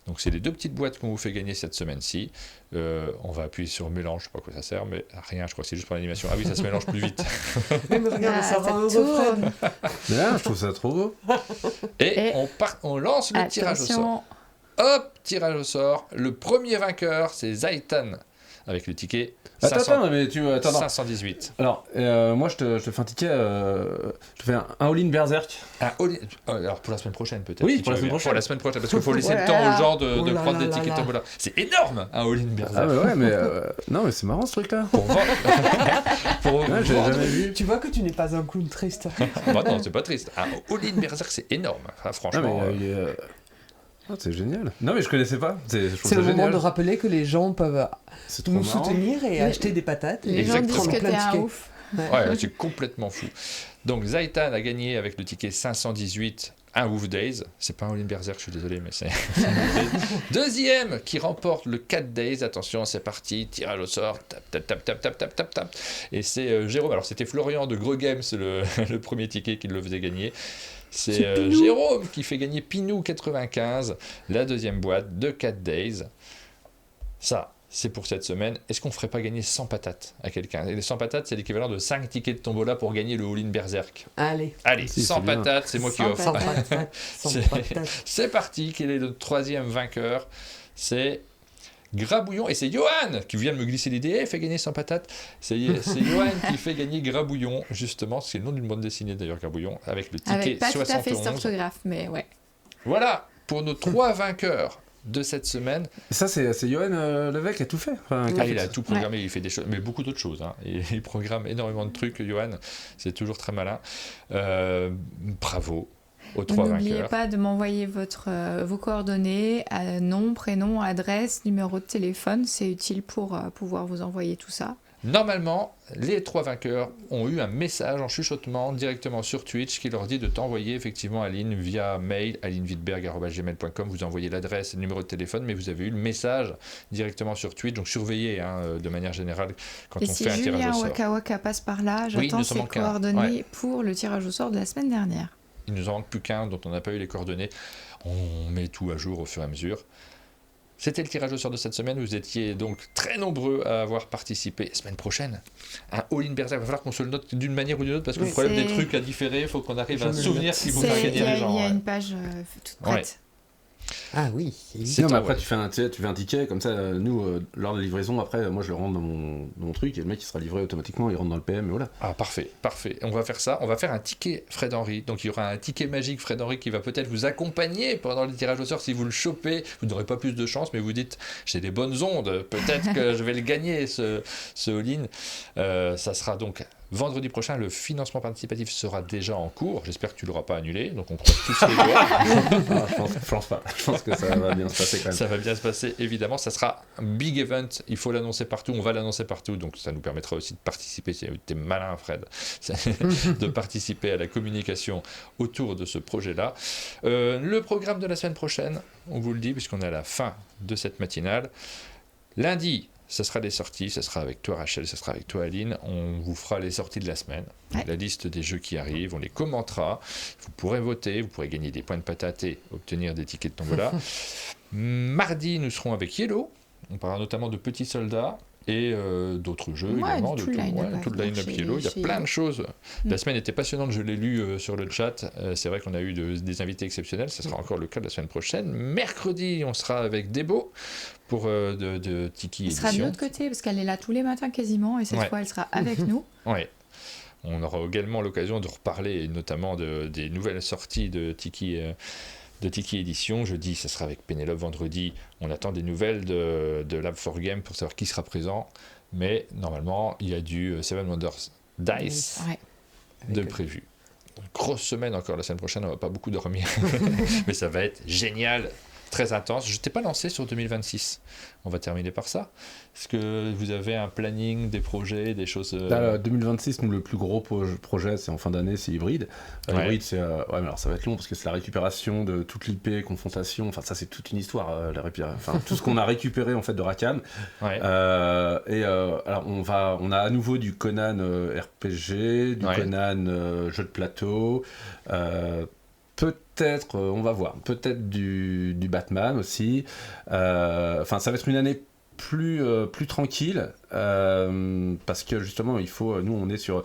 Donc c'est les deux petites boîtes qu'on vous fait gagner cette semaine-ci. On va appuyer sur mélange, je sais pas à quoi ça sert, mais rien, je crois que c'est juste pour l'animation. Ah oui, ça se mélange plus vite. Mais regarde, ça rend heureux, tourne. Fred. Mais là, je trouve ça trop beau. Et on lance le tirage au sort. Hop, tirage au sort. Le premier vainqueur, c'est Zaitan, avec le ticket 500, Attends, mais tu... Attends, non. 518. Alors, moi, je te fais un ticket... je te fais un all-in berserk. Alors pour la semaine prochaine peut-être. Oui, si pour tu la veux semaine bien. prochaine. Pour la semaine prochaine, parce qu'il faut laisser Ouais. le temps aux gens de Oh là prendre là des là tickets là. tombola. C'est énorme, un all-in berserk. Ah ouais, mais... non, mais c'est marrant, ce truc-là. Pour vendre... pour Ouais, j'ai vendre- jamais vu. Tu vois que tu n'es pas un clown triste. Bah non, c'est pas triste. Un all-in berserk, c'est énorme. Enfin, Non, franchement... mais... c'est génial. Non, mais je connaissais pas. Je trouve C'est ça le moment génial. de rappeler que les gens peuvent C'est trop nous marrant. soutenir et Oui. acheter des patates. Les et gens Exactement. disent que prendre plein t'es de un tickets. ouf. Ouais, c'est complètement fou. Donc Zaitan a gagné avec le ticket 518 un Woof Days. C'est pas un all-in berserk, je suis désolé, mais c'est... Deuxième qui remporte le 4 Days. Attention, c'est parti, tirage au sort. Tap, tap, tap, tap, tap, tap, tap, tap. Et c'est Jérôme. Alors c'était Florian de Gros Games, le premier ticket qui le faisait gagner. C'est Jérôme qui fait gagner Pinou 95, la deuxième boîte de 4 Days. Ça, c'est pour cette semaine. Est-ce qu'on ferait pas gagner 100 patates à quelqu'un? Et les 100 patates, c'est l'équivalent de 5 tickets de tombola pour gagner le all-in berserk. Allez. Allez, Si, 100 c'est bien. patates, c'est moi qui 100 offre. 100 patates. 100 C'est- patates. C'est parti, quel est le troisième vainqueur? C'est Grabouillon, et c'est Johan qui vient de me glisser l'idée, fait gagner 100 patates. C'est Johan qui fait gagner Grabouillon, justement, c'est le nom d'une bande dessinée d'ailleurs, Grabouillon, avec le ticket Avec pas tout à fait cette 71. orthographe, mais ouais. Voilà, pour nos 3 vainqueurs de cette semaine. Et ça, c'est Johan Levesque qui a tout fait. Enfin, qui Ah, fait il a ça. tout programmé, il fait des choses, mais beaucoup d'autres choses. Hein. Il programme énormément de trucs, Johan, c'est toujours très malin. Bravo. aux 3 N'oubliez vainqueurs. pas de m'envoyer vos coordonnées, nom, prénom, adresse, numéro de téléphone. C'est utile pour pouvoir vous envoyer tout ça. Normalement, les 3 vainqueurs ont eu un message en chuchotement directement sur Twitch qui leur dit de t'envoyer effectivement Aline via mail, alinewittberg@gmail.com. Vous envoyez l'adresse et le numéro de téléphone, mais vous avez eu le message directement sur Twitch. Donc surveillez de manière générale quand Et on si fait un tirage au Julien sort. Waka Waka passe par là, Oui, j'attends nous ses sommes en cas. coordonnées pour le tirage au sort de la semaine dernière. Il nous en manque plus qu'un dont on n'a pas eu les coordonnées. On met tout à jour au fur et à mesure. C'était le tirage au sort de cette semaine. Vous étiez donc très nombreux à avoir participé. Semaine prochaine, un All-in Berserk. Il va falloir qu'on se le note d'une manière ou d'une autre parce que le problème des trucs à différer, il faut qu'on arrive à se souvenir ce qu'il faut faire gagner les gens. Il y a une page toute prête. Ah oui. Non, mais après, tu fais un ticket, comme ça, nous, lors de la livraison, après, moi, je le rentre dans mon truc, et le mec, il sera livré automatiquement, il rentre dans le PM, et voilà. Ah, parfait. On va faire ça. On va faire un ticket Fred Henry. Donc, il y aura un ticket magique Fred Henry qui va peut-être vous accompagner pendant le tirage au sort. Si vous le chopez, vous n'aurez pas plus de chance, mais vous dites, j'ai des bonnes ondes, peut-être que je vais le gagner, ce all-in. Ça sera donc vendredi prochain. Le financement participatif sera déjà en cours. J'espère que tu ne l'auras pas annulé. Donc, on croise tous les doigts. Je pense pas. Je pense que ça va bien se passer quand même. Ça va bien se passer, évidemment. Ça sera un big event. Il faut l'annoncer partout. On va l'annoncer partout. Donc, ça nous permettra aussi de participer. T'es malin, Fred. De participer à la communication autour de ce projet-là. Le programme de la semaine prochaine, on vous le dit, puisqu'on est à la fin de cette matinale. Lundi, ce sera des sorties, ce sera avec toi Rachel, ce sera avec toi Aline, on vous fera les sorties de la semaine, la liste des jeux qui arrivent, on les commentera, vous pourrez voter, vous pourrez gagner des points de patate et obtenir des tickets de tombola. Mardi, nous serons avec Yellow, on parlera notamment de Petits Soldats et d'autres jeux également, tout le line-up Yellow, il y a plein de choses. La semaine était passionnante, je l'ai lu sur le chat, c'est vrai qu'on a eu des invités exceptionnels, ce sera encore le cas de la semaine prochaine. Mercredi, on sera avec Debo pour de Tiki Edition. Elle sera de l'autre côté parce qu'elle est là tous les matins quasiment et cette fois elle sera avec nous. Ouais. On aura également l'occasion de reparler notamment des nouvelles sorties de Tiki Edition. Jeudi, ça sera avec Pénélope. Vendredi, on attend des nouvelles de Lab 4 Game pour savoir qui sera présent. Mais normalement, il y a du Seven Wonders Dice de prévu. Grosse semaine encore la semaine prochaine, on va pas beaucoup dormir. Mais ça va être génial. Très intense. Je ne t'ai pas lancé sur 2026. On va terminer par ça. Est-ce que vous avez un planning, des projets, des choses 2026, nous, le plus gros projet, c'est en fin d'année, c'est Hybride. Hybride, c'est... mais alors ça va être long, parce que c'est la récupération de toute l'IP, confrontation, enfin ça c'est toute une histoire, tout ce qu'on a récupéré en fait de Rackham. Alors on a à nouveau du Conan RPG, du Conan jeu de plateau, peut-être, on va voir, peut-être du Batman aussi. Ça va être une année plus tranquille, parce que justement, nous on est sur...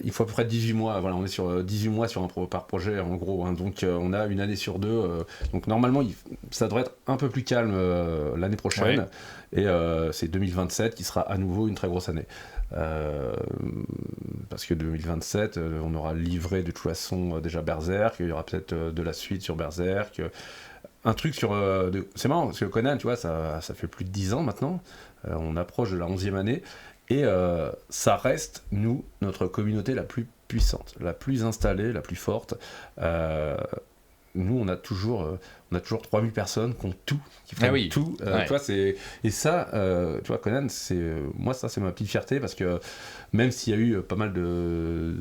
Il faut à peu près 18 mois, voilà, on est sur 18 mois par projet en gros, hein, donc on a une année sur deux, donc normalement ça devrait être un peu plus calme l'année prochaine, et c'est 2027 qui sera à nouveau une très grosse année. Parce que 2027, on aura livré de toute façon déjà Berserk, il y aura peut-être de la suite sur Berserk, un truc sur... c'est marrant, parce que Conan, tu vois, ça fait plus de 10 ans maintenant, on approche de la 11e année, et ça reste, nous, notre communauté la plus puissante, la plus installée, la plus forte. Nous, on a toujours 3000 personnes qui ont tout, qui font tout. Tu vois, et ça, tu vois, Conan, moi, ça, c'est ma petite fierté, parce que même s'il y a eu pas mal de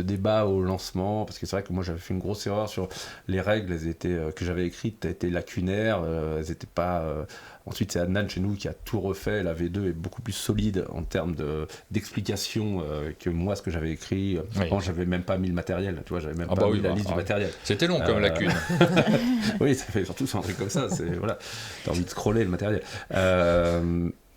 débats au lancement, parce que c'est vrai que moi, j'avais fait une grosse erreur sur les règles, que j'avais écrites, étaient lacunaires, elles n'étaient pas... Ensuite, c'est Adnan chez nous qui a tout refait. La V2 est beaucoup plus solide en termes d'explication que moi, ce que j'avais écrit. Bon, j'avais même pas mis le matériel. Tu vois, j'avais même pas mis la liste du matériel. C'était long comme lacune. Oui, ça fait surtout sur un truc comme ça. Voilà, t'as envie de scroller le matériel.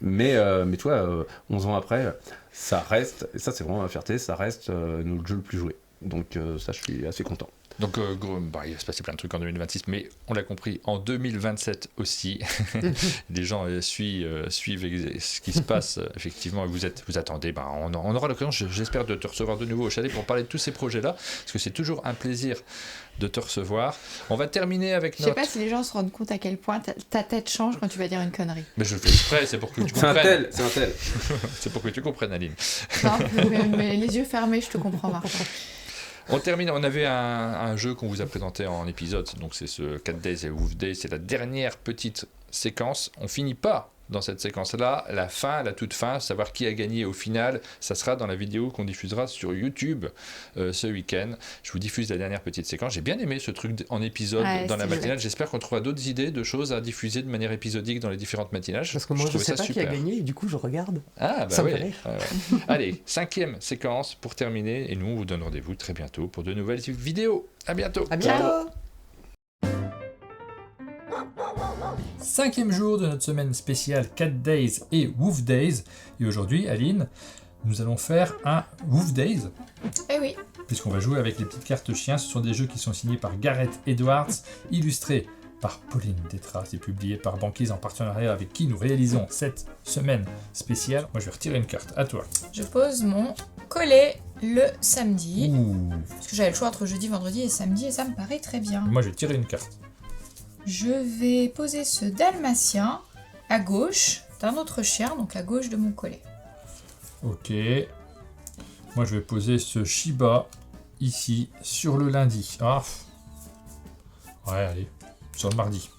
Mais tu vois, 11 ans après, ça reste, et ça c'est vraiment ma fierté, ça reste notre jeu le plus joué. Donc ça, je suis assez content. Donc, il va se passer plein de trucs en 2026, mais on l'a compris, en 2027 aussi, les gens suivent ce qui se passe, effectivement, vous attendez, on aura l'occasion, j'espère, de te recevoir de nouveau au chalet pour parler de tous ces projets-là, parce que c'est toujours un plaisir de te recevoir. On va terminer avec notre... Je sais pas si les gens se rendent compte à quel point ta tête change quand tu vas dire une connerie. Mais je le fais exprès, c'est pour que tu comprennes. C'est un tel. C'est pour que tu comprennes, Aline. Non, mais les yeux fermés, je te comprends, Marc. On termine, on avait un jeu qu'on vous a présenté en épisode, donc c'est ce 4 Days et Wolf Days, c'est la dernière petite séquence. On finit pas dans cette séquence-là, la fin, la toute fin, savoir qui a gagné au final, ça sera dans la vidéo qu'on diffusera sur YouTube ce week-end. Je vous diffuse la dernière petite séquence. J'ai bien aimé ce truc en épisode dans la matinale. J'espère qu'on trouvera d'autres idées de choses à diffuser de manière épisodique dans les différentes matinales. Parce que moi je sais pas qui a gagné et du coup je regarde. Ah bah ça oui. me fait rire. Allez, 5e séquence pour terminer et nous on vous donne rendez-vous très bientôt pour de nouvelles vidéos. À bientôt. À bientôt. 5e jour de notre semaine spéciale 4 Days et Wolf Days. Et aujourd'hui, Aline, nous allons faire un Wolf Days. Eh oui. Puisqu'on va jouer avec les petites cartes chiens. Ce sont des jeux qui sont signés par Gareth Edwards, illustrés par Pauline Détras et publiés par Banquise en partenariat avec qui nous réalisons cette semaine spéciale. Moi, je vais retirer une carte. À toi. Je pose mon collet le samedi. Ouh. Parce que j'avais le choix entre jeudi, vendredi et samedi et ça me paraît très bien. Moi, je vais tirer une carte. Je vais poser ce dalmatien à gauche d'un autre chien, donc à gauche de mon collet. Ok. Moi, je vais poser ce Shiba ici sur le lundi. Ah. Ouais, allez. Sur le mardi.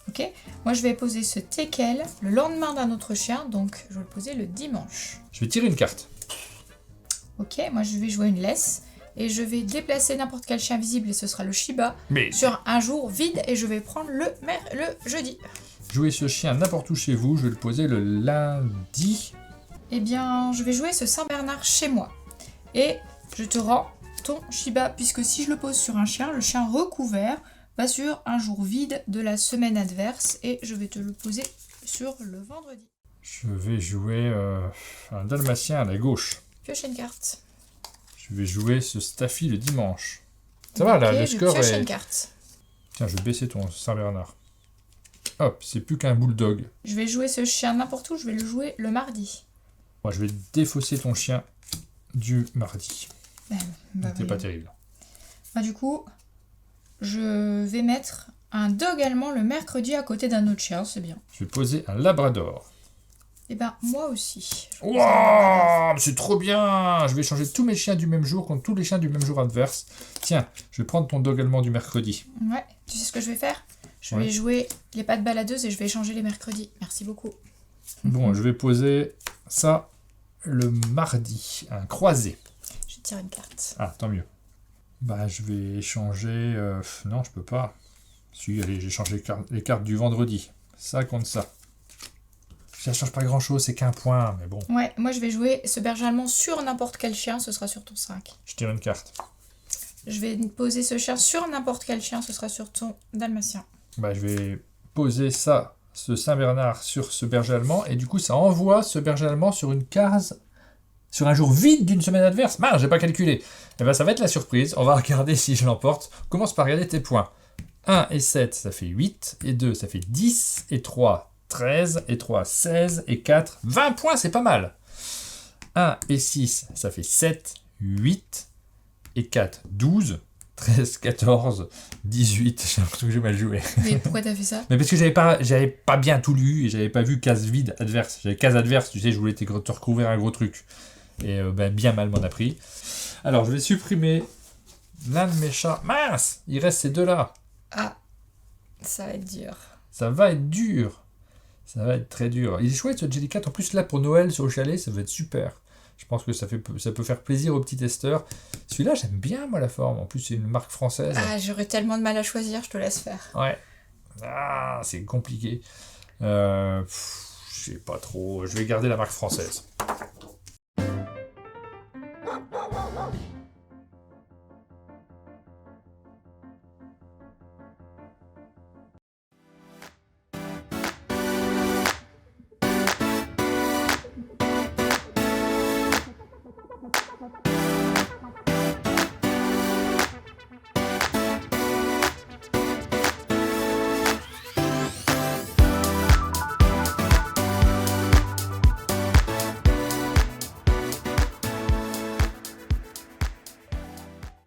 Ok. Moi, je vais poser ce teckel le lendemain d'un autre chien, donc je vais le poser le dimanche. Je vais tirer une carte. Ok. Moi, je vais jouer une laisse et je vais déplacer n'importe quel chien visible et ce sera le Shiba Mais sur un jour vide et je vais prendre le jeudi. jouer ce chien n'importe où chez vous, je vais le poser le lundi. Eh bien, je vais jouer ce Saint-Bernard chez moi. Et je te rends ton Shiba, puisque si je le pose sur un chien, le chien recouvert va sur un jour vide de la semaine adverse et je vais te le poser sur le vendredi. Je vais jouer un dalmatien à la gauche. Piocher une carte. Je vais jouer ce Staffy le dimanche. Ça va là, Ok, le je score pioche est... une carte. Tiens, je vais baisser ton Saint-Bernard. Hop, c'est plus qu'un bulldog. Je vais jouer ce chien n'importe où, je vais le jouer le mardi. Moi, je vais défausser ton chien du mardi. Bah, C'était pas terrible. Bah, du coup, je vais mettre un dog allemand le mercredi à côté d'un autre chien, c'est bien. Je vais poser un labrador. Et ben, moi aussi. Waouh, c'est trop bien. Je vais changer tous mes chiens du même jour contre tous les chiens du même jour adverse. Tiens, je vais prendre ton dog allemand du mercredi. Ouais, tu sais ce que je vais faire? Je Ouais. vais jouer les pattes baladeuses et je vais échanger les mercredis. Merci beaucoup. Bon, je vais poser ça le mardi, un croisé. Je tire une carte. Ah, tant mieux. Bah, je vais échanger... non, je peux pas. Si, allez, j'échange les cartes du vendredi. Ça contre ça. Ça change pas grand-chose, c'est qu'un point, mais bon. Ouais, moi je vais jouer ce berger allemand sur n'importe quel chien, ce sera sur ton 5. Je tire une carte. Je vais poser ce chien sur n'importe quel chien, ce sera sur ton dalmatien. Bah, je vais poser ça, ce Saint-Bernard, sur ce berger allemand, et du coup, ça envoie ce berger allemand sur une case, sur un jour vide d'une semaine adverse. Mince, j'ai pas calculé. Et ben, ça va être la surprise. On va regarder si je l'emporte. Commence par regarder tes points. 1 et 7, ça fait 8, et 2, ça fait 10, et 3, 13, et 3, 16, et 4, 20 points, c'est pas mal. 1 et 6, ça fait 7, 8, et 4, 12, 13, 14, 18, j'ai l'impression que j'ai mal joué. Mais pourquoi t'as fait ça? Mais parce que j'avais pas bien tout lu, et j'avais pas vu case vide adverse. J'avais case adverse, tu sais, je voulais te recouvrir un gros truc. Et bien mal m'en a pris. Alors, je vais supprimer l'un de mes chats. Mince, il reste ces deux-là. Ah, ça va être dur. Ça va être dur. Ça va être très dur. Il est chouette ce Jellycat. En plus, là, pour Noël, sur le chalet, ça va être super. Je pense que ça peut faire plaisir aux petits testeurs. Celui-là, j'aime bien, moi, la forme. En plus, c'est une marque française. Ah, j'aurais tellement de mal à choisir, je te laisse faire. Ouais. Ah, c'est compliqué. Je sais pas trop. Je vais garder la marque française.